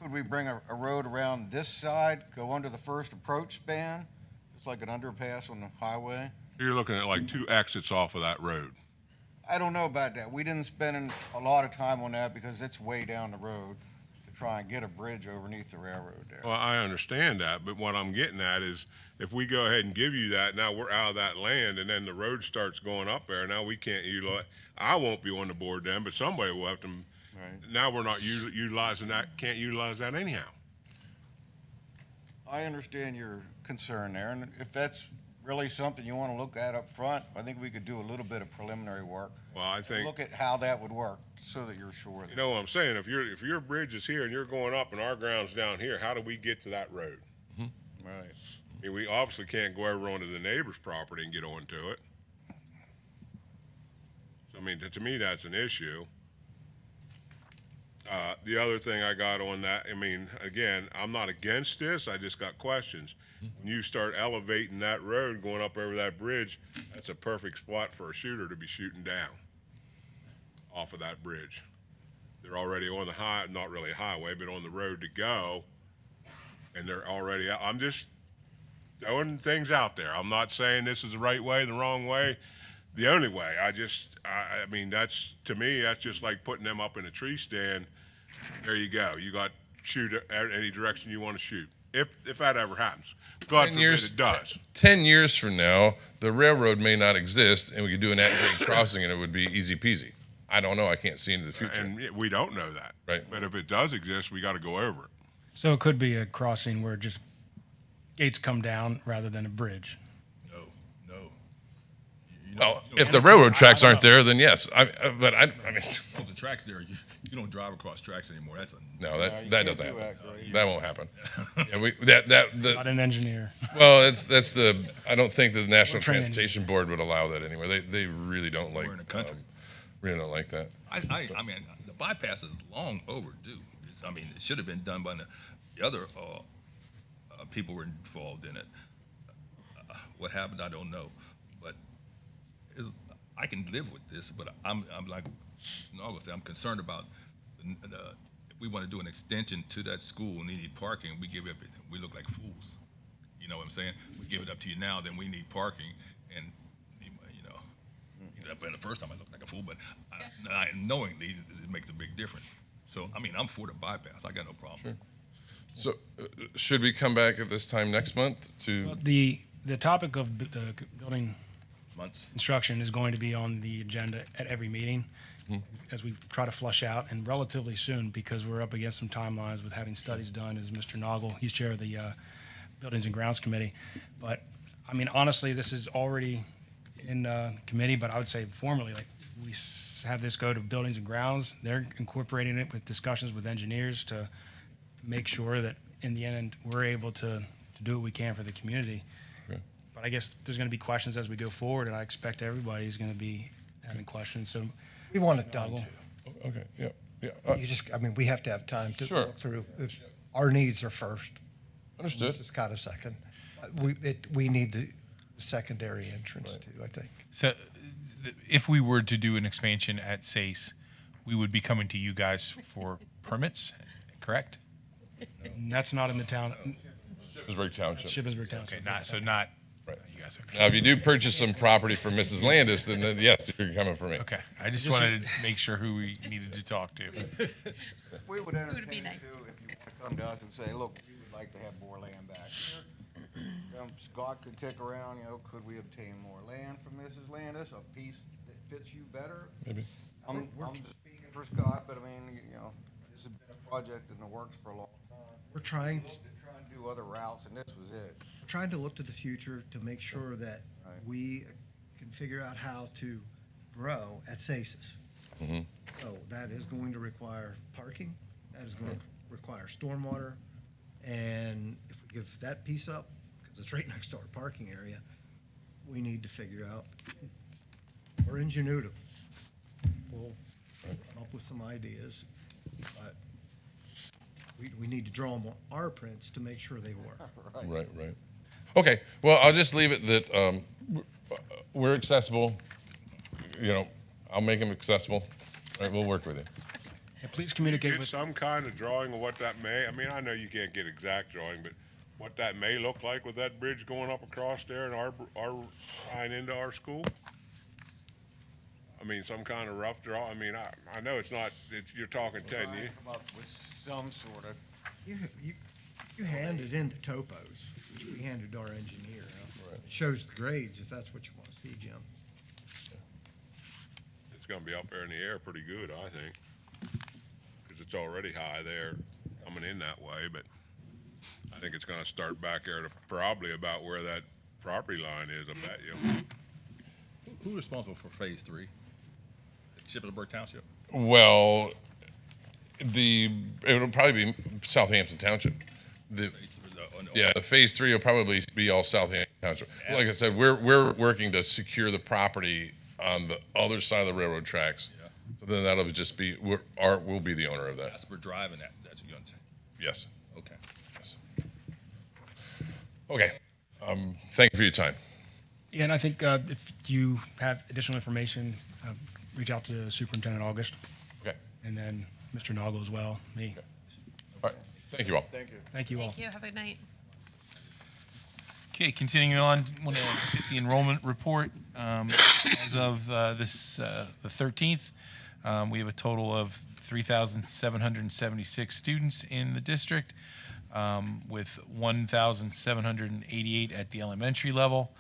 Could we bring a road around this side, go under the first approach span, just like an underpass on the highway?
You're looking at like 2 exits off of that road.
I don't know about that. We didn't spend a lot of time on that because it's way down the road to try and get a bridge underneath the railroad there.
Well, I understand that, but what I'm getting at is if we go ahead and give you that, now we're out of that land and then the road starts going up there, now we can't utilize, I won't be on the board then, but somebody will have to, now we're not utilizing that, can't utilize that anyhow.
I understand your concern there, and if that's really something you want to look at up front, I think we could do a little bit of preliminary work.
Well, I think,
Look at how that would work so that you're sure.
you know what I'm saying, if your bridge is here and you're going up and our ground's down here, how do we get to that road?
Right.
I mean, we obviously can't go over onto the neighbor's property and get onto it. So, I mean, to me, that's an issue. The other thing I got on that, I mean, again, I'm not against this, I just got questions. When you start elevating that road, going up over that bridge, that's a perfect spot for a shooter to be shooting down off of that bridge. They're already on the not really a highway, but on the road to go, and they're already out. throwing things out there. I'm not saying this is the right way, the wrong way, the only way. I mean, that's, to me, that's just like putting them up in a tree stand. There you go. You got shoot any direction you want to shoot. If that ever happens. God
10
forbid
years,
it does.
10 years from now, the railroad may not exist, and we could do an at-grade crossing, and it would be easy peasy. I don't know. I can't see into the future.
And we don't know that.
Right.
But if it does exist, we got to go over it.
So it could be a crossing where just gates come down rather than a bridge.
No.
Well, if the railroad tracks aren't there, then yes. I mean,
Well, the tracks there, you don't drive across tracks anymore. That's
no,
you
that
can't
doesn't
do
happen.
that,
That won't happen. Yeah,
Not an engineer.
well, that's the. I don't think the National
train
Transportation Board would allow that anywhere. They really don't like.
We're in the country.
Really don't like that.
I mean, the bypass is long overdue. I mean, it should have been done by the other people were involved in it. What happened, I don't know. But I can live with this, but I'm like Noggle said, I'm concerned about if we want to do an extension to that school and they need parking, we give everything. We look like fools. You know what I'm saying? We give it up to you now, then we need parking, and but the first time I looked like a fool, but knowingly it makes a big difference. So I mean, I'm for the bypass. I got no problem.
Sure. So should we come back at this time next month to?
Well, the topic of the building
Months.
construction is going to be on the agenda at every meeting as we try to flush out, and relatively soon, because we're up against some timelines with having studies done, as Mr. Noggle, he's chair of the Buildings and Grounds Committee. But I mean, honestly, this is already in committee, but I would say formally, like, we have this go to Buildings and Grounds. They're incorporating it with discussions with engineers to make sure that in the end we're able to do what we can for the community.
Okay.
But I guess there's going to be questions as we go forward, and I expect everybody's going to be having questions. So
We want it done
Noggle.
too.
Okay. Yeah.
You just, I mean, we have to have time to
Sure.
look through. Our needs are first.
Understood.
This is kind of second. We need the secondary entrance too, I think.
So if we were to do an expansion at SACE, we would be coming to you guys for permits, correct?
And that's not in the town,
Shippensburg Township.
Shippensburg Township.
Okay, not, so not,
Right.
you guys, okay.
Now, if you do purchase some property from Mrs. Landis, then yes, you're coming for me.
Okay, I just wanted to make sure who we needed to talk to.
We would
would be
entertain
nice.
too, if you want to come to us and say, look, we would like to have more land back here. Scott could kick around, could we obtain more land from Mrs. Landis, a piece that fits you better?
Maybe.
I'm just speaking for Scott, but I mean, this has been a project in the works for a long time.
We're trying
To try and do other routes, and this was it.
trying to look to the future to make sure that
Right.
we can figure out how to grow at SACES.
Mhm.
So that is going to require parking, that is going to require stormwater, and if we give that piece up, because it's right next to our parking area, we need to figure out, we're ingenuitive. We'll come up with some ideas, but we need to draw them on our prints to make sure they work.
Right. Okay. Well, I'll just leave it that we're accessible. I'll make them accessible. All right, we'll work with you.
Yeah, please communicate
Get
with,
some kind of drawing of what that may, I mean, I know you can't get exact drawing, but what that may look like with that bridge going up across there and our tying into our school? I mean, some kind of rough draw, I mean, I know you're talking 10 years.
Come up with some sort of,
You handed in the topos, which we handed to our engineer. It shows the grades, if that's what you want to see, Jim.
It's gonna be up there in the air pretty good, I think. Because it's already high there, coming in that way, but I think it's gonna start back there to probably about where that property line is, I bet you.
Who's responsible for phase 3? Shippensburg Township?
Well, it'll probably be Southampton Township. The phase 3 will probably be all Southampton Township. Like I said, we're working to secure the property on the other side of the railroad tracks.
Yeah.
So then that'll just be we'll be the owner of that.
That's we're driving that. That's what you're saying.
Yes.
Okay.
Yes. Okay. Thank you for your time.
yeah, and I think if you have additional information, reach out to Superintendent August,
Okay.
and then Mr. Noggle as well, me.
All right. Thank you all.
thank you.
Thank you all.
Thank you, have a good night.
Okay, continuing on, want to get the enrollment report. As of the 13th, we have a total of 3,776 students in the district, with 1,788 at the elementary level,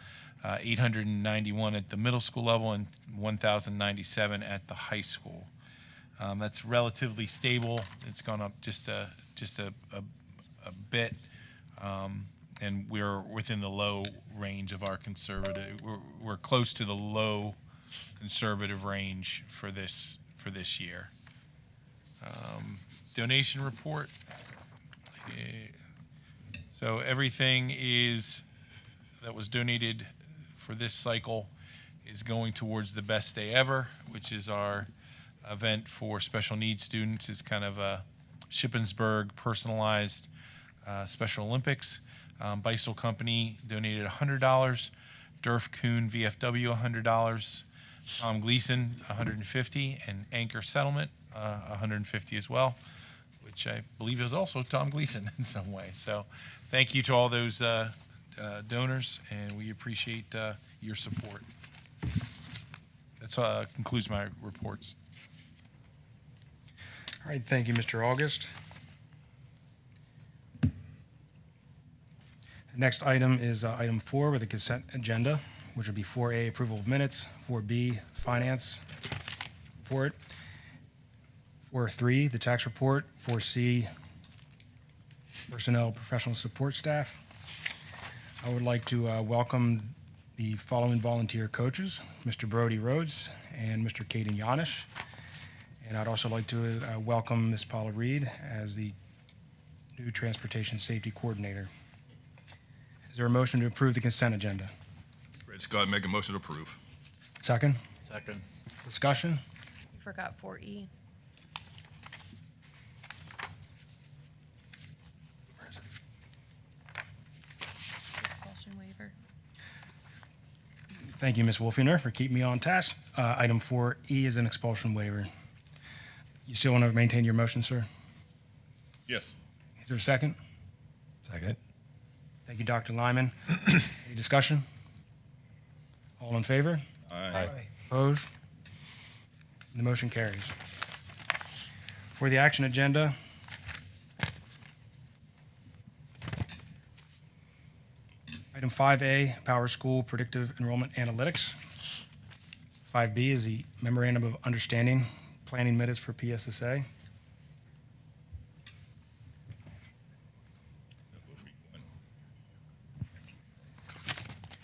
891 at the middle school level, and 1,097 at the high school. That's relatively stable. It's gone up just a bit, and we're within the low range of our conservative. We're close to the low conservative range for this year. Donation report. So everything that was donated for this cycle is going towards the Best Day Ever, which is our event for special needs students. It's kind of a Shippensburg personalized Special Olympics. Beistel Company donated $100, Durf Kuhn VFW $100, Tom Gleason $150, and Anchor Settlement $150 as well, which I believe is also Tom Gleason in some way. So thank you to all those donors, and we appreciate your support. That concludes my reports.
All right, thank you, Mr. August. The next item is item 4 with a consent agenda, which would be 4A, approval of minutes, 4B, finance report, 4.3, the tax report, 4C, personnel professional support staff. I would like to welcome the following volunteer coaches, Mr. Brody Rhodes and Mr. Caden Yanish. And I'd also like to welcome Ms. Paula Reed as the new transportation safety coordinator. Is there a motion to approve the consent agenda?
Red Scott, make a motion to approve.
Second?
Second.
Discussion?
You forgot 4E. Expulsion waiver.
Thank you, Ms. Wolfinger, for keeping me on task. Item 4E is an expulsion waiver. You still want to maintain your motion, sir?
Yes.
Is there a second?
Second.
Thank you, Dr. Lyman. Any discussion? All in favor?
Aye.
Opposed? The motion carries. For the action agenda, item 5A, Power School Predictive Enrollment Analytics. 5B is the Memorandum of Understanding, Planning Minutes for PSSA.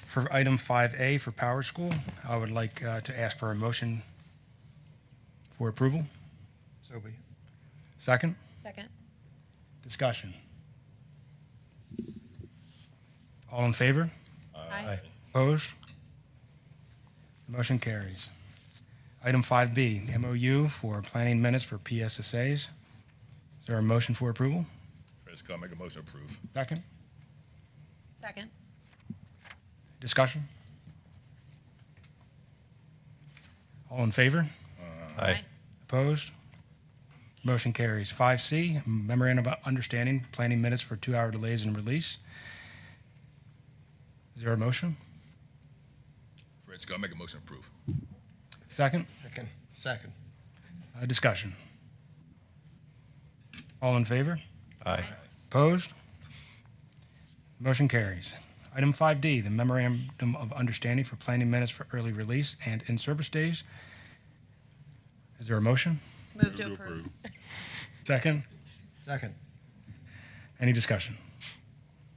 For item 5A for Power School, I would like to ask for a motion for approval.
So be it.
Second?
Second.
Discussion. All in favor?
Aye.
Opposed? The motion carries. Item 5B, MOU for planning minutes for PSSAs. Is there a motion for approval?
Red Scott, make a motion to approve.
Second?
Second.
Discussion? All in favor?
Aye.
Opposed? Motion carries. 5C, Memorandum of Understanding, planning minutes for 2-hour delays in release. Is there a motion?
Red Scott, make a motion to approve.
Second?
Second.
Discussion? All in favor?
Aye.
Opposed? Motion carries. Item 5D, the Memorandum of Understanding for planning minutes for early release and in-service days. Is there a motion?
Move to approve.
Second?
Second.
Any discussion?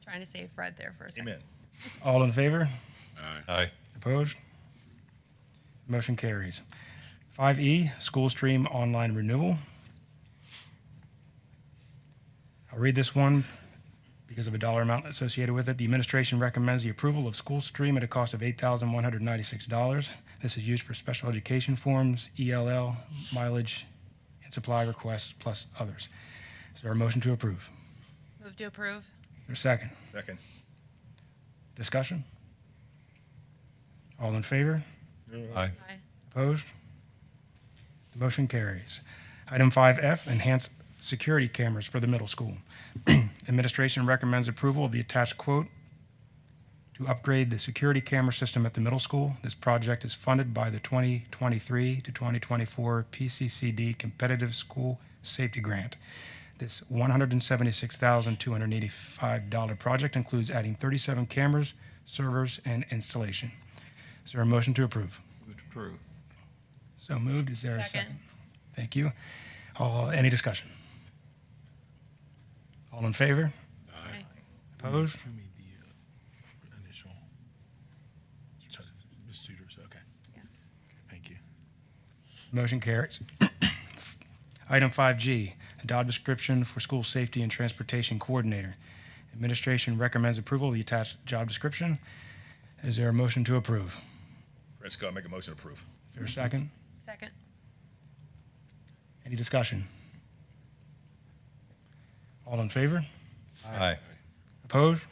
Trying to save Fred there for a second.
Amen.
All in favor?
Aye.
Opposed? Motion carries. 5E, School Stream Online Renewal. I'll read this one because of a dollar amount associated with it. The administration recommends the approval of School Stream at a cost of $8,196. This is used for special education forms, ELL, mileage, and supply requests, plus others. Is there a motion to approve?
Move to approve.
Is there a second?
Second.
Discussion? All in favor?
Aye.
Aye.
Opposed? The motion carries. Item 5F, enhanced security cameras for the middle school. Administration recommends approval of the attached quote to upgrade the security camera system at the middle school. This project is funded by the 2023 to 2024 PCCD Competitive School Safety Grant. This $176,285 project includes adding 37 cameras, servers, and installation. Is there a motion to approve?
Move to approve.
So moved. Is there a
Second.
second? Thank you. Any discussion? All in favor?
Aye.
Opposed?
Who made the initial? Ms. Suiters, okay.
Yeah.
Thank you.
Motion carries. Item 5G, job description for school safety and transportation coordinator. Administration recommends approval of the attached job description. Is there a motion to approve?
Fresco, make a motion to approve.
Is there a second?
Second.
Any discussion? All in favor?
Aye.
Opposed?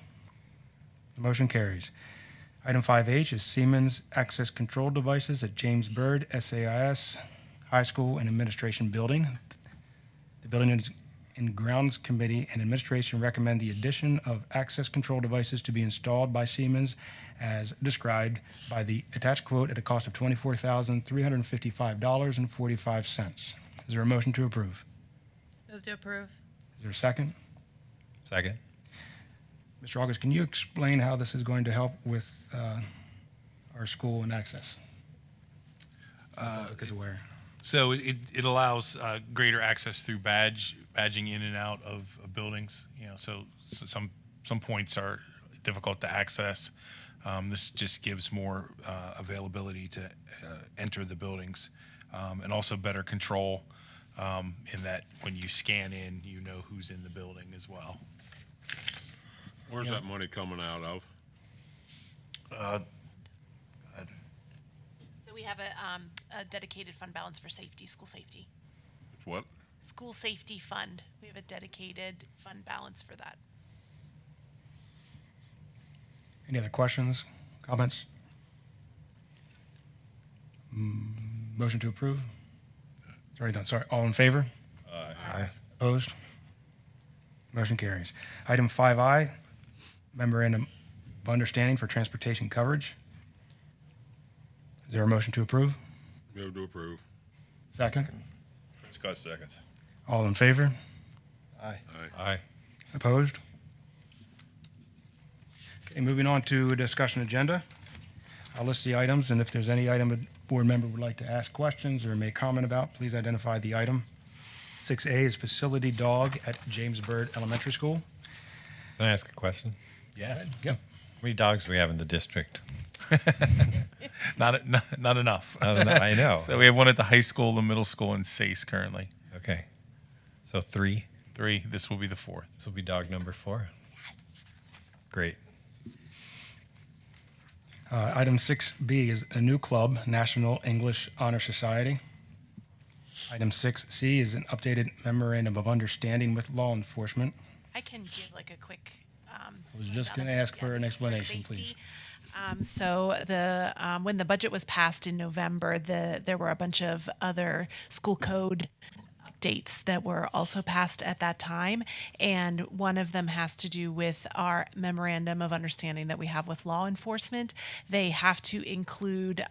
The motion carries. Item 5H is Siemens Access Control Devices at James Byrd SAIS High School and Administration Building. The Building and Grounds Committee and Administration recommend the addition of access control devices to be installed by Siemens as described by the attached quote at a cost of $24,355.45. Is there a motion to approve?
Move to approve.
Is there a second?
Second.
Mr. August, can you explain how this is going to help with our school and access? Because where?
So it allows greater access through badging in and out of buildings. So some points are difficult to access. This just gives more availability to enter the buildings, and also better control in that when you scan in, you know who's in the building as well.
Where's that money coming out of?
So we have a dedicated fund balance for safety, school safety.
It's what?
School safety fund. We have a dedicated fund balance for that.
Any other questions, comments? Motion to approve? It's already done. Sorry. All in favor?
Aye.
Opposed? Motion carries. Item 5I, memorandum of understanding for transportation coverage. Is there a motion to approve?
Move to approve.
Second.
Fresco, seconds.
All in favor?
Aye.
Aye.
Opposed? Okay, moving on to discussion agenda. I'll list the items, and if there's any item a board member would like to ask questions or make comment about, please identify the item. 6A is facility dog at James Byrd Elementary School.
Can I ask a question?
Yes.
Yep.
How many dogs do we have in the district?
Not enough.
I know.
So we have one at the high school, the middle school, and SACE currently.
Okay. So 3.
3. This will be the 4th.
This will be dog number 4. Yes. Great.
Item 6B is a new club, National English Honor Society. Item 6C is an updated memorandum of understanding with law enforcement.
I can give like a quick.
I was just going to ask for an explanation, please.
So when the budget was passed in November, there were a bunch of other school code updates that were also passed at that time, and one of them has to do with our memorandum of understanding that we have with law enforcement. They have to include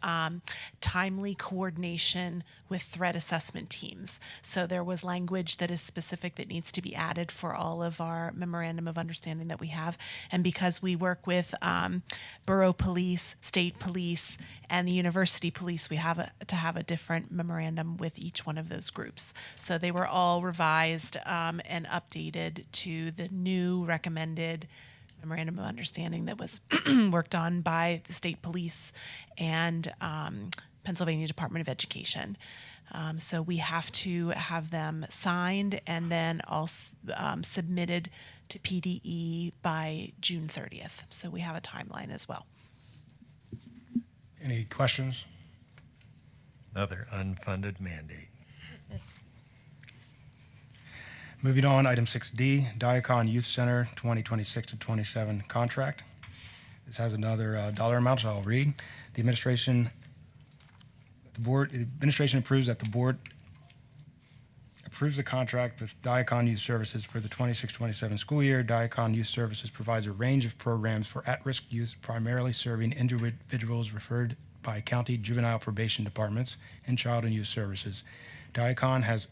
timely coordination with threat assessment teams. So there was language that is specific that needs to be added for all of our memorandum of understanding that we have, and because we work with borough police, state police, and the university police, we have to have a different memorandum with each one of those groups. So they were all revised and updated to the new recommended memorandum of understanding that was worked on by the state police and Pennsylvania Department of Education. So we have to have them signed and then also submitted to PDE by June 30th. So we have a timeline as well.
Any questions?
Another unfunded mandate.
Moving on, item 6D, Diacon Youth Center 2026 to 27 contract. This has another dollar amount, so I'll read. The administration approves that the board approves the contract with Diacon Youth Services for the 26-27 school year. Diacon Youth Services provides a range of programs for at-risk youth, primarily serving individuals referred by county juvenile probation departments and child and youth services. Diacon has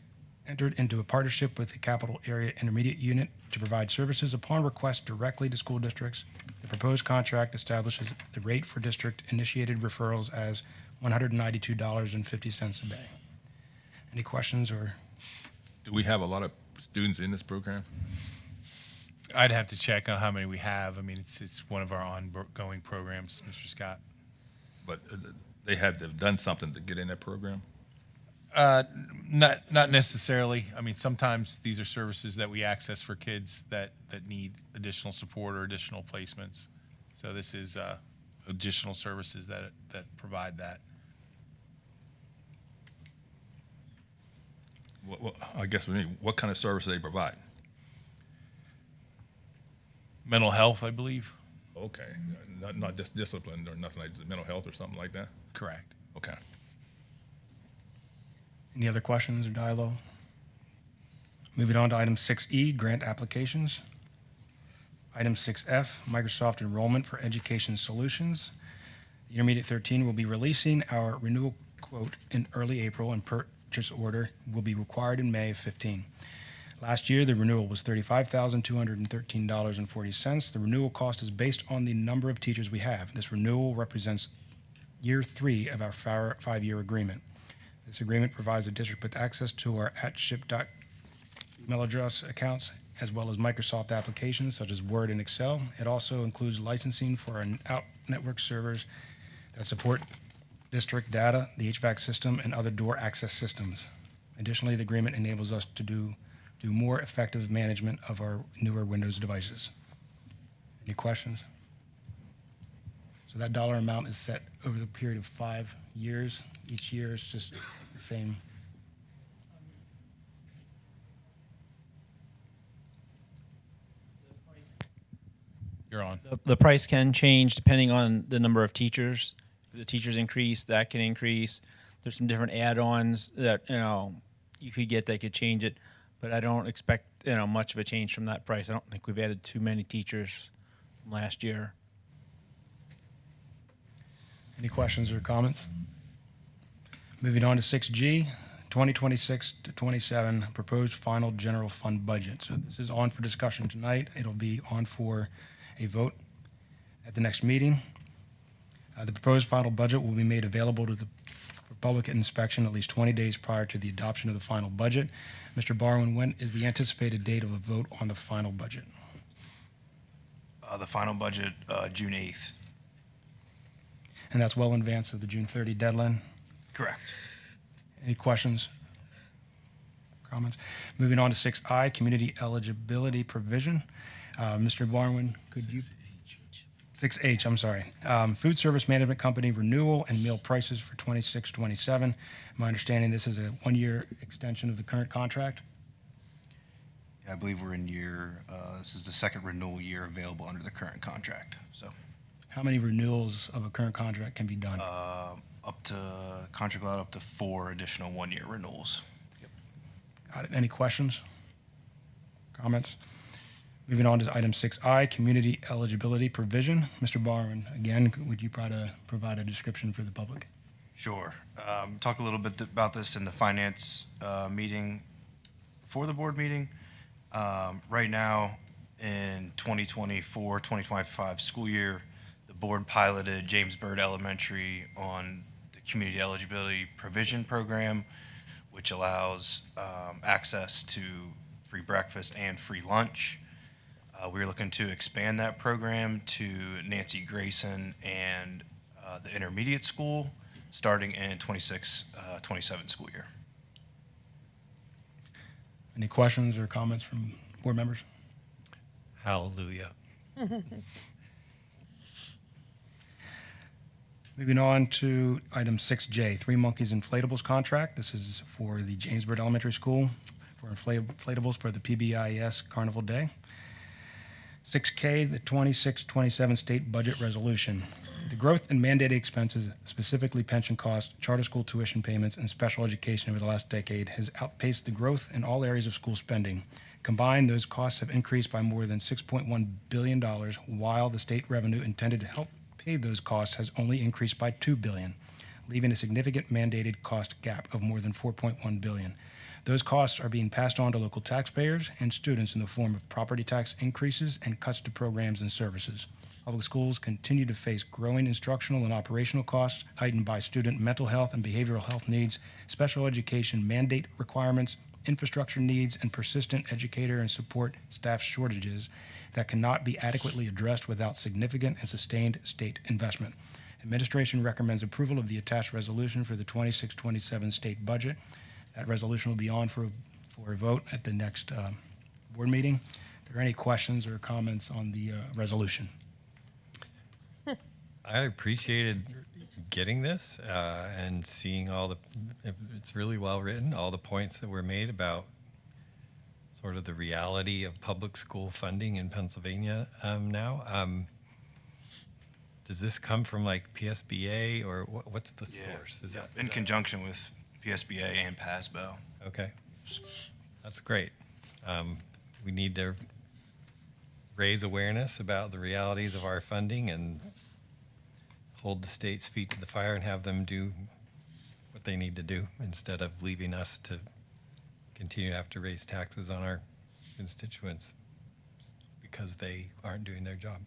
entered into a partnership with the Capital Area Intermediate Unit to provide services upon request directly to school districts. The proposed contract establishes the rate for district-initiated referrals as $192.50 a day. Any questions or?
Do we have a lot of students in this program?
I'd have to check on how many we have. I mean, it's one of our ongoing programs, Mr. Scott.
But they have to have done something to get in that program?
Not necessarily. I mean, sometimes these are services that we access for kids that need additional support or additional placements. So this is additional services that provide that.
Well, I guess what kind of service do they provide?
Mental health, I believe.
Okay, not just discipline or nothing like mental health or something like that?
Correct.
Okay.
Any other questions or dialogue? Moving on to item 6E, grant applications. Item 6F, Microsoft enrollment for education solutions. The Intermediate 13 will be releasing our renewal quote in early April, and purchase order will be required in May of 15. Last year, the renewal was $35,213.40. The renewal cost is based on the number of teachers we have. This renewal represents year 3 of our 5-year agreement. This agreement provides the district with access to our @ship.email address accounts, as well as Microsoft applications such as Word and Excel. It also includes licensing for our out-network servers that support district data, the HVAC system, and other door access systems. Additionally, the agreement enables us to do more effective management of our newer Windows devices. Any questions? So that dollar amount is set over the period of 5 years. Each year is just the same.
You're on.
The price can change depending on the number of teachers. If the teachers increase, that can increase. There's some different add-ons that you could get that could change it, but I don't expect much of a change from that price. I don't think we've added too many teachers from last year.
Any questions or comments? Moving on to 6G, 2026 to 27 proposed final general fund budget. So this is on for discussion tonight. It'll be on for a vote at the next meeting. The proposed final budget will be made available to the public inspection at least 20 days prior to the adoption of the final budget. Mr. Barwin, when is the anticipated date of a vote on the final budget?
The final budget, June 8th.
And that's well in advance of the June 30 deadline?
Correct.
Any questions? Comments? Moving on to 6I, community eligibility provision. Mr. Barwin, could you? 6H, I'm sorry. Food Service Management Company renewal and meal prices for 26-27. My understanding, this is a 1-year extension of the current contract?
Yeah, I believe we're in this is the second renewal year available under the current contract. So
How many renewals of a current contract can be done?
contract allowed up to 4 additional 1-year renewals.
Got it. Any questions? Comments? Moving on to item 6I, community eligibility provision. Mr. Barwin, again, would you provide a description for the public?
Sure. Talk a little bit about this in the finance meeting before the board meeting. Right now, in 2024-2025 school year, the board piloted James Byrd Elementary on the community eligibility provision program, which allows access to free breakfast and free lunch. We're looking to expand that program to Nancy Grayson and the intermediate school starting in 26-27 school year.
Any questions or comments from board members?
Hallelujah.
Moving on to item 6J, Three Monkeys Inflatables contract. This is for the James Byrd Elementary School for inflatables for the PBIS Carnival Day. 6K, the 26-27 state budget resolution. The growth in mandated expenses, specifically pension costs, charter school tuition payments, and special education over the last decade has outpaced the growth in all areas of school spending. Combined, those costs have increased by more than $6.1 billion, while the state revenue intended to help pay those costs has only increased by $2 billion, leaving a significant mandated cost gap of more than $4.1 billion. Those costs are being passed on to local taxpayers and students in the form of property tax increases and cuts to programs and services. Public schools continue to face growing instructional and operational costs, heightened by student mental health and behavioral health needs, special education mandate requirements, infrastructure needs, and persistent educator and support staff shortages that cannot be adequately addressed without significant and sustained state investment. Administration recommends approval of the attached resolution for the 26-27 state budget. That resolution will be on for a vote at the next board meeting. Are there any questions or comments on the resolution?
I appreciated getting this and seeing it's really well written, all the points that were made about sort of the reality of public school funding in Pennsylvania now. Does this come from like PSBA or what's the source? Is that
in conjunction with PSBA and PASBO.
Okay, that's great. We need to raise awareness about the realities of our funding and hold the state's feet to the fire and have them do what they need to do instead of leaving us to continue to have to raise taxes on our constituents because they aren't doing their job.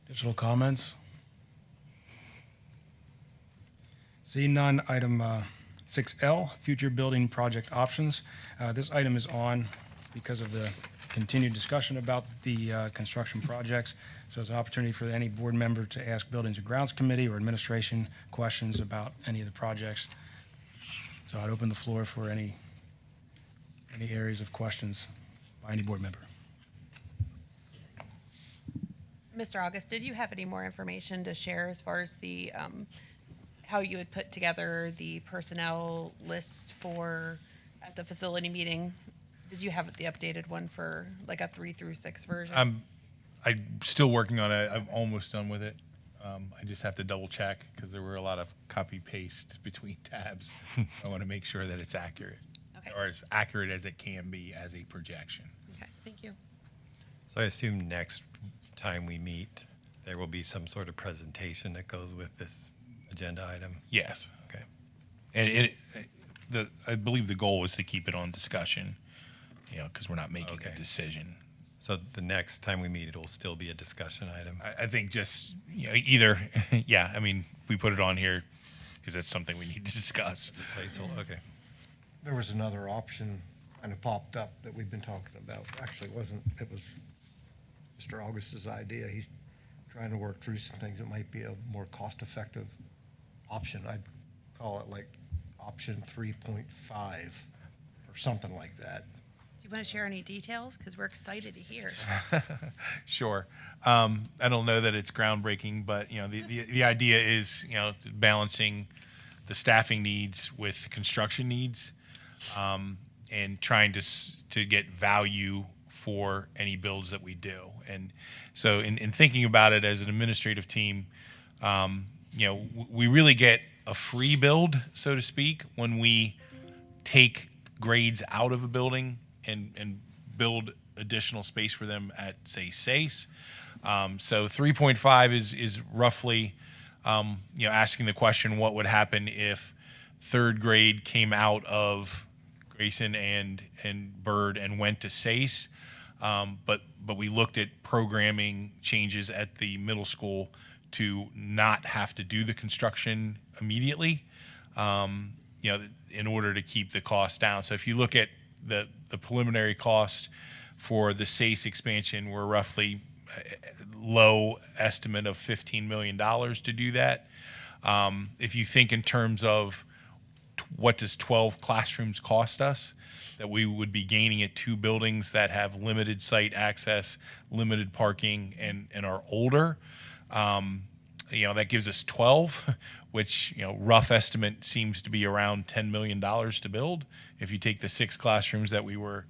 Additional comments? Seeing none, item 6L, future building project options. This item is on because of the continued discussion about the construction projects. So it's an opportunity for any board member to ask Buildings and Grounds Committee or administration questions about any of the projects. So I'd open the floor for any areas of questions by any board member.
Mr. August, did you have any more information to share as far as the how you would put together the personnel list for at the facility meeting? Did you have the updated one for like a 3 through 6 version?
I'm still working on it. I'm almost done with it. I just have to double check because there were a lot of copy paste between tabs. I want to make sure that it's accurate, or as accurate as it can be as a projection.
Okay, thank you.
So I assume next time we meet, there will be some sort of presentation that goes with this agenda item.
Yes.
Okay.
And I believe the goal is to keep it on discussion, because we're not making a decision.
So the next time we meet, it will still be a discussion item.
I think just either, I mean, we put it on here because that's something we need to discuss.
Okay.
There was another option kind of popped up that we've been talking about. Actually, it was Mr. August's idea. He's trying to work through some things that might be a more cost-effective option. I'd call it like option 3.5 or something like that.
Do you want to share any details? Because we're excited to hear.
Sure. I don't know that it's groundbreaking, but the idea is balancing the staffing needs with construction needs, and trying to get value for any builds that we do. And so in thinking about it as an administrative team, we really get a free build, so to speak, when we take grades out of a building and build additional space for them at, say, SACE. So 3.5 is roughly, asking the question, what would happen if third grade came out of Grayson and Byrd and went to SACE? But we looked at programming changes at the middle school to not have to do the construction immediately, in order to keep the cost down. So if you look at the preliminary cost for the SACE expansion, we're roughly low estimate of $15 million to do that. If you think in terms of what does 12 classrooms cost us, that we would be gaining at 2 buildings that have limited site access, limited parking, and are older, that gives us 12, which, rough estimate seems to be around $10 million to build. If you take the 6 classrooms that we were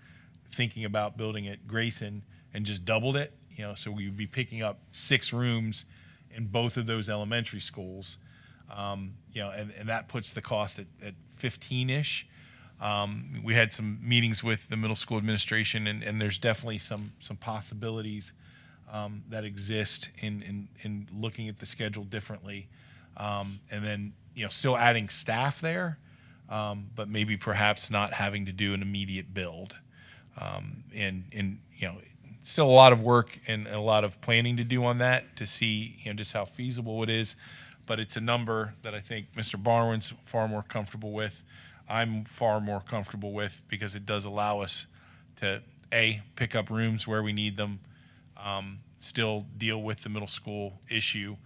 thinking about building at Grayson and just doubled it, so we would be picking up 6 rooms in both of those elementary schools, and that puts the cost at 15-ish. We had some meetings with the middle school administration, and there's definitely some possibilities that exist in looking at the schedule differently, and then still adding staff there, but maybe perhaps not having to do an immediate build, and still a lot of work and a lot of planning to do on that to see just how feasible it is, but it's a number that I think Mr. Barwin's far more comfortable with. I'm far more comfortable with, because it does allow us to pick up rooms where we need them, still deal with the middle school issue,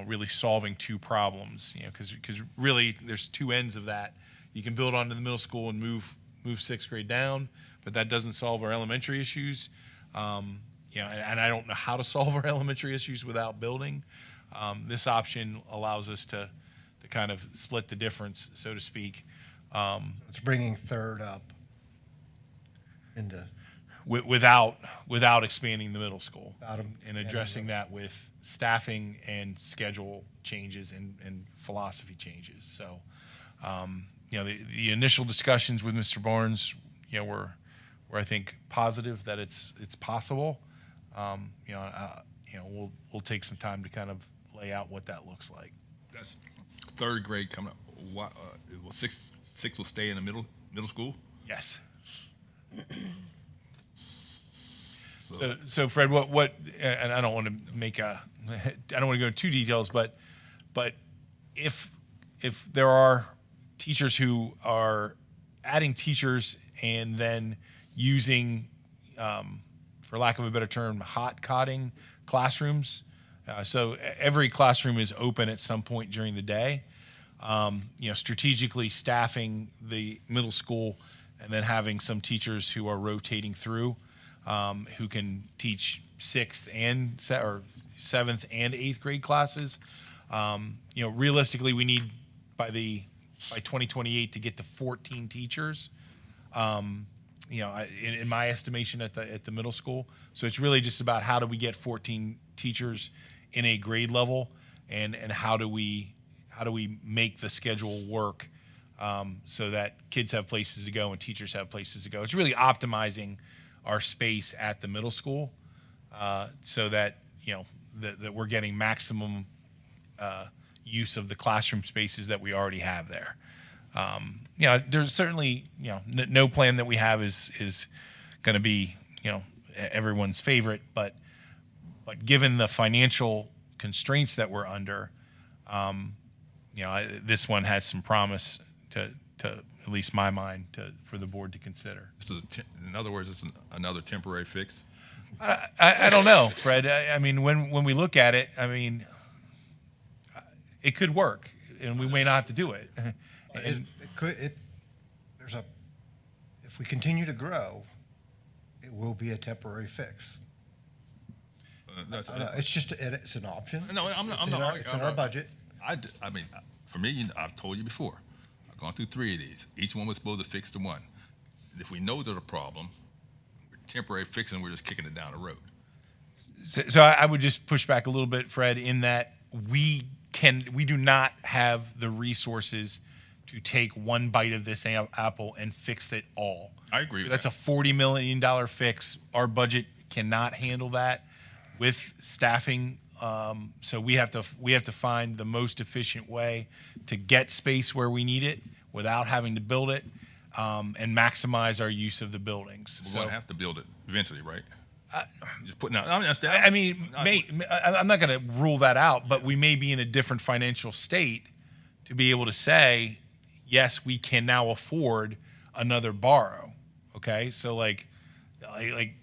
really solving 2 problems, because really there's 2 ends of that. You can build onto the middle school and move 6th grade down, but that doesn't solve our elementary issues. And I don't know how to solve our elementary issues without building. This option allows us to kind of split the difference, so to speak.
It's bringing 3rd up into
without expanding the middle school, and
expanding
addressing that with staffing and schedule changes and philosophy changes. So, the initial discussions with Mr. Barnes, were I think positive that it's possible. We'll take some time to kind of lay out what that looks like.
That's 3rd grade coming up. What, will six will stay in the middle school?
Yes. So Fred, what? And I don't want to I don't want to go into too details, but if there are teachers who are adding teachers and then using, for lack of a better term, hot cotting classrooms, so every classroom is open at some point during the day. Strategically staffing the middle school and then having some teachers who are rotating through, who can teach 6th and 7th and 8th grade classes. Realistically, we need by 2028 to get to 14 teachers. In my estimation at the middle school. So it's really just about how do we get 14 teachers in a grade level, and how do we make the schedule work, so that kids have places to go and teachers have places to go. It's really optimizing our space at the middle school, so that that we're getting maximum use of the classroom spaces that we already have there. There's certainly no plan that we have is going to be everyone's favorite, but given the financial constraints that we're under, this one has some promise to at least my mind for the board to consider.
So in other words, it's another temporary fix?
I don't know, Fred. I mean, when we look at it, I mean, it could work, and we may not have to do it.
If we continue to grow, it will be a temporary fix. It's an option.
No,
it's in our budget.
I mean, for me, I've told you before, I've gone through 3 of these. Each one was supposed to fix the one. If we know there's a problem, we're temporary fixing, we're just kicking it down the road.
So I would just push back a little bit, Fred, in that we do not have the resources to take one bite of this apple and fix it all.
I agree.
So that's a $40 million fix. Our budget cannot handle that with staffing. So we have to find the most efficient way to get space where we need it without having to build it, and maximize our use of the buildings.
We're going to have to build it eventually, right? Just putting out.
I mean, I'm not going to rule that out, but we may be in a different financial state to be able to say, yes, we can now afford another borrow. Okay, so like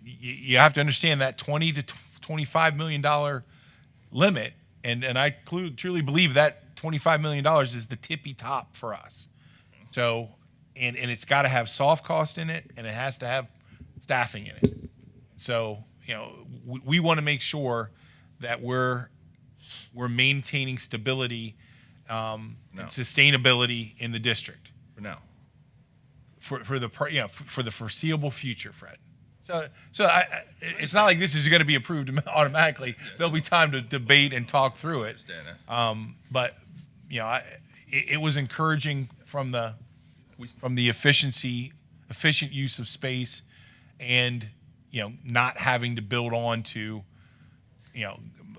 you have to understand that $20 to $25 million limit, and I truly believe that $25 million is the tippy top for us. So, and it's got to have soft cost in it, and it has to have staffing in it. So, we want to make sure that we're maintaining stability and sustainability in the district
for now.
For the foreseeable future, Fred. It's not like this is going to be approved automatically. There'll be time to debate and talk through it. But it was encouraging from the efficient use of space, and not having to build on to,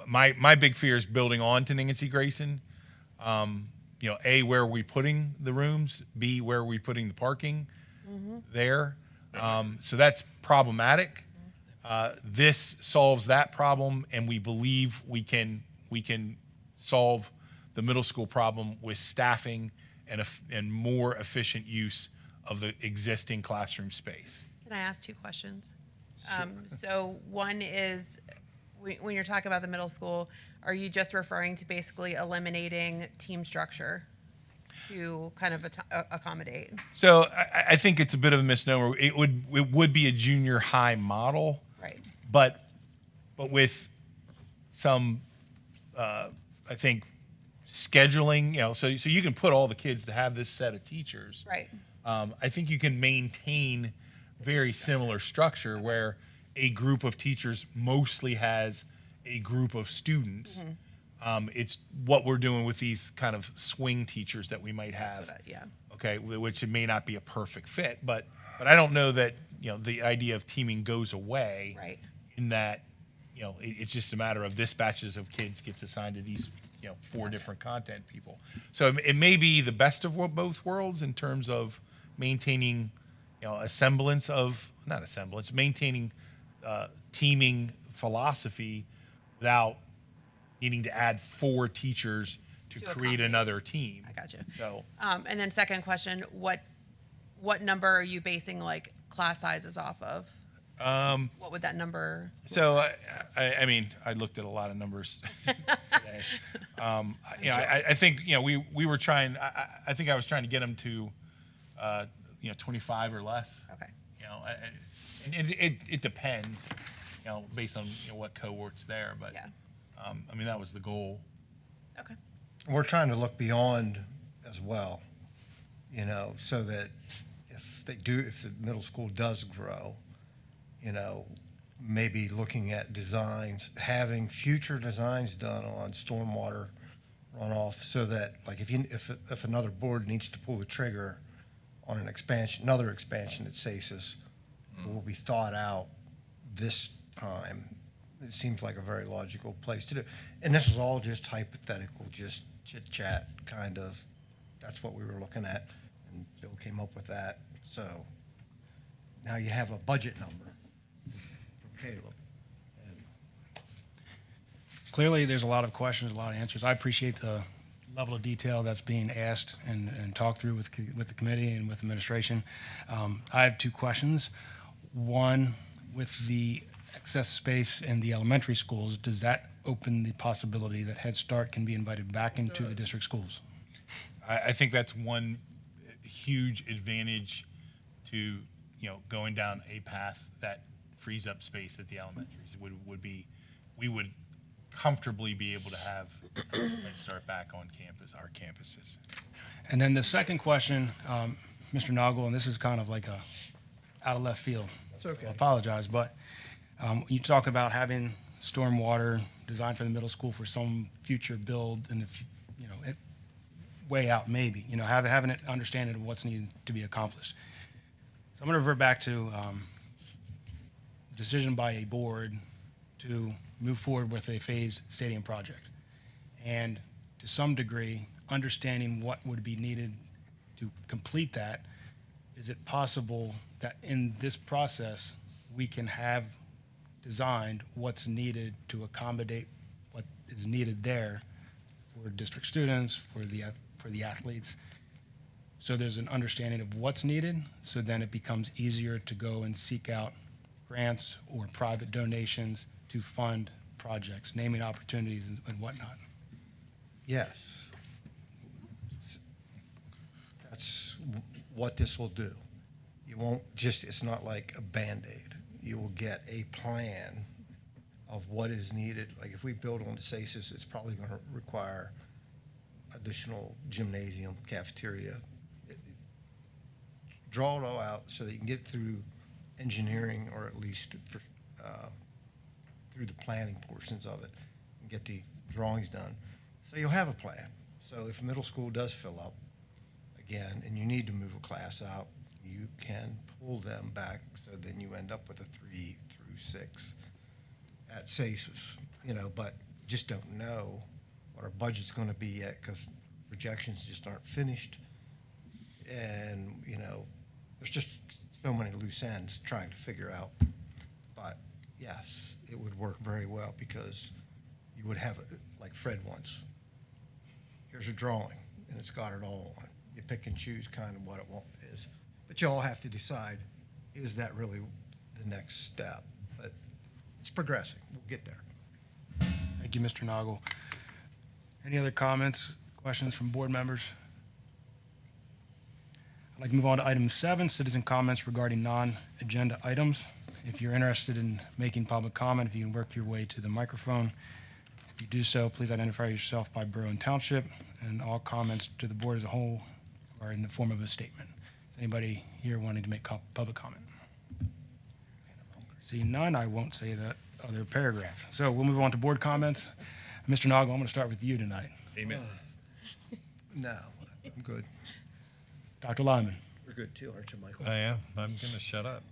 my big fear is building on to Nancy Grayson. A, where are we putting the rooms? B, where are we putting the parking there? So that's problematic. This solves that problem, and we believe we can solve the middle school problem with staffing and more efficient use of the existing classroom space.
Can I ask two questions? So one is, when you're talking about the middle school, are you just referring to basically eliminating team structure to kind of accommodate?
So I think it's a bit of a misnomer. It would be a junior high model,
Right.
but with some, I think, scheduling. So you can put all the kids to have this set of teachers.
Right.
I think you can maintain very similar structure where a group of teachers mostly has a group of students. It's what we're doing with these kind of swing teachers that we might have. Okay, which it may not be a perfect fit, but I don't know that the idea of teaming goes away.
Right.
In that, it's just a matter of this batches of kids gets assigned to these 4 different content people. So it may be the best of both worlds in terms of maintaining maintaining teaming philosophy without needing to add 4 teachers to create
accommodate
another team.
I gotcha.
So,
and then second question, what number are you basing like class sizes off of? What would that number?
So I mean, I looked at a lot of numbers today. I think we were trying. I think I was trying to get them to 25 or less.
Okay.
And it depends, based on what cohort's there. But I mean, that was the goal.
Okay.
We're trying to look beyond as well, so that if the middle school does grow, maybe looking at designs, having future designs done on stormwater runoff, so that like if another board needs to pull the trigger on another expansion at SACES, will be thought out this time. It seems like a very logical place to do. And this is all just hypothetical, just chit chat kind of. That's what we were looking at, and Bill came up with that. So now you have a budget number from Caleb.
Clearly, there's a lot of questions, a lot of answers. I appreciate the level of detail that's being asked and talked through with the committee and with administration. I have 2 questions. One, with the excess space in the elementary schools, does that open the possibility that Head Start can be invited back into the district schools?
I think that's one huge advantage to going down a path that frees up space at the elementaries. It would be, we would comfortably be able to have Head Start back on campus, our campuses.
And then the second question, Mr. Noggle, and this is kind of like a out of left field.
It's okay.
I apologize, but you talk about having stormwater designed for the middle school for some future build in the, way out maybe, having an understanding of what's needed to be accomplished. So I'm going to revert back to decision by a board to move forward with a phased stadium project. And to some degree, understanding what would be needed to complete that, is it possible that in this process, we can have designed what's needed to accommodate what is needed there for district students, for the athletes? So there's an understanding of what's needed, so then it becomes easier to go and seek out grants or private donations to fund projects, naming opportunities and whatnot.
Yes. That's what this will do. You won't it's not like a Band-Aid. You will get a plan of what is needed. Like if we build on the SACES, it's probably going to require additional gymnasium, cafeteria. Draw it all out so that you can get through engineering, or at least through the planning portions of it, and get the drawings done. So you'll have a plan. So if middle school does fill up again, and you need to move a class out, you can pull them back, so then you end up with a 3 through 6 at SACES, but just don't know what our budget's going to be yet, because projections just aren't finished. And, there's just so many loose ends trying to figure out. But yes, it would work very well, because you would have, like Fred wants, here's a drawing, and it's got it all on. You pick and choose kind of what it is. But you all have to decide, is that really the next step? But it's progressing. We'll get there.
Thank you, Mr. Noggle. Any other comments, questions from board members? I'd like to move on to item 7, citizen comments regarding non-agenda items. If you're interested in making public comment, if you can work your way to the microphone. If you do so, please identify yourself by borough and township, and all comments to the board as a whole are in the form of a statement. Is anybody here wanting to make public comment? Seeing none, I won't say that other paragraph. So we'll move on to board comments. Mr. Noggle, I'm going to start with you tonight.
Amen.
No, I'm good.
Dr. Lyman.
You're good too, aren't you, Michael?
I am. I'm going to shut up.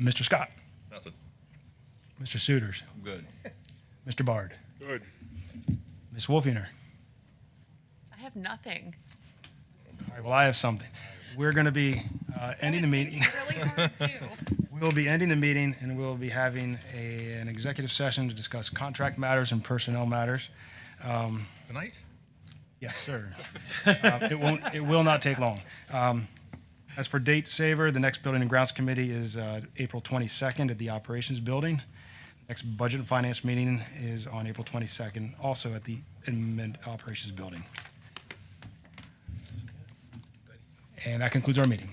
Mr. Scott.
Nothing.
Mr. Suiters.
I'm good.
Mr. Bard.
Good.
Ms. Wolfinger.
I have nothing.
All right, well, I have something. We're going to be ending the meeting.
Really hard too.
We'll be ending the meeting, and we'll be having an executive session to discuss contract matters and personnel matters.
Tonight?
Yes, sir. It will not take long. As for date saver, the next Building and Grounds Committee is April 22nd at the Operations Building. Next Budget and Finance meeting is on April 22nd, also at the Operations Building. And that concludes our meeting.